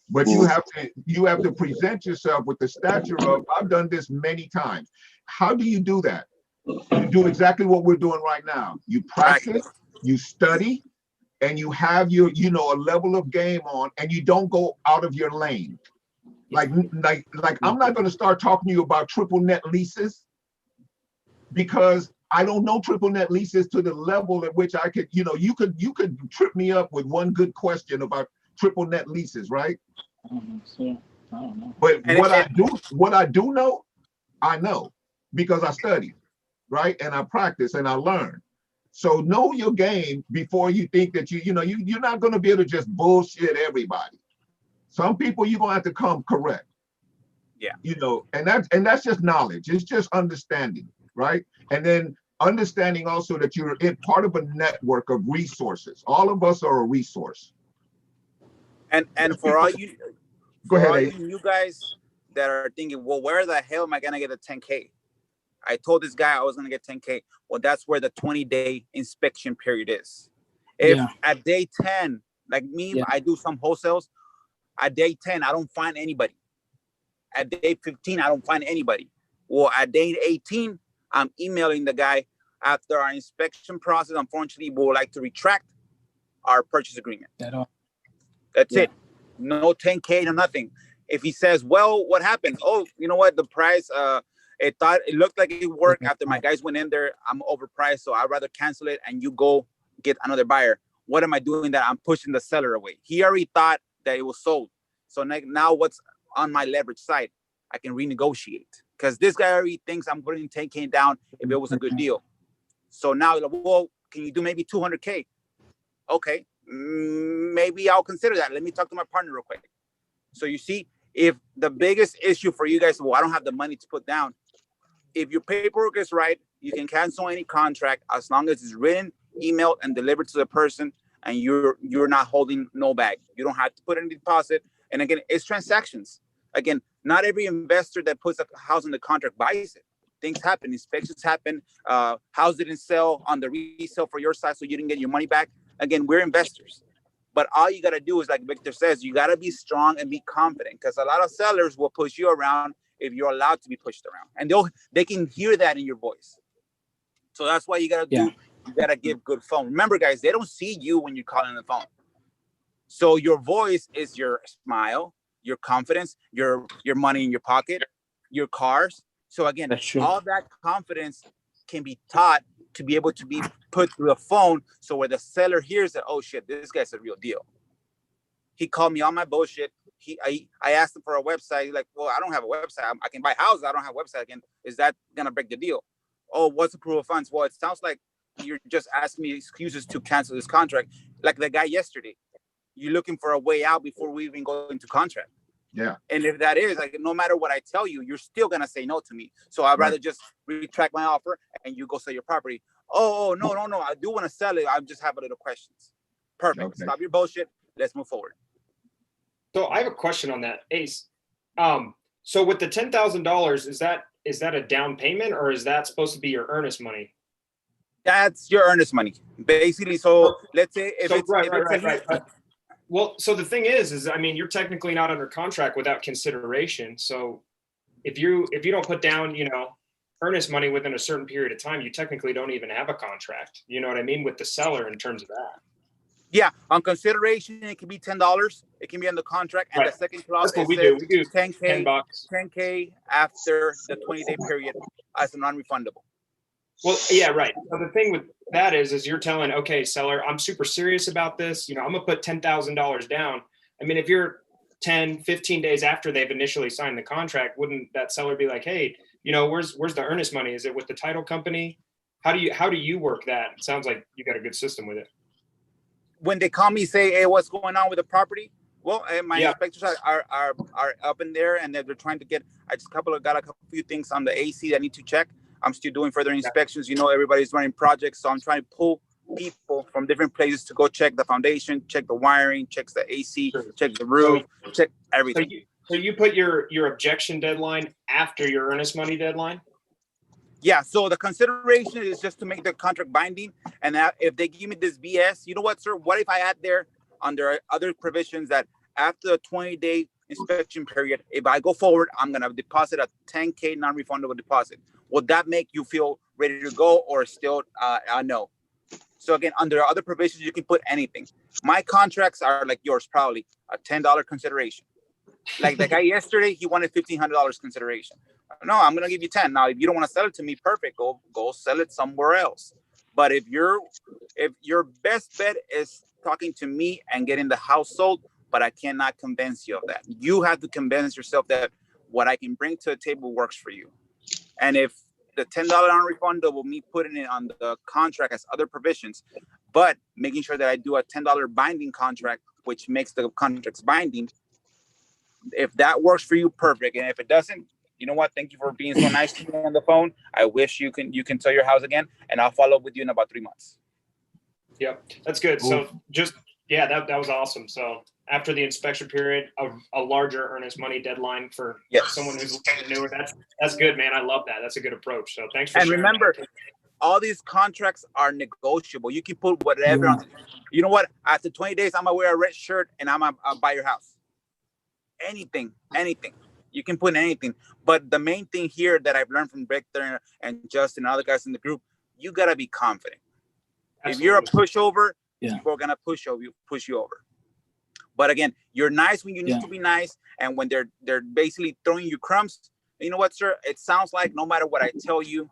But you have to present yourself with the stature of, I've done this many times. How do you do that? You do exactly what we're doing right now. You practice, you study, and you have your, you know, a level of game on, and you don't go out of your lane. Like I'm not going to start talking to you about triple net leases because I don't know triple net leases to the level at which I could, you know, you could trip me up with one good question about triple net leases, right? I don't know. But what I do know, I know because I study, right? And I practice and I learn. So know your game before you think that you're not going to be able to just bullshit everybody. Some people you're going to have to come correct. Yeah. You know, and that's just knowledge. It's just understanding, right? And then understanding also that you're in part of a network of resources. All of us are a resource. And for all you, go ahead, you guys that are thinking, well, where the hell am I gonna get a 10K? I told this guy I was gonna get 10K. Well, that's where the 20-day inspection period is. If at day 10, like me, I do some wholesales. At day 10, I don't find anybody. At day 15, I don't find anybody. Well, at day 18, I'm emailing the guy. After our inspection process, unfortunately, we would like to retract our purchase agreement. That's it. No 10K, no nothing. If he says, well, what happened? Oh, you know what? The price, it looked like it worked. After my guys went in there, I'm overpriced, so I'd rather cancel it and you go get another buyer. What am I doing that? I'm pushing the seller away. He already thought that it was sold. So now what's on my leverage side? I can renegotiate because this guy already thinks I'm putting 10K down if it was a good deal. So now, well, can you do maybe 200K? Okay, maybe I'll consider that. Let me talk to my partner real quick. So you see, if the biggest issue for you guys, well, I don't have the money to put down. If your paperwork is right, you can cancel any contract as long as it's written, emailed, and delivered to the person, and you're not holding no bag. You don't have to put any deposit. And again, it's transactions. Again, not every investor that puts a house on the contract buys it. Things happen, inspections happen, house didn't sell on the resale for your side, so you didn't get your money back. Again, we're investors. But all you got to do is, like Victor says, you got to be strong and be confident, because a lot of sellers will push you around if you're allowed to be pushed around. And they can hear that in your voice. So that's why you got to do, you got to give good phone. Remember, guys, they don't see you when you're calling the phone. So your voice is your smile, your confidence, your money in your pocket, your cars. So again, all that confidence can be taught to be able to be put through the phone. So where the seller hears that, oh shit, this guy's a real deal. He called me on my bullshit. I asked him for a website. He's like, well, I don't have a website. I can buy houses. I don't have a website. Again, is that gonna break the deal? Oh, what's the proof of funds? Well, it sounds like you're just asking me excuses to cancel this contract. Like the guy yesterday, you're looking for a way out before we even go into contract. Yeah. And if that is, like, no matter what I tell you, you're still gonna say no to me. So I'd rather just retract my offer and you go sell your property. Oh, no. I do want to sell it. I just have a little questions. Perfect. Okay. Stop your bullshit. Let's move forward. So I have a question on that, Ace. So with the $10,000, is that a down payment, or is that supposed to be your earnest money? That's your earnest money, basically. So let's say if it's right. Well, so the thing is I mean, you're technically not under contract without consideration. So if you don't put down, earnest money within a certain period of time, you technically don't even have a contract. You know what I mean? With the seller in terms of that. Yeah, on consideration, it can be $10. It can be on the contract, and the second clause is we do 10K, $10K after the 20-day period as a non-refundable. Well, yeah, right. So the thing with that is you're telling, okay, seller, I'm super serious about this. I'm gonna put $10,000 down. I mean, if you're 10, 15 days after they've initially signed the contract, wouldn't that seller be like, hey, where's the earnest money? Is it with the title company? How do you work that? It sounds like you got a good system with it. When they call me, say, hey, what's going on with the property? Well, my inspectors are up in there, and they're trying to get. I just got a few things on the AC that I need to check. I'm still doing further inspections. Everybody's running projects, so I'm trying to pull people from different places to go check the foundation, check the wiring, check the AC, check the roof, check everything. So you put your objection deadline after your earnest money deadline? Yeah, so the consideration is just to make the contract binding. And if they give me this BS, you know what, sir? What if I add there under other provisions that after the 20-day inspection period, if I go forward, I'm going to deposit a $10K non-refundable deposit. Would that make you feel ready to go, or still no? So again, under other provisions, you can put anything. My contracts are like yours, probably a $10 consideration. Like the guy yesterday, he wanted $1,500 consideration. No, I'm gonna give you 10. Now, if you don't want to sell it to me, perfect. Go sell it somewhere else. But if your best bet is talking to me and getting the house sold, but I cannot convince you of that. You have to convince yourself that what I can bring to the table works for you. And if the $10 non-refundable, me putting it on the contract as other provisions, but making sure that I do a $10 binding contract, which makes the contracts binding. If that works for you, perfect. And if it doesn't, you know what? Thank you for being so nice to me on the phone. I wish you can sell your house again, and I'll follow up with you in about 3 months. Yep, that's good. So that was awesome. So after the inspection period, a larger earnest money deadline for someone who's newer. That's good, man. I love that. That's a good approch. So thanks for sharing. And remember, all these contracts are negotiable. You can put whatever on. You know what? After 20 days, I'm gonna wear a red shirt and I'm gonna buy your house. Anything. You can put anything. But the main thing here that I've learned from Victor and Justin and other guys in the group, you gotta be confident. Absolutely. If you're a pushover, people are gonna push you over. But again, you're nice when you need to be nice, and when they're basically throwing you crumbs. You know what, sir? It sounds like no matter what I tell you,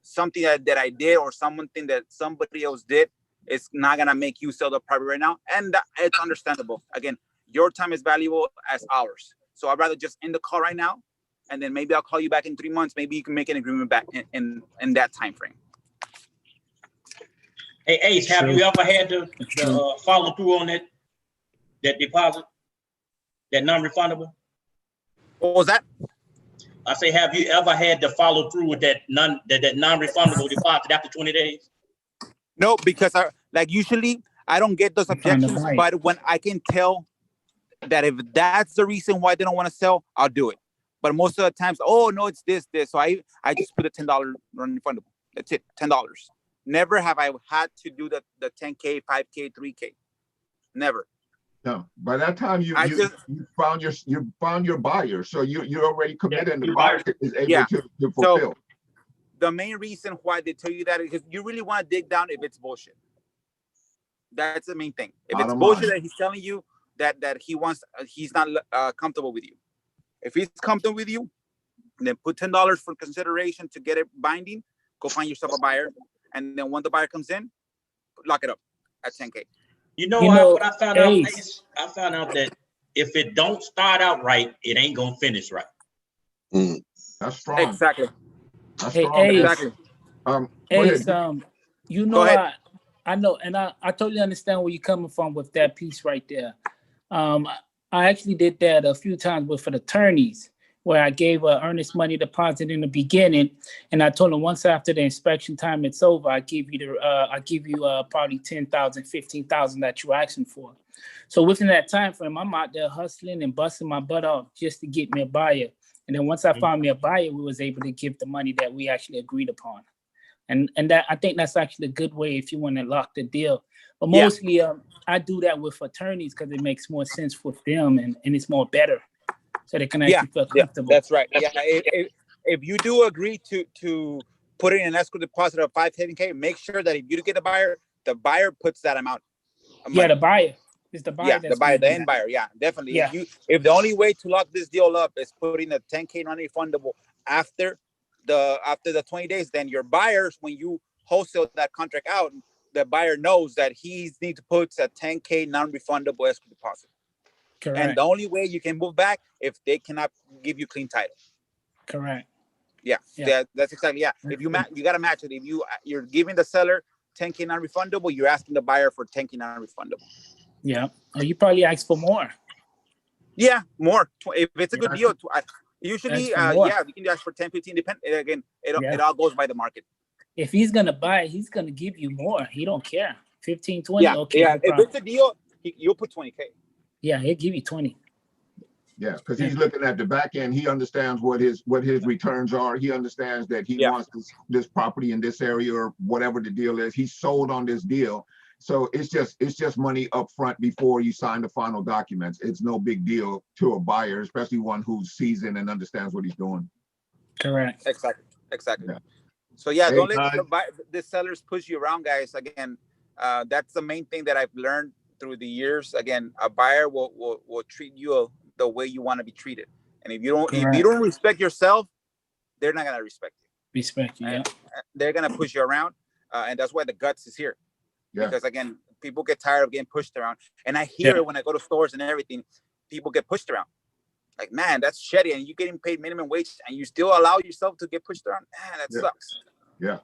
something that I did or something that somebody else did, it's not gonna make you sell the property right now, and it's understandable. Again, your time is valuable as ours. So I'd rather just end the call right now, and then maybe I'll call you back in 3 months. Maybe you can make an agreement back in that time frame. Hey, Ace, have you ever had to follow through on that deposit, that non-refundable? What was that? I say, have you ever had to follow through with that non-refundable deposit after 20 days? No, because usually I don't get those objections, but when I can tell that if that's the reason why they don't want to sell, I'll do it. But most of the times, oh no, it's this. So I just put a $10 non-refundable. That's it, $10. Never have I had to do the 10K, 5K, 3K. Never. No, by that time you found your buyer, so you're already committed, and the buyer is able to fulfill. So the main reason why they tell you that is because you really want to dig down if it's bullshit. That's the main thing. If it's bullshit that he's telling you that he's not comfortable with you. If he's comfortable with you, then put $10 for consideration to get it binding. Go find yourself a buyer, and then when the buyer comes in, lock it up at 10K. What I found out? I found out that if it don't start out right, it ain't gonna finish right. That's strong. Exactly. That's hey, strong. Ace, Ace, I know, and I totally understand where you're coming from with that piece right there. I actually did that a few times with attorneys, where I gave an earnest money deposit in the beginning, and I told them once after the inspection time it's over, I give you probably $10,000, $15,000 that you're asking for. So within that time frame, I'm out there hustling and busting my butt off just to get me a buyer. And then once I found me a buyer, we was able to give the money that we actually agreed upon. And that, I think that's actually a good way if you want to lock the deal. But mostly I do that with attorneys because it makes more sense for them and it's more better. So they can actually feel comfortable. That's right. Yeah, if you do agree to put in an escrow deposit of $5,000, make sure that if you get the buyer puts that amount. The buyer. It's the buyer. Yeah, the end buyer. Yeah, definitely. Yeah. If the only way to lock this deal up is putting a 10K non-refundable after the 20 days, then your buyers, when you wholesale that contract out, the buyer knows that he needs to put a 10K non-refundable escrow deposit. Correct. And the only way you can move back if they cannot give you clean title. Correct. Yeah, that's exactly. Yeah, if you got to match it. If you're giving the seller 10K non-refundable, you're asking the buyer for 10K non-refundable. Yeah, or you probably ask for more. Yeah, more. If it's a good deal, usually, you can ask for 10, 15. Depend. Again, it all goes by the market. If he's gonna buy, he's gonna give you more. He don't care. 15, 20. Yeah, okay. Yeah. If it's a deal, you'll put 20K. Yeah, he'll give you 20. Yeah, because he's looking at the back end. He understands what his returns are. He understands that he wants this property in this area or whatever the deal is. He's sold on this deal. So it's just money up front before you sign the final documents. It's no big deal to a buyer, especially one who's seasoned and understands what he's doing. Correct. Exactly. Yeah. So don't let the sellers push you around, guys. Again, That's the main thing that I've learned through the years. Again, a buyer will treat you the way you want to be treated. And if you don't respect yourself, they're not gonna respect you. Respect you, yeah. They're gonna push you around, and that's why the guts is here. Yeah. Because again, people get tired of getting pushed around, and I hear it when I go to stores and everything. People get pushed around. Like, man, that's shitty, and you're getting paid minimum wage, and you still allow yourself to get pushed around. Man, that sucks. Yeah.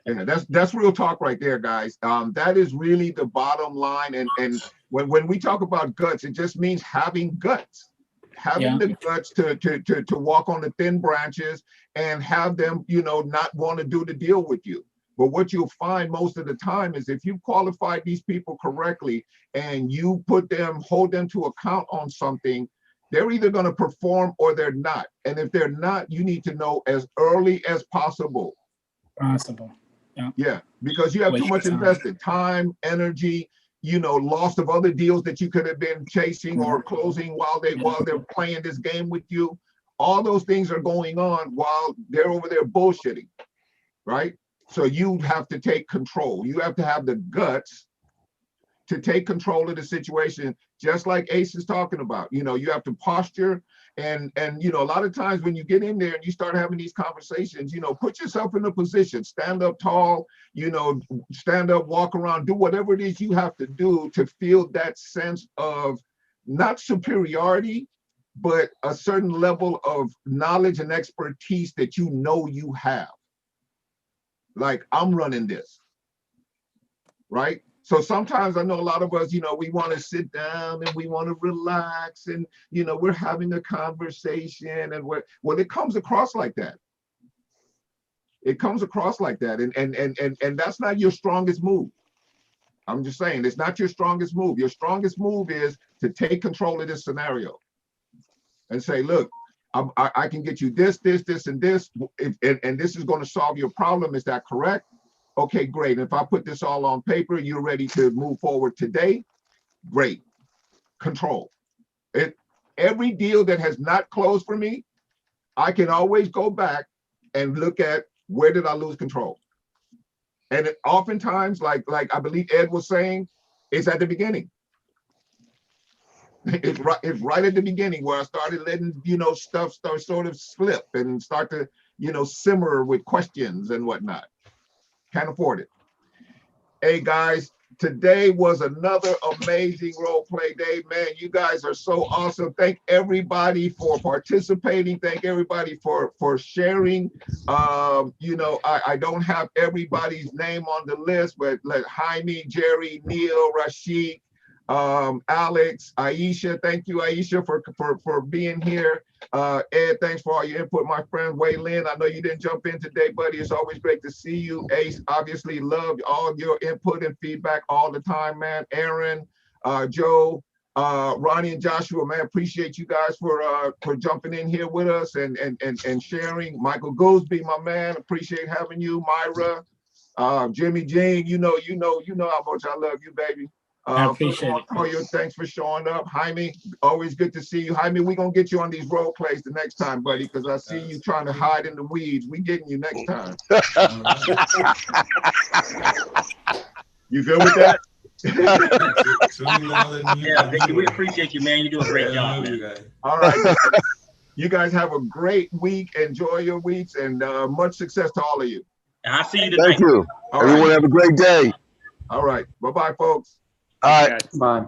Yeah, that's real talk right there, guys. That is really the bottom line. And when we talk about guts, it just means having guts. Having the guts to walk on the thin branches and have them, not want to do the deal with you. But what you'll find most of the time is if you qualify these people correctly and you hold them to account on something, they're either going to perform or they're not. And if they're not, you need to know as early as possible. Yeah, because you have too much invested time, energy, loss of other deals that you could have been chasing or closing while they're playing this game with you. All those things are going on while they're over there bullshitting, right? So you have to take control. You have to have the guts to take control of the situation, just like Ace is talking about. You have to posture and a lot of times when you get in there and you start having these conversations, put yourself in a position, stand up tall, stand up, walk around, do whatever it is you have to do to feel that sense of not superiority, but a certain level of knowledge and expertise that you have. Like, I'm running this, right? So sometimes I know a lot of us, we want to sit down and we want to relax and, we're having a conversation and it comes across like that. It comes across like that. And that's not your strongest move. I'm just saying, it's not your strongest move. Your strongest move is to take control of this scenario and say, look, I can get you this, and this, and this is going to solve your problem. Is that correct? Okay, great. If I put this all on paper, you're ready to move forward today. Great. Control. Every deal that has not closed for me, I can always go back and look at where did I lose control. And oftentimes, like I believe Ed was saying, it's at the beginning. It's right at the beginning where I started letting, stuff start sort of slip and start to, simmer with questions and whatnot. Can't afford it. Hey guys, today was another amazing role play day. Man, you guys are so awesome. Thank everybody for participating. Thank everybody for sharing. I don't have everybody's name on the list, but let Jaime, Jerry, Neil, Rashid, Alex, Aisha, thank you, Aisha, for being here. Ed, thanks for all your input, my friend. Waylon, I know you didn't jump in today, buddy. It's always great to see you. Ace, obviously love all your input and feedback all the time, man. Aaron, Joe, Ronnie and Joshua, man, appreciate you guys for jumping in here with us and sharing. Michael Goolsby, my man, appreciate having you. Myra, Jimmy Jean, you know how much I love you, baby. I appreciate it. Thanks for showing up. Jaime, always good to see you. Jaime, we're going to get you on these role plays the next time, buddy, because I see you trying to hide in the weeds. We getting you next time. You good with that? Yeah, Vicky, we appreciate you, man. You do a great job, man. All right. You guys have a great week. Enjoy your weeks and much success to all of you. I'll see you tonight. Thank you. All Everyone right. have a great day. All right. Bye-bye, folks. All right. Bye.